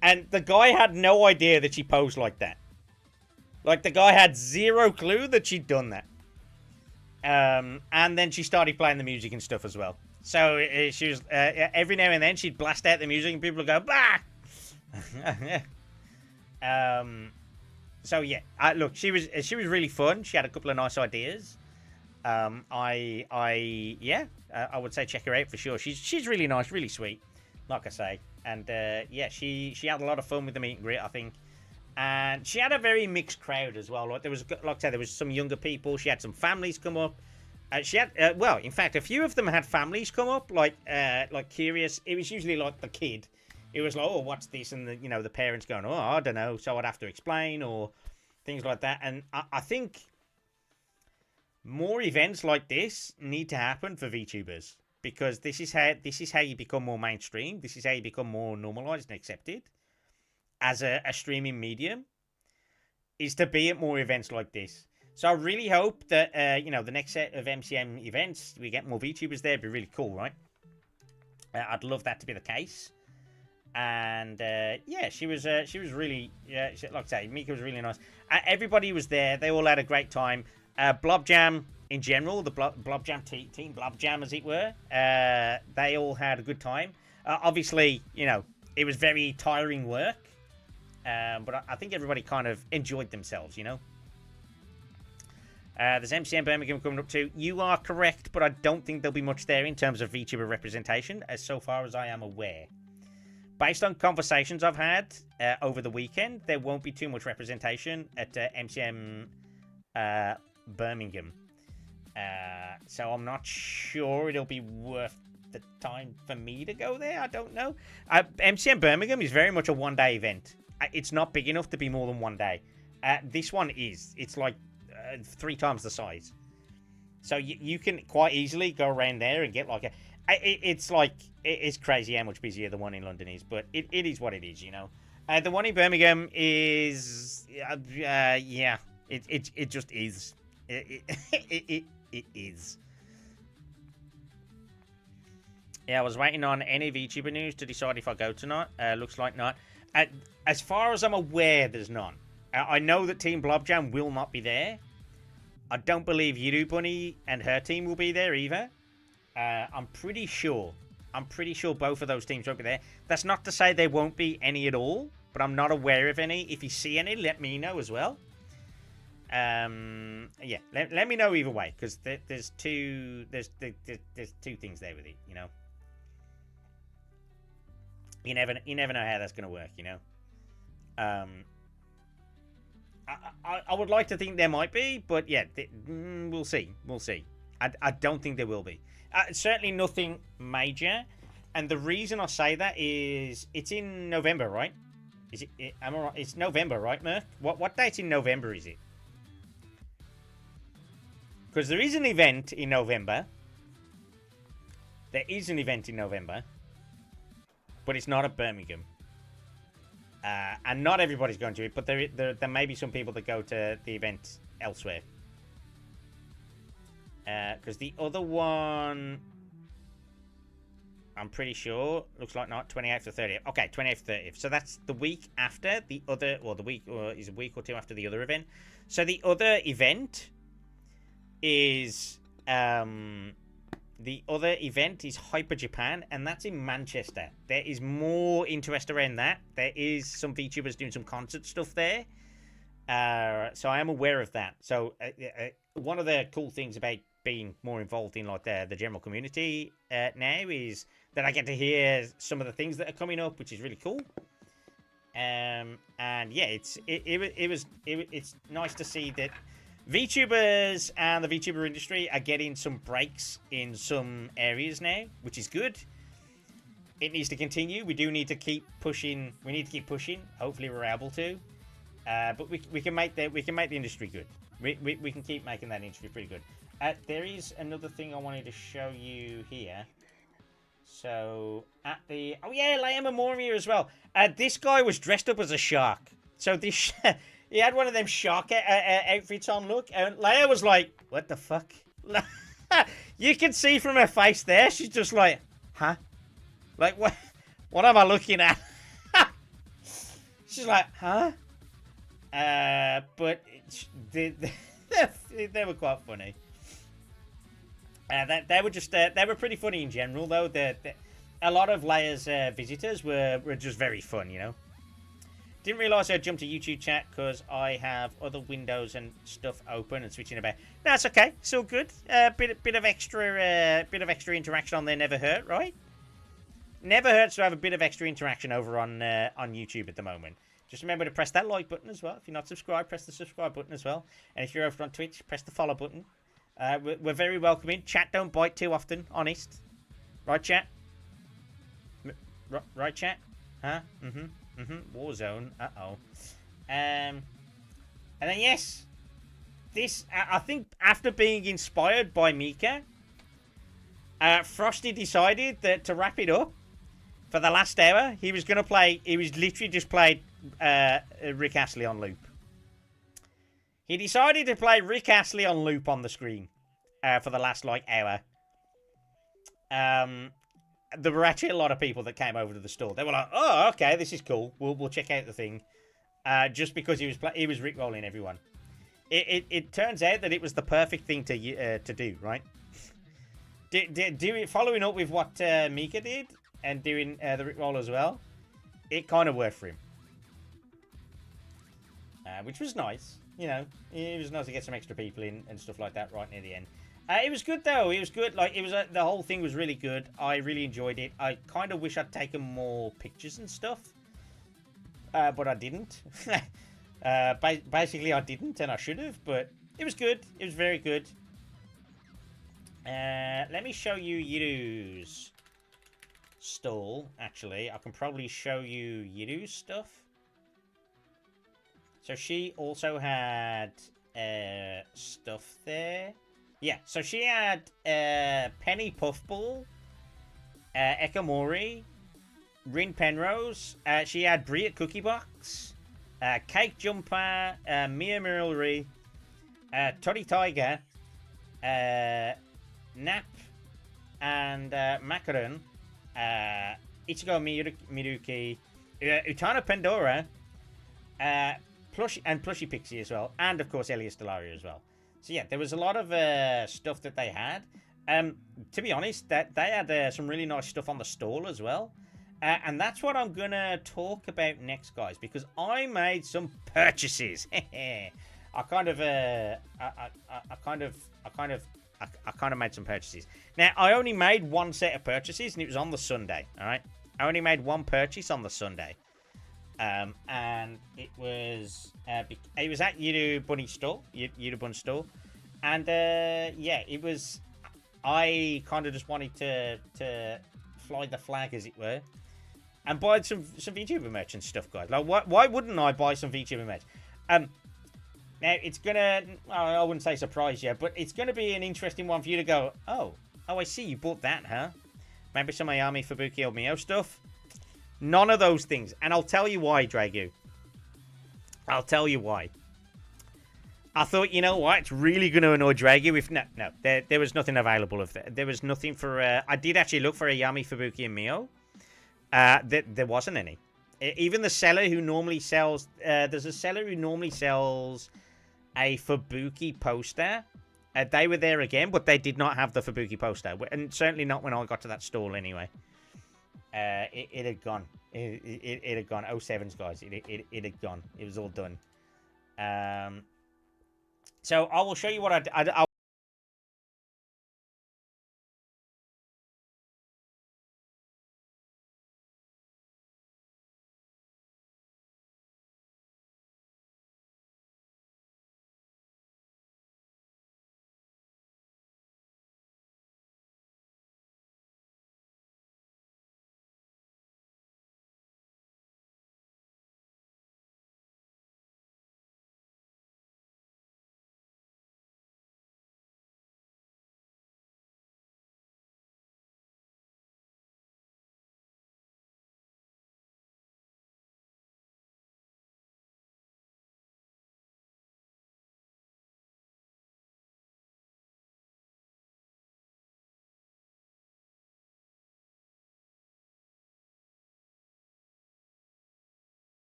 and the guy had no idea that she posed like that. Like, the guy had zero clue that she'd done that. And then she started playing the music and stuff as well. So she was every now and then she'd blast out the music and people would go bah. So yeah, look, she was really fun. She had a couple of nice ideas. I would say check her out for sure. She's really nice, really sweet, like I say. And yeah, she had a lot of fun with the meet and greet, I think. And she had a very mixed crowd as well. Like there was, like I said, there was some younger people. She had some families come up. She had, well, in fact, a few of them had families come up, like curious. It was usually like the kid. It was like, oh, what's this? And the parents going, oh, I don't know. So I'd have to explain or things like that. And I think more events like this need to happen for VTubers, because this is how you become more mainstream. This is how you become more normalized and accepted as a streaming medium, is to be at more events like this. So I really hope that the next set of MCM events, we get more VTubers there. It'd be really cool, right? I'd love that to be the case. And yeah, she was really, like I say, Mika was really nice. Everybody was there. They all had a great time. Blob Jam in general, the Blob Jam team, Blob Jam as it were, they all had a good time. Obviously, it was very tiring work, but I think everybody kind of enjoyed themselves, There's MCM Birmingham coming up too. You are correct, but I don't think there'll be much there in terms of VTuber representation, as so far as I am aware. Based on conversations I've had over the weekend, there won't be too much representation at MCM Birmingham. So I'm not sure it'll be worth the time for me to go there. I don't know. MCM Birmingham is very much a one-day event. It's not big enough to be more than one day. This one is. It's like 3 times the size. So you can quite easily go around there and get like a... It's crazy how much busier the one in London is, but it is what it is, The one in Birmingham is... yeah, it just is. It is. Yeah, I was waiting on any VTuber news to decide if I go tonight. Looks like not. As far as I'm aware, there's none. I know that Team Blobjam will not be there. I don't believe Yiru Bunny and her team will be there either. I'm pretty sure both of those teams won't be there. That's not to say there won't be any at all, but I'm not aware of any. If you see any, let me know as well. Yeah, let me know either way, because there's two things there with it, You never know how that's going to work, I would like to think there might be, but yeah, we'll see. I don't think there will be. Certainly nothing major, and the reason I say that is it's in November, right? Is it? Am I right? It's November, right, Merc? What date in November is it? Because there is an event in November. There is an event in November, but it's not at Birmingham. And not everybody's going to it, but there may be some people that go to the event elsewhere. Because the other one, I'm pretty sure, looks like not 28th or 30th. Okay, 28th, 30th. So that's the week after the other, or the week, or is a week or two after the other event. So the other event is Hyper Japan, and that's in Manchester. There is more interest around that. There is some VTubers doing some concert stuff there. So I am aware of that. So one of the cool things about being more involved in like the general community now is that I get to hear some of the things that are coming up, which is really cool. And yeah, it's nice to see that VTubers and the VTuber industry are getting some breaks in some areas now, which is good. It needs to continue. We do need to keep pushing. We need to keep pushing. Hopefully, we're able to. But we can make the industry good. We can keep making that industry pretty good. There is another thing I wanted to show you here. So at the Leia Memoria as well. This guy was dressed up as a shark. So this. He had one of them shark outfits on, look. And Leia was like, what the fuck? You can see from her face there, she's just like, huh? Like, what am I looking at? She's like, huh? But they were quite funny. They were pretty funny in general, though. A lot of Leia's visitors were just very fun, you know. Didn't realise I jumped to YouTube chat because I have other windows and stuff open and switching about. That's okay. It's all good. Bit of extra interaction on there never hurt, right? Never hurts to have a bit of extra interaction over on YouTube at the moment. Just remember to press that like button as well. If you're not subscribed, press the subscribe button as well. And if you're over on Twitch, press the follow button. We're very welcoming. Chat don't bite too often. Honest, right, chat? Right, chat? Huh? Warzone. Uh-oh. And then, yes. This, I think, after being inspired by Mika, Frosty decided that to wrap it up, for the last hour, he was going to play, he was literally just played Rick Astley on loop. He decided to play Rick Astley on loop on the screen for the last, like, hour. There were actually a lot of people that came over to the store. They were like, "Oh, okay, this is cool. We'll check out the thing." Just because he was rickrolling everyone. It turns out that it was the perfect thing to do, right? Following up with what Mika did and doing the rickroll as well, it kind of worked for him, which was nice. You know, it was nice to get some extra people in and stuff like that right near the end. It was good though. It was good. Like it was. The whole thing was really good. I really enjoyed it. I kind of wish I'd taken more pictures and stuff, but I didn't. Basically, I didn't, and I should have. But it was good. It was very good. Let me show you Yiru's stall. Actually, I can probably show you Yiru's stuff. So she also had stuff there. Yeah, so she had Penny Puffball, Ekamori, Rin Penrose. She had Brie at Cookie Box, Cake Jumper, Mia Mirillery, Toddy Tiger, Nap, and Macaron, Ichigo Miruki, Utana Pandora, Plushy Pixie as well, and of course Elias Delaria as well. So yeah, there was a lot of stuff that they had. To be honest, that they had some really nice stuff on the stall as well. And that's what I'm gonna talk about next, guys, because I made some purchases. I kind of made some purchases. Now, I only made one set of purchases, and it was on the Sunday. All right, I only made one purchase on the Sunday, and it was at Yiru Bunny store, Yiru Bun store, and yeah, it was. I kind of just wanted to fly the flag, as it were, and buy some VTuber merch and stuff, guys. Like, why wouldn't I buy some VTuber merch? Now, it's gonna, I wouldn't say surprise you, but it's gonna be an interesting one for you to go, oh, I see, you bought that, huh? Maybe some Ayami, Fubuki, or Mio stuff. None of those things. And I'll tell you why, Dragu. I'll tell you why. I thought, you know what? It's really going to annoy Dragu if... No, there was nothing available of that. There was nothing for... I did actually look for Ayami, Fubuki, and Mio. There wasn't any. Even the seller who normally sells... there's a seller who normally sells a Fubuki poster. They were there again, but they did not have the Fubuki poster. And certainly not when I got to that stall anyway. It had gone. It had gone. 07s, guys. It had gone. It was all done. So I will show you what I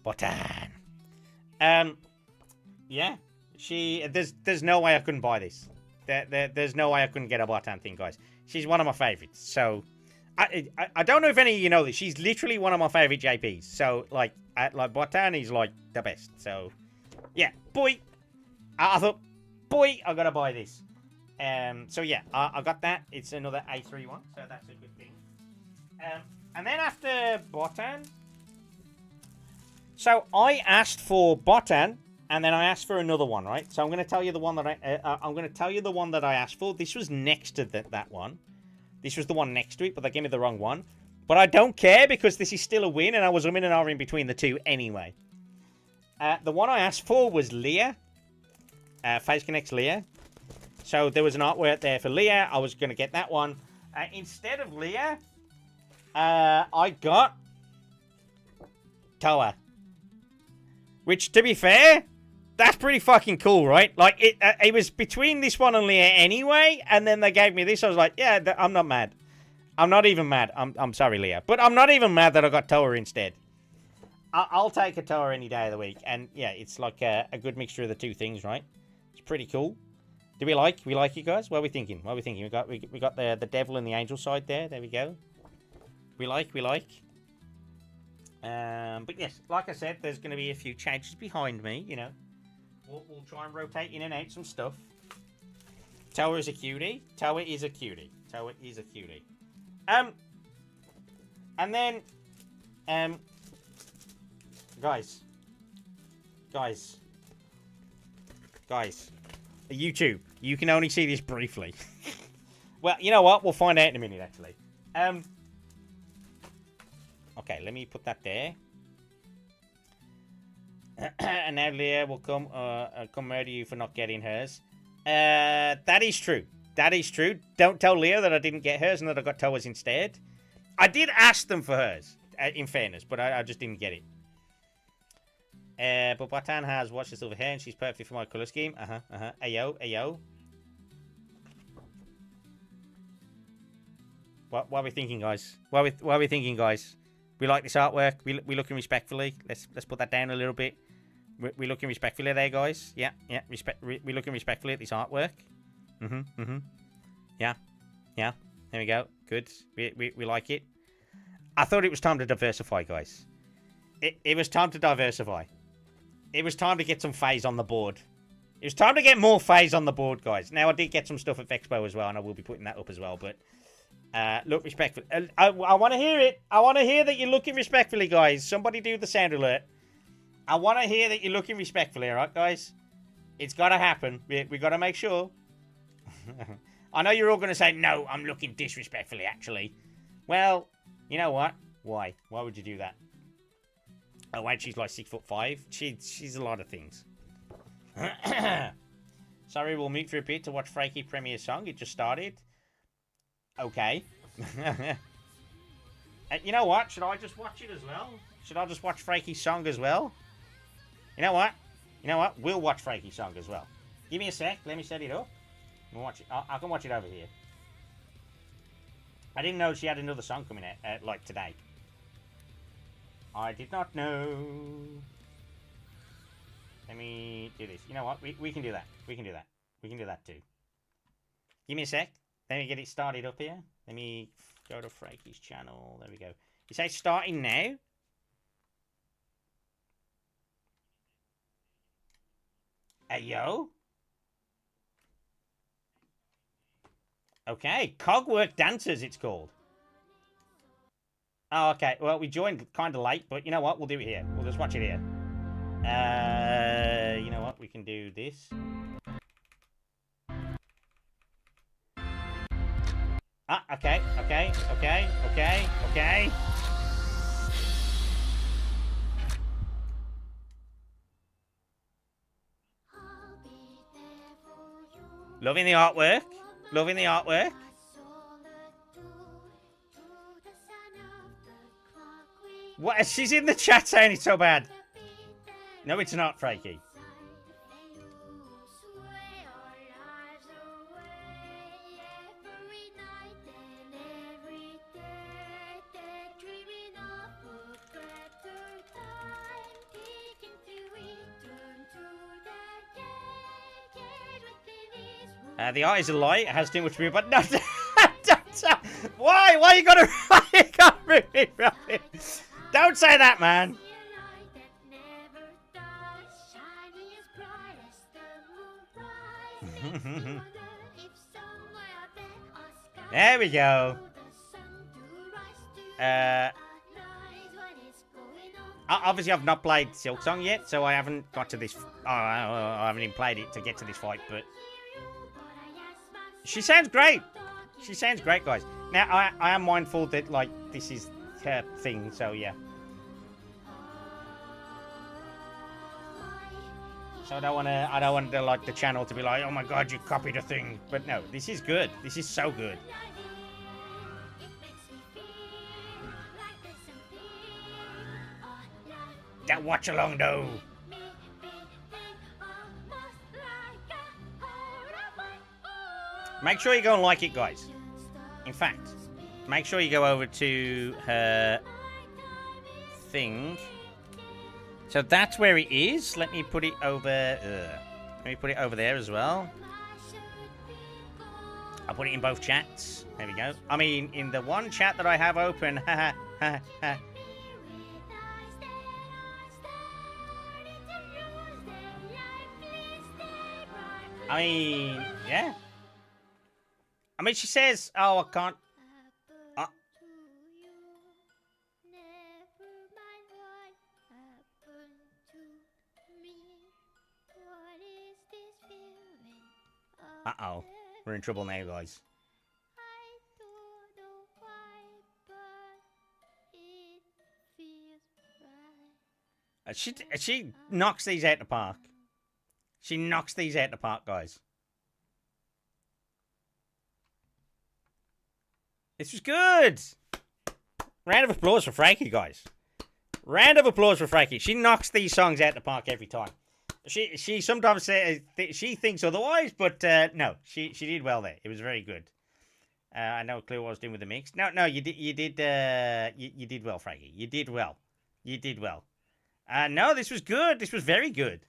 Botan. Yeah. There's no way I couldn't buy this. There's no way I couldn't get a Botan thing, guys. She's one of my favorites. So I don't know if any of you know this. She's literally one of my favorite JPs. So like Botan is like the best. So yeah, boy. I thought, boy, I gotta buy this. So yeah, I got that. It's another A3 one, so that's a good thing. And then after Botan, so I asked for Botan, and then I asked for another one, right? So I'm going to tell you the one that I asked for. This was next to that one. This was the one next to it, but they gave me the wrong one. But I don't care because this is still a win, and I was umming and ahhing between the two anyway. The one I asked for was Leah, Face Connects Leah. So there was an artwork there for Leah. I was going to get that one. Instead of Leah, I got Toa. Which, to be fair, that's pretty fucking cool, right? Like, it was between this one and Leah anyway, and then they gave me this. I was like, yeah, I'm not mad. I'm not even mad. I'm sorry, Leah. But I'm not even mad that I got Toa instead. I'll take a Toa any day of the week. And, yeah, it's like a good mixture of the two things, right? It's pretty cool. Do we like it, guys? What are we thinking? We got the devil and the angel side there. There we go. We like. But yes, like I said, there's going to be a few changes behind me, you know. We'll try and rotate in and out some stuff. Toa is a cutie. And then, guys, YouTube, you can only see this briefly. Well, you know what? We'll find out in a minute, actually. Okay, let me put that there. And now Leah will come murder you for not getting hers. That is true. That is true. Don't tell Leah that I didn't get hers and that I got Toa's instead. I did ask them for hers, in fairness, but I just didn't get it. But Batan has watched this over here and she's perfect for my colour scheme. Ayo, ayo. What are we thinking, guys? What are we thinking, guys? We like this artwork. We looking respectfully. Let's put that down a little bit. We looking respectfully there, guys. Yeah. We looking respectfully at this artwork. Yeah. There we go. Good. We like it. I thought it was time to diversify, guys. It was time to diversify. It was time to get some phase on the board. It was time to get more phase on the board, guys. Now, I did get some stuff at Vexpo as well, and I will be putting that up as well, but... look respectfully. I want to hear it. I want to hear that you're looking respectfully, guys. Somebody do the sound alert. I want to hear that you're looking respectfully, alright, guys? It's got to happen. We got to make sure. I know you're all going to say, no, I'm looking disrespectfully, actually. Well, you know what? Why? Why would you do that? Oh, wait, she's like 6'5". She's a lot of things. Sorry, we'll mute for a bit to watch Frankie premiere song. It just started. Okay. You know what? Should I just watch it as well? Should I just watch Frankie's song as well? You know what? We'll watch Frankie's song as well. Give me a sec. Let me set it up. We'll watch it. I can watch it over here. I didn't know she had another song coming out, like today. I did not know. Let me do this. You know what? We can do that. We can do that. We can do that too. Give me a sec. Let me get it started up here. Let me go to Frankie's channel. There we go. You say starting now? Hey, yo. Okay. Cogwork Dancers, it's called. Oh, okay. Well, we joined kind of late, but you know what? We'll do it here. We'll just watch it here. You know what? We can do this. Ah, okay. Loving the artwork. Loving the artwork. What? She's in the chat saying it's so bad. No, it's not, Frankie. The eyes are light. It has too much room, but no. Why you gotta ruin it, Robin? Don't say that, man. There we go. Obviously, I've not played Silk Song yet, so I haven't got to this. I haven't even played it to get to this fight, but she sounds great. She sounds great, guys. Now, I am mindful that like this is her thing, so yeah. So I don't want to like the channel to be like, oh my god, you copied a thing. But no, this is good. This is so good. That watch along though. Make sure you go and like it, guys. In fact, make sure you go over to her thing. So that's where it is. Let me put it over. Let me put it over there as well. I'll put it in both chats. There we go. I mean, in the one chat that I have open. I mean, yeah. I mean, she says, "Oh, I can't." Uh-oh. We're in trouble now, guys. She knocks these out the park. She knocks these out the park, guys. This was good. Round of applause for Frankie, guys. Round of applause for Frankie. She knocks these songs out the park every time. She sometimes says she thinks otherwise, but no, she did well there. It was very good. I know Clue what I was doing with the mix. No, you did well, Frankie. You did well. No, this was good. This was very good.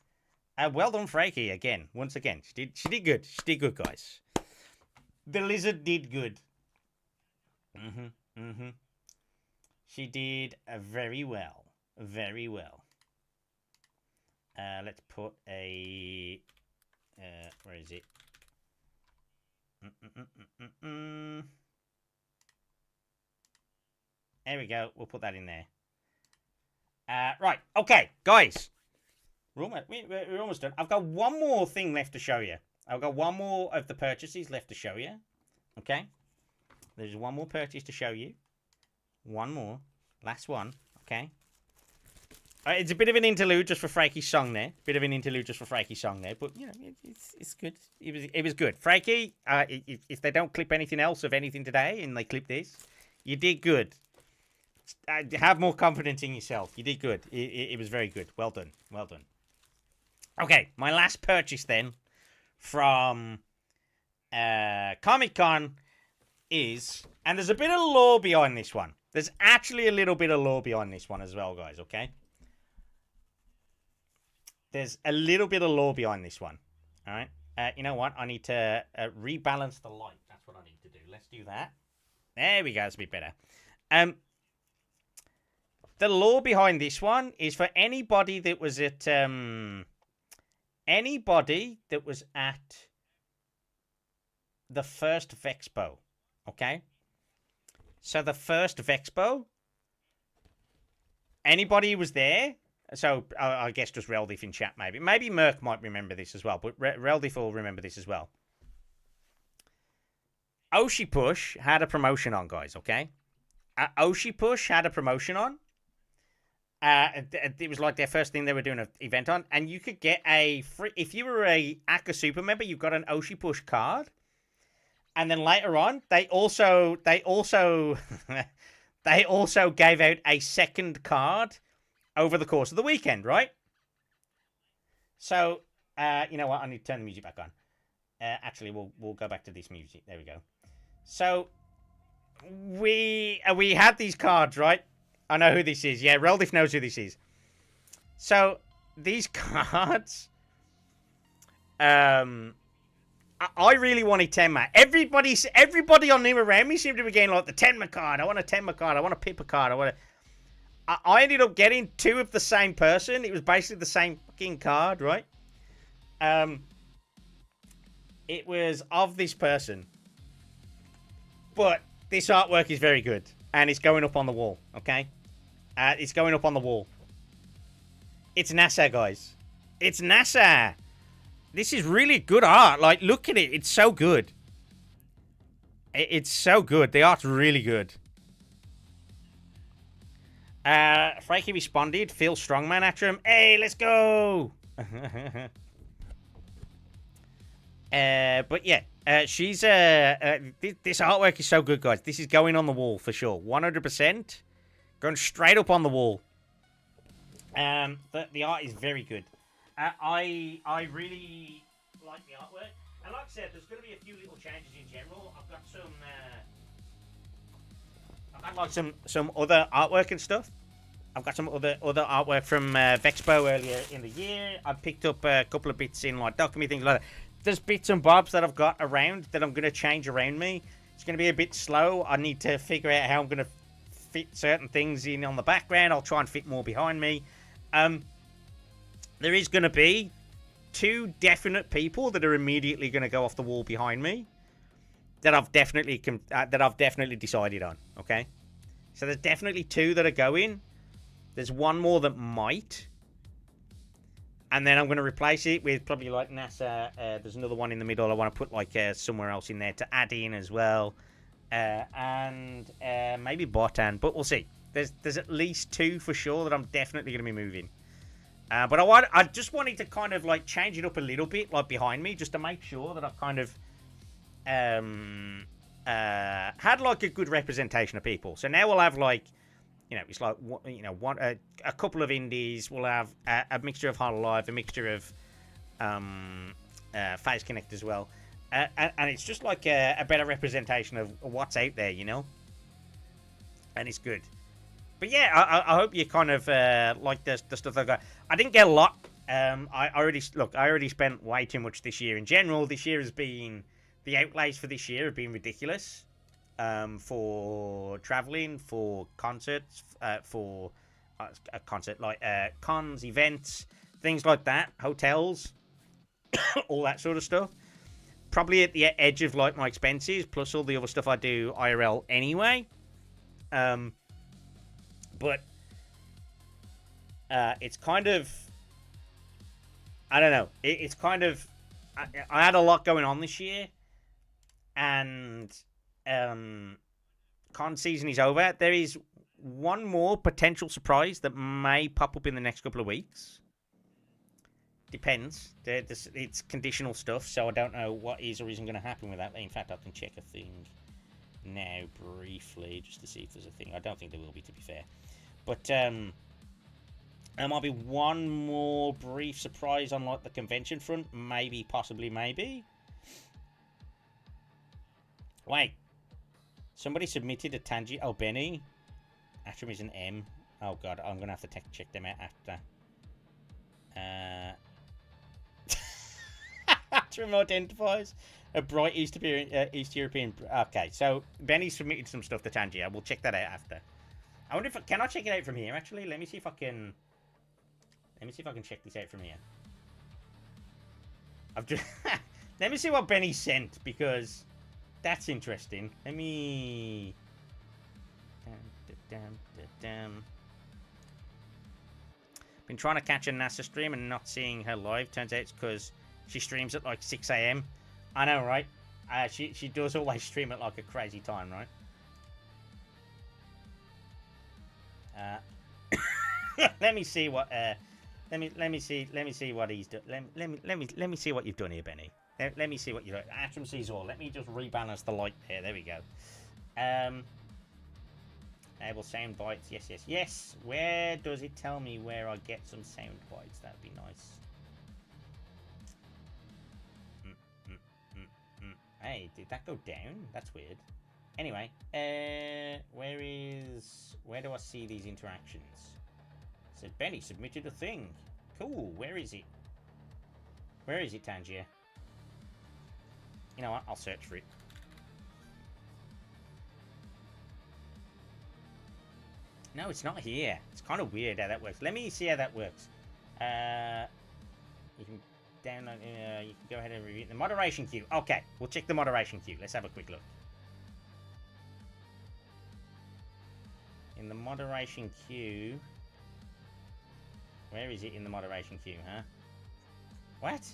Well done, Frankie. Again, once again, she did good. She did good, guys. The lizard did good. She did very well. Very well. Let's put a... where is it? There we go. We'll put that in there. Right. Okay, guys. We're almost done. I've got one more thing left to show you. I've got one more of the purchases left to show you. Okay? There's one more purchase to show you. One more. Last one. Okay? It's a bit of an interlude just for Frankie's song there. But, you know, it's good. It was good. Frankie, if they don't clip anything else of anything today and they clip this, you did good. Have more confidence in yourself. You did good. It was very good. Well done. Well done. Okay, my last purchase then from Comic-Con is... And there's a bit of lore behind this one. There's actually a little bit of lore behind this one as well, guys, okay? There's a little bit of lore behind this one. All right. You know what? I need to rebalance the light. That's what I need to do. Let's do that. There we go. It's a bit better. The lore behind this one is for anybody that was at the first Vexpo. Okay. So the first Vexpo, anybody who was there. So, I guess just Reldif in chat, maybe. Maybe Merc might remember this as well, but Reldif will remember this as well. Oshipush had a promotion on, guys, okay? Oshipush had a promotion on. It was like their first thing they were doing an event on, and you could get a free... If you were a Akka Super member, you got an Oshipush card. And then later on, they also gave out a second card over the course of the weekend, right? So, you know what? I need to turn the music back on. Actually, we'll go back to this music. There we go. So, we had these cards, right? I know who this is. Yeah, Reldif knows who this is. So, these cards... I really wanted Tenma. Everybody on him around me seemed to be getting like the Tenma card. I want a Tenma card. I want a Pippa card. I ended up getting two of the same person. It was basically the same fucking card, right? It was of this person. But this artwork is very good. And it's going up on the wall, okay? It's going up on the wall. It's NASA, guys. It's NASA. This is really good art. Like, look at it. It's so good. It's so good. The art's really good. Frankie responded. Feel strongman, Atrum. Hey, let's go. But yeah, she's this artwork is so good, guys. This is going on the wall for sure. 100%. Going straight up on the wall. The art is very good. I really like the artwork. And like I said, there's going to be a few little changes in general. I've got some other artwork and stuff. I've got some other artwork from Vexpo earlier in the year. I picked up a couple of bits in like document things like that. There's bits and bobs that I've got around that I'm going to change around me. It's going to be a bit slow. I need to figure out how I'm going to fit certain things in on the background. I'll try and fit more behind me. There is going to be two definite people that are immediately going to go off the wall behind me that I've definitely decided on. Okay, so there's definitely two that are going. There's one more that might, and then I'm going to replace it with probably like NASA. There's another one in the middle. I want to put like somewhere else in there to add in as well, and maybe Botan, but we'll see. There's at least two for sure that I'm definitely going to be moving. But I just wanted to kind of like change it up a little bit, like behind me, just to make sure that I kind of had like a good representation of people. So now we'll have like, it's like a couple of indies. We'll have a mixture of Hololive, a mixture of Phase Connect as well, and it's just like a better representation of what's out there, and it's good. But yeah, I hope you kind of like the stuff I got. I didn't get a lot. I already spent way too much this year in general. This year has been, the outlays for this year have been ridiculous. For traveling, for concerts, for a concert like cons, events, things like that, hotels, all that sort of stuff. Probably at the edge of like my expenses, plus all the other stuff I do IRL anyway. But it's kind of, I don't know. It's kind of, I had a lot going on this year, and con season is over. There is one more potential surprise that may pop up in the next couple of weeks. Depends. It's conditional stuff, so I don't know what is or isn't going to happen with that. In fact, I can check a thing now briefly just to see if there's a thing. I don't think there will be, to be fair. But there might be one more brief surprise on like the convention front. Maybe, possibly, maybe. Wait. Somebody submitted a Tangi. Oh, Benny. Atrum is an M. Oh, God. I'm going to have to check them out after. Atrum identifies a bright East European. Okay, so Benny submitted some stuff to Tangia. We'll check that out after. I wonder if can I check it out from here? Actually, let me see if I can. Let me see if I can check this out from here. I've just let me see what Benny sent, because that's interesting. Let me. Been trying to catch a NASA stream and not seeing her live. Turns out it's because she streams at like 6 AM. I know, right? She does always stream at like a crazy time, right? Let me see what let me see what he's done. Let me see what you've done here, Benny. Let me see what you've done. Atrum sees all. Let me just rebalance the light there. There we go. Enable sound bites. Yes. Where does it tell me where I get some sound bites? That'd be nice. Hey, did that go down? That's weird. Anyway, where do I see these interactions? Said Benny submitted a thing. Cool. Where is it? Where is it, Tangier? You know what? I'll search for it. No, it's not here. It's kind of weird how that works. Let me see how that works. You can download. You can go ahead and review the moderation queue. Okay, we'll check the moderation queue. Let's have a quick look. In the moderation queue, where is it in the moderation queue, huh? What?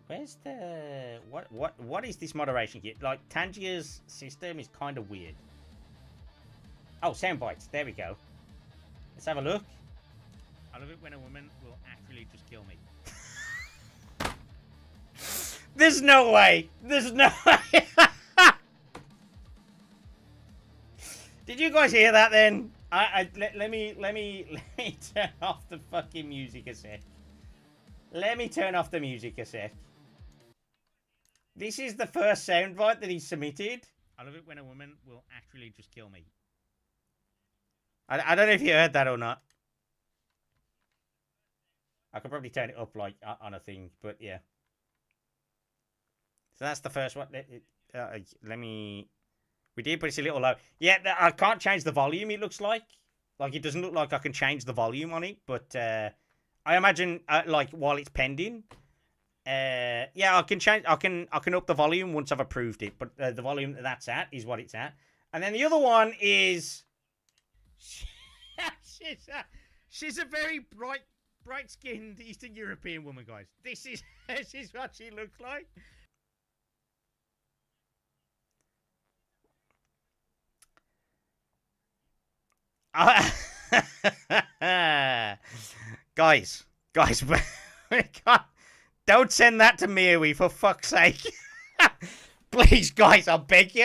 Where's the what is this moderation queue? Like, Tangia's system is kind of weird. Oh, sound bites. There we go. Let's have a look. I love it when a woman will actually just kill me. There's no way. There's no way. Did you guys hear that then? Let me turn off the fucking music a sec. Let me turn off the music a sec. This is the first soundbite that he submitted. I love it when a woman will actually just kill me. I don't know if you heard that or not. I could probably turn it up like on a thing, but yeah. So that's the first one. Let me. We did, but it's a little low. Yeah, I can't change the volume. It looks like it doesn't look like I can change the volume on it. But I imagine like while it's pending. Yeah, I can change. I can up the volume once I've approved it. But the volume that's at is what it's at. And then the other one is. She's a very bright-skinned Eastern European woman, guys. This is what she looks like. guys, don't send that to Miwi for fuck's sake. Please, guys, I beg you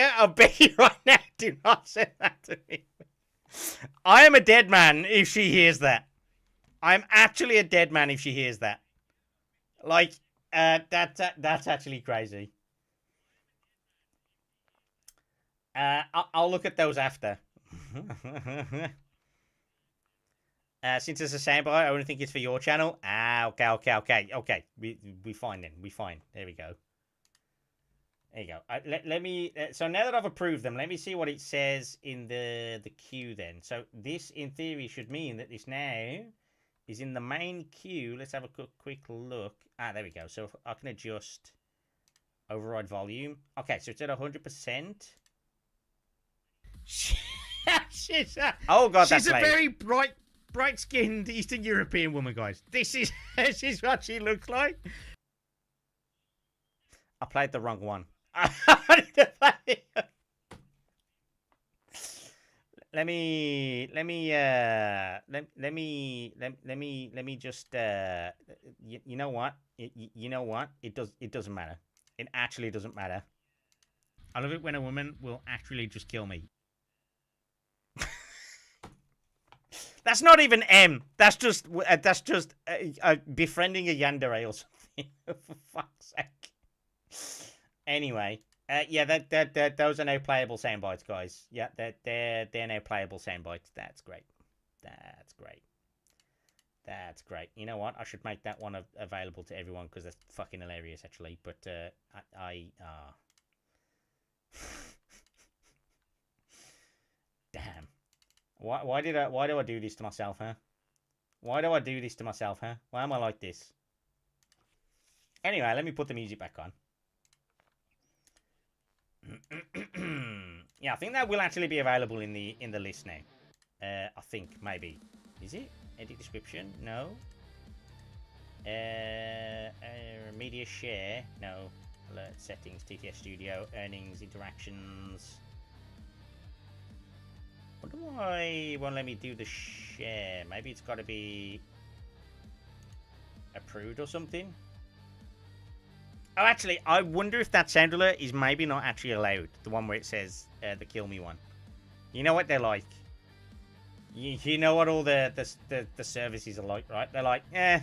right now, do not send that to me. I am a dead man if she hears that. I'm actually a dead man if she hears that. Like, that's actually crazy. I'll look at those after. Since it's a soundbite, I only think it's for your channel. Okay. We fine then. We fine. There we go. There you go. Let me. So now that I've approved them, let me see what it says in the queue. Then, so this in theory should mean that this now is in the main queue. Let's have a quick look. There we go. So I can adjust override volume. Okay, so it's at 100%. Oh god, she's a very bright-skinned Eastern European woman, guys. This is what she looks like. I played the wrong one. Let me just you know what? You know what? It doesn't matter. It actually doesn't matter. I love it when a woman will actually just kill me. That's not even M. That's just befriending a yandere or something. For fuck's sake. Anyway, yeah, those are no playable soundbites, guys. Yeah, they're no playable soundbites. That's great. That's great. You know what? I should make that one available to everyone because that's fucking hilarious, actually. But damn. Why do I do this to myself, huh? Why do I do this to myself, huh? Why am I like this? Anyway, let me put the music back on. Yeah, I think that will actually be available in the list now. I think maybe. Is it? Edit description? No. Media share? No. Alert settings, TTS Studio, earnings, interactions. Wonder why it won't let me do the share. Maybe it's got to be approved or something. Oh, actually, I wonder if that sound alert is maybe not actually allowed. The one where it says the kill me one. You know what they're like. You know what all the services are like, right? They're like, yeah,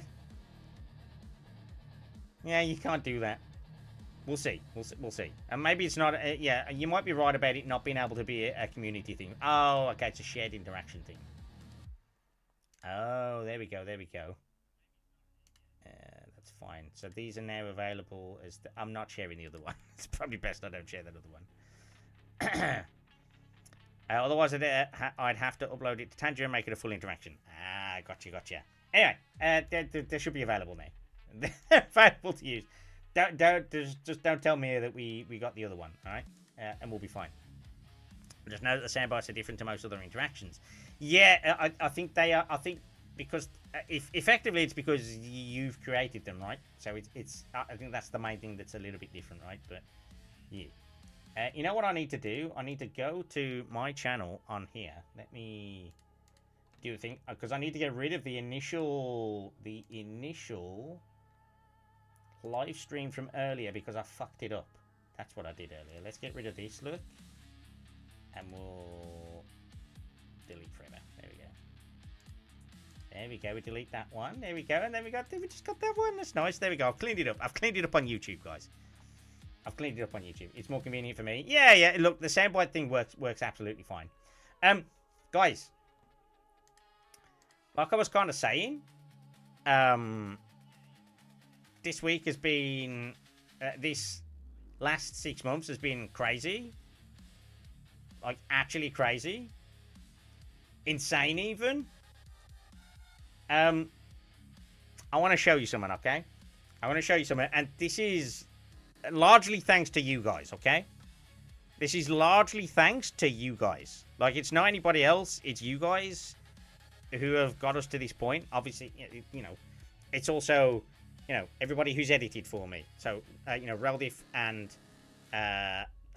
you can't do that. We'll see. We'll see. And maybe it's not. Yeah, you might be right about it not being able to be a community thing. Oh, okay, it's a shared interaction thing. Oh, there we go. That's fine. So these are now available as. I'm not sharing the other one. It's probably best I don't share that other one. Otherwise, I'd have to upload it to Tangier and make it a full interaction. Gotcha. Anyway, they should be available now. They're available to use. Just don't tell me that we got the other one, all right? And we'll be fine. Just know that the soundbites are different to most other interactions. Yeah, I think they are. I think because effectively it's because you've created them, right? So it's. I think that's the main thing that's a little bit different, right? But yeah. You know what I need to do? I need to go to my channel on here. Let me do a thing because I need to get rid of the initial live stream from earlier because I fucked it up. That's what I did earlier. Let's get rid of this, look, and we'll delete forever. There we go. We delete that one. There we go. And then we just got that one. That's nice. There we go. I've cleaned it up. I've cleaned it up on YouTube, guys. I've cleaned it up on YouTube. It's more convenient for me. Yeah. Look, the soundbite thing works absolutely fine. Guys, like I was kind of saying, this week has been, this last 6 months has been crazy. Like, actually crazy. Insane, even. I want to show you something, okay? I want to show you something, and this is largely thanks to you guys, okay? This is largely thanks to you guys. Like, it's not anybody else. It's you guys who have got us to this point. Obviously, you know, it's also, you know, everybody who's edited for me. So, you know, Reldif and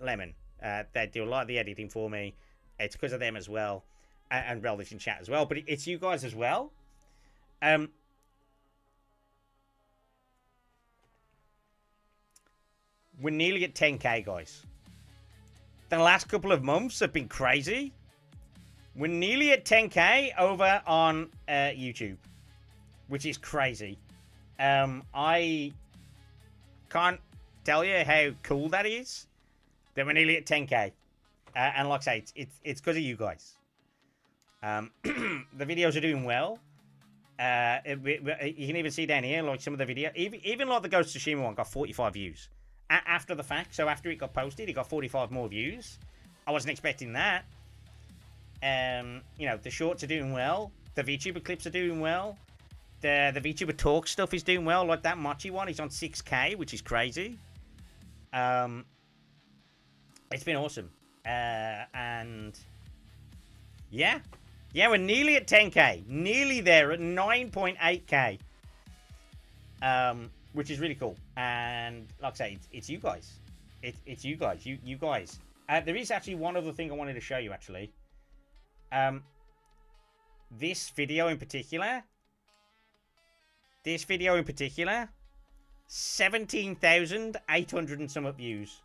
Lemon, they do a lot of the editing for me. It's because of them as well. and Relish in chat as well, but it's you guys as well. We're nearly at 10k, guys. The last couple of months have been crazy. We're nearly at 10k over on YouTube, which is crazy. I can't tell you how cool that is. That we're nearly at 10k, and like I say, it's because of you guys. The videos are doing well. You can even see down here, like some of the video, even like the Ghost of Tsushima one got 45 views after the fact. So after it got posted, it got 45 more views. I wasn't expecting that. You know, the shorts are doing well. The VTuber clips are doing well. The VTuber talk stuff is doing well. Like that Mochi one, he's on 6k, which is crazy. It's been awesome. And yeah, we're nearly at 10k. Nearly there at 9.8k. Which is really cool. And like I say, it's you guys. It's you guys. You guys. There is actually one other thing I wanted to show you, actually. This video in particular, 17,800 and some views.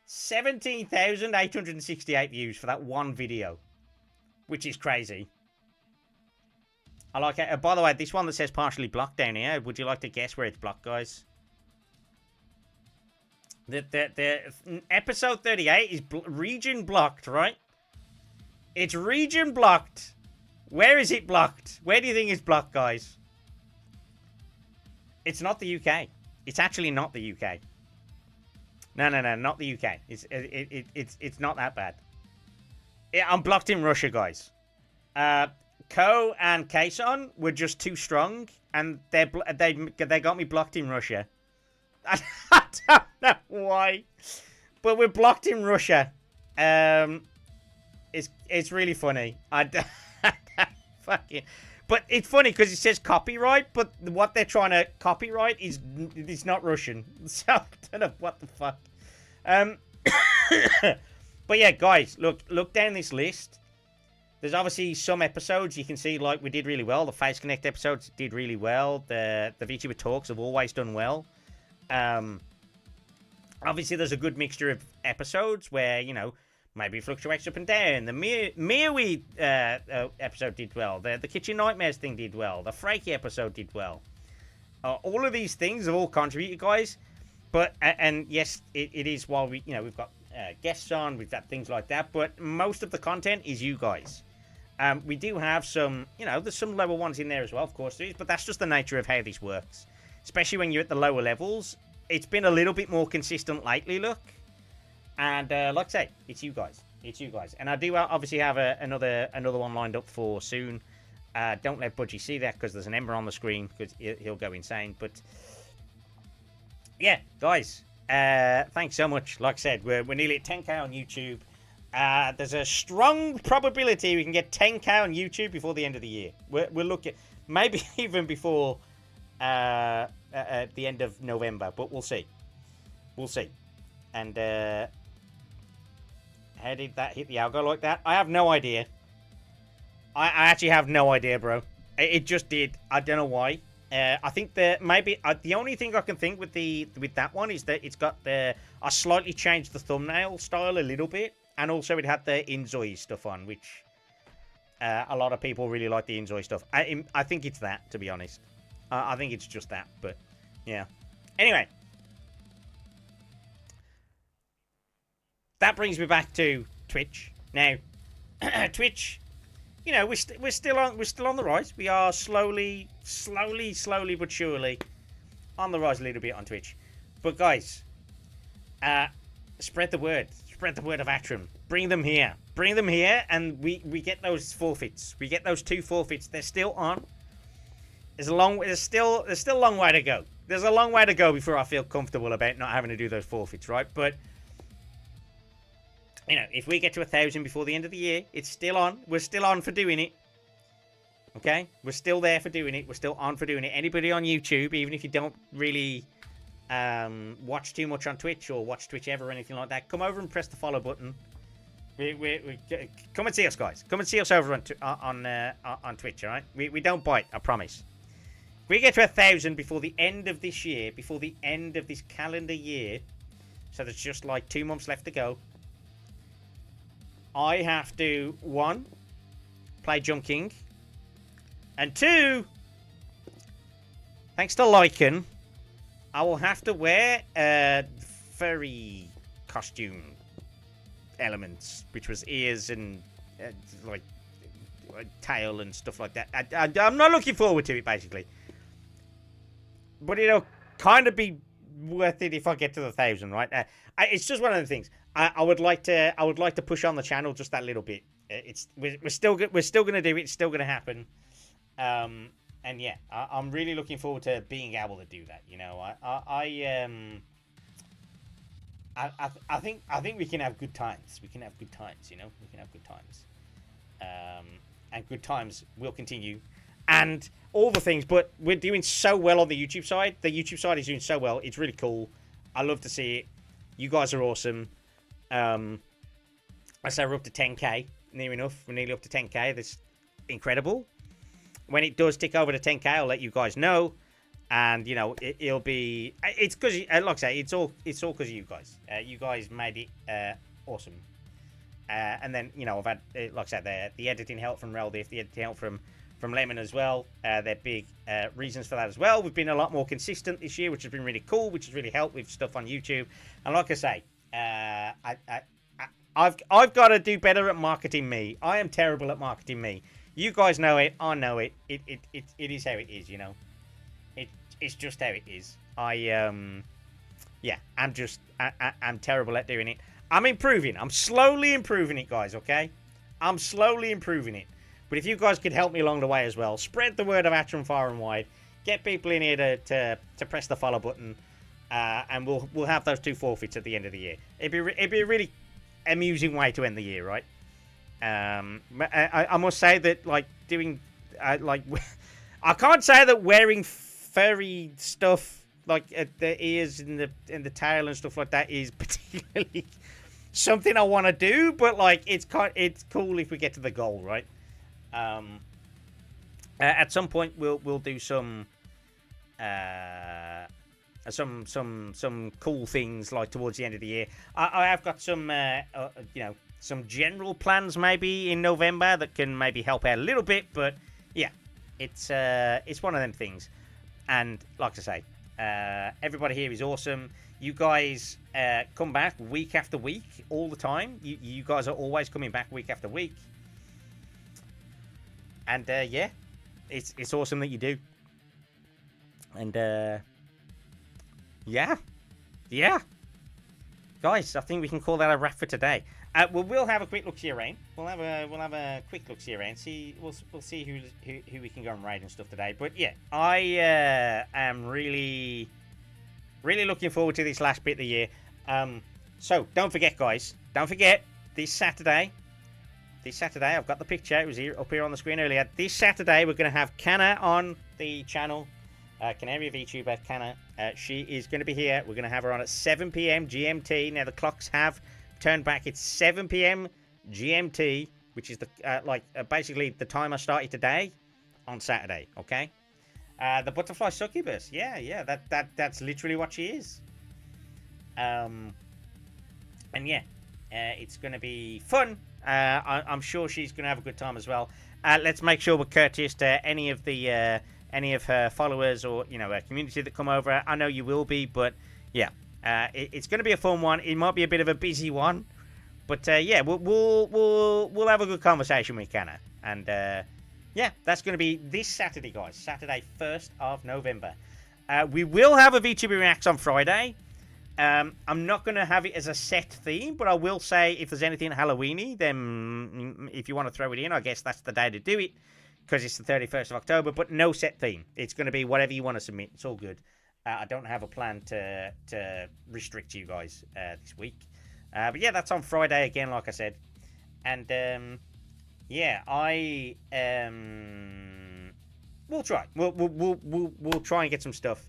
17,868 views for that one video, which is crazy. I like it. By the way, this one that says partially blocked down here, would you like to guess where it's blocked, guys? The episode 38 is region blocked, right? It's region blocked. Where is it blocked? Where do you think it's blocked, guys? It's not the UK. It's actually not the UK. No, not the UK. It's not that bad. I'm blocked in Russia, guys. Ko and Kason were just too strong, and they got me blocked in Russia. I don't know why, but we're blocked in Russia. It's really funny. Fucking. But it's funny because it says copyright, but what they're trying to copyright is it's not Russian. So I don't know what the fuck. But yeah, guys, look down this list. There's obviously some episodes you can see like we did really well. The Face Connect episodes did really well. The VTuber talks have always done well. Obviously there's a good mixture of episodes where, you know, maybe it fluctuates up and down. The Mirwe episode did well. The Kitchen Nightmares thing did well. The Freaky episode did well. All of these things have all contributed, guys. But and yes, it is while we've got guests on, we've got things like that. But most of the content is you guys. We do have some, there's some lower ones in there as well, of course there is. But that's just the nature of how this works. Especially when you're at the lower levels. It's been a little bit more consistent lately, look. And like I say, it's you guys. It's you guys. And I do obviously have another one lined up for soon. Don't let Budgie see that because there's an ember on the screen because he'll go insane. But yeah, guys, thanks so much. Like I said, we're nearly at 10k on YouTube. There's a strong probability we can get 10k on YouTube before the end of the year. We're looking, maybe even before the end of November, but we'll see. We'll see. And how did that hit the algo like that? I have no idea. I actually have no idea, bro. It just did. I don't know why. I think that maybe the only thing I can think with that one is that it's got I slightly changed the thumbnail style a little bit, and also it had the Inzoi stuff on, which a lot of people really like the Inzoi stuff. I think it's that, to be honest. I think it's just that, but yeah. Anyway, that brings me back to Twitch. Now, Twitch, we're still on the rise. We are slowly but surely on the rise a little bit on Twitch. But guys, spread the word. Spread the word of Atrum. Bring them here. Bring them here, and we get those forfeits. We get those 2 forfeits. They're still on. There's still a long way to go. There's a long way to go before I feel comfortable about not having to do those forfeits, right? But if we get to 1,000 before the end of the year, it's still on. We're still on for doing it. Okay? We're still there for doing it. We're still on for doing it. Anybody on YouTube, even if you don't really watch too much on Twitch or watch Twitch ever or anything like that, come over and press the follow button. Come and see us, guys. Come and see us over on Twitch, all right? We don't bite, I promise. If we get to 1,000 before the end of this year, before the end of this calendar year, so there's just like 2 months left to go, I have to, 1, play Jump King, and 2, thanks to Lycan, I will have to wear furry costume elements, which was ears and like tail and stuff like that. I'm not looking forward to it, basically. But it'll kind of be worth it if I get to the 1,000, right? It's just one of the things. I would like to push on the channel just that little bit. We're still going to do it. It's still going to happen. And yeah, I'm really looking forward to being able to do that. You know, I think we can have good times. We can have good times. You know, we can have good times. And good times will continue. And all the things, but we're doing so well on the YouTube side. The YouTube side is doing so well. It's really cool. I love to see it. You guys are awesome. I say we're up to 10k, near enough. We're nearly up to 10k. That's incredible. When it does tick over to 10k, I'll let you guys know. And you know, it'll be. It's because, like I say, it's all because of you guys. You guys made it awesome. And then you know, I've had, like I said, the editing help from Reldiff, the editing help from Lemon as well. They're big reasons for that as well. We've been a lot more consistent this year, which has been really cool, which has really helped with stuff on YouTube. And like I say, I've got to do better at marketing me. I am terrible at marketing me. You guys know it. I know it. It is how it is, you know. It's just how it is. I'm terrible at doing it. I'm improving. I'm slowly improving it, guys, okay? I'm slowly improving it. But if you guys could help me along the way as well, spread the word of Atrum far and wide. Get people in here to press the follow button, and we'll have those 2 forfeits at the end of the year. It'd be a really amusing way to end the year, right? I must say that like doing I can't say that wearing furry stuff like the ears and the tail and stuff like that is particularly something I want to do, but like it's cool if we get to the goal, right? At some point we'll do some cool things like towards the end of the year. I have got some you know, some general plans maybe in November that can maybe help out a little bit, but yeah, it's one of them things. And like I say, everybody here is awesome. You guys come back week after week all the time. You guys are always coming back week after week. And yeah, it's awesome that you do. And yeah, guys, I think we can call that a wrap for today. We'll have a quick look see around. We'll have a quick look see around. We'll see who we can go and raid and stuff today. But yeah, I am really looking forward to this last bit of the year. So don't forget, guys. Don't forget this Saturday. I've got the picture. It was up here on the screen earlier. This Saturday, we're going to have Canna on the channel. Canary VTuber, Canna. She is going to be here. We're going to have her on at 7 p.m. GMT. Now, the clocks have turned back. It's 7 p.m. GMT, which is basically the time I started today on Saturday, okay? The Butterfly Succubus. Yeah, that's literally what she is. And yeah, it's going to be fun. I'm sure she's going to have a good time as well. Let's make sure we're courteous to any of her followers or her community that come over. I know you will be, but yeah, it's going to be a fun one. It might be a bit of a busy one, but yeah, we'll have a good conversation with Canna. And yeah, that's going to be this Saturday, guys. Saturday, 1st of November. We will have a VTuber Reacts on Friday. I'm not going to have it as a set theme, but I will say if there's anything Halloweeny, then if you want to throw it in, I guess that's the day to do it, because it's the 31st of October, but no set theme. It's going to be whatever you want to submit. It's all good. I don't have a plan to restrict you guys this week. But yeah, that's on Friday again, like I said. And yeah, we'll try. We'll try and get some stuff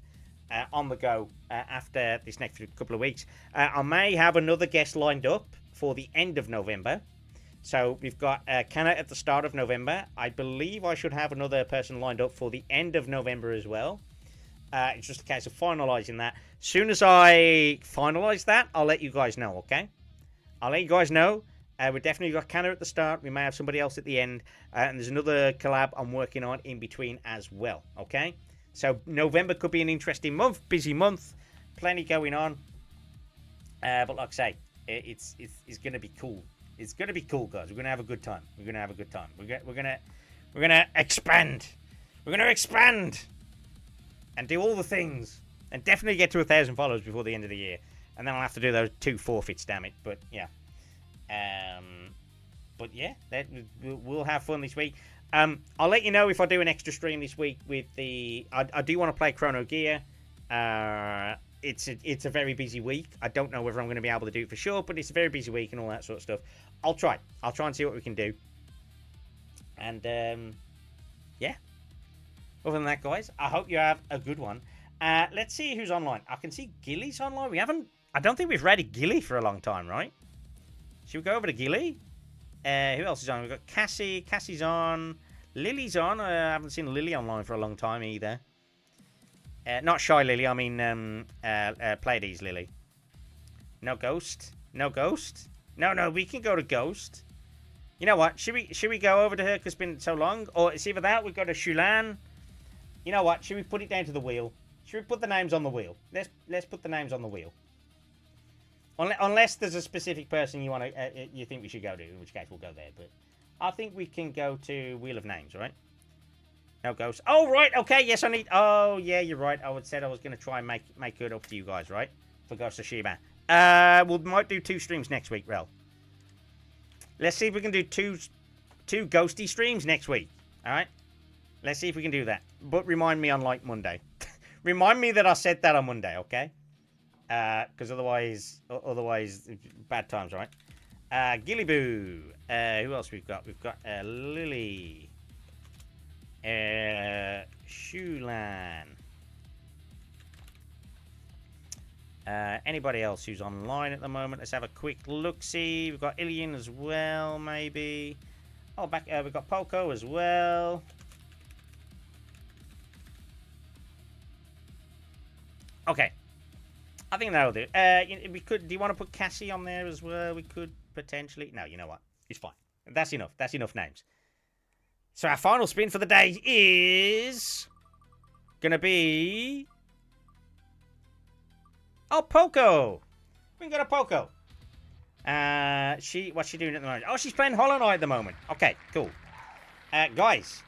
on the go after this next couple of weeks. I may have another guest lined up for the end of November. So we've got Canna at the start of November. I believe I should have another person lined up for the end of November as well. It's just a case of finalising that. As soon as I finalise that, I'll let you guys know, okay? I'll let you guys know. We've definitely got Canna at the start. We may have somebody else at the end. And there's another collab I'm working on in between as well, okay? So November could be an interesting month. Busy month. Plenty going on. But like I say, it's going to be cool. It's going to be cool, guys. We're going to have a good time. We're going to have a good time. We're going to expand. We're going to expand. And do all the things. And definitely get to 1,000 followers before the end of the year. And then I'll have to do those 2 forfeits, damn it. But yeah. But yeah, we'll have fun this week. I'll let you know if I do an extra stream this week with the... I do want to play Chrono Gear. It's a very busy week. I don't know whether I'm going to be able to do it for sure, but it's a very busy week and all that sort of stuff. I'll try and see what we can do. And yeah. Other than that, guys, I hope you have a good one. Let's see who's online. I can see Gilly's online. I don't think we've raided Gilly for a long time, right? Should we go over to Gilly? Who else is on? We've got Cassie. Cassie's on. Lily's on. I haven't seen Lily online for a long time either. Not Shy Lily. I mean, Pleiades Lily. No Ghost. No Ghost. No. We can go to Ghost. You know what? Should we go over to her because it's been so long? Or it's either that. We go to Shulan. You know what? Should we put it down to the wheel? Should we put the names on the wheel? Let's put the names on the wheel. Unless there's a specific person you think we should go to, in which case we'll go there. But I think we can go to Wheel of Names, right? No Ghost. Oh, right. Okay. Yes, I need... Oh, yeah, you're right. I said I was going to try and make it up for you guys, right? For Ghost of Shima. We might do 2 streams next week, Rel. Let's see if we can do two ghosty streams next week. All right? Let's see if we can do that. But remind me on, like, Monday. Remind me that I said that on Monday, okay? Because otherwise, bad times, right? Gillyboo. Who else we've got? We've got Lily. Shulan. Anybody else who's online at the moment? Let's have a quick look-see. We've got Ilian as well, maybe. Oh, back. We've got Poco as well. Okay. I think that'll do. We could. Do you want to put Cassie on there as well? We could potentially. No, you know what? It's fine. That's enough. That's enough names. So our final spin for the day is gonna be Poco. We can go to Poco. What's she doing at the moment? Oh, she's playing Hollow Knight at the moment. Okay, cool. Guys,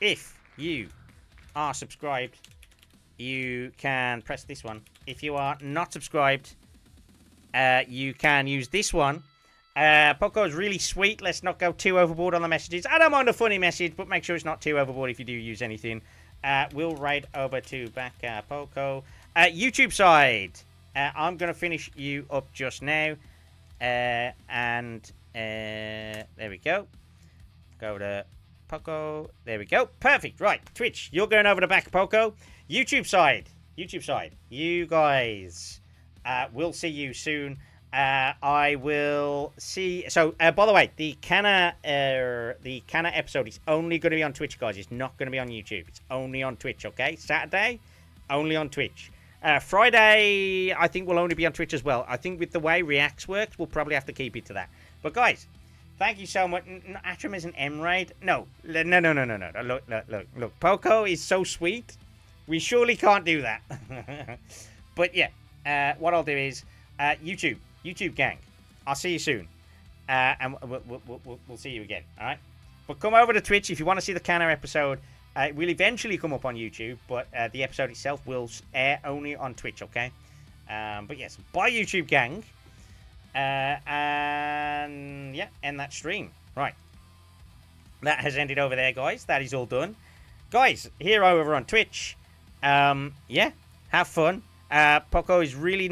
if you are subscribed, you can press this one. If you are not subscribed, you can use this one. Poco is really sweet. Let's not go too overboard on the messages. I don't mind a funny message, but make sure it's not too overboard if you do use anything. We'll raid over to back Poco. YouTube side. I'm going to finish you up just now. There we go. Go to Poco. There we go. Perfect. Right. Twitch. You're going over to back Poco. YouTube side. You guys. We'll see you soon. I will see. So, by the way, the Canna episode is only going to be on Twitch, guys. It's not going to be on YouTube. It's only on Twitch, okay? Saturday, only on Twitch. Friday, I think will only be on Twitch as well. I think with the way Reacts works, we'll probably have to keep it to that. But guys, thank you so much. Atrum is an M-raid. No. Look. Poco is so sweet. We surely can't do that. But yeah, what I'll do is YouTube gang. I'll see you soon, and we'll see you again. All right. But come over to Twitch if you want to see the Canna episode. It will eventually come up on YouTube, but the episode itself will air only on Twitch. Okay. But yes, bye YouTube gang. And yeah, end that stream. Right. That has ended over there, guys. That is all done. Guys, here over on Twitch. Yeah, have fun. Poco is really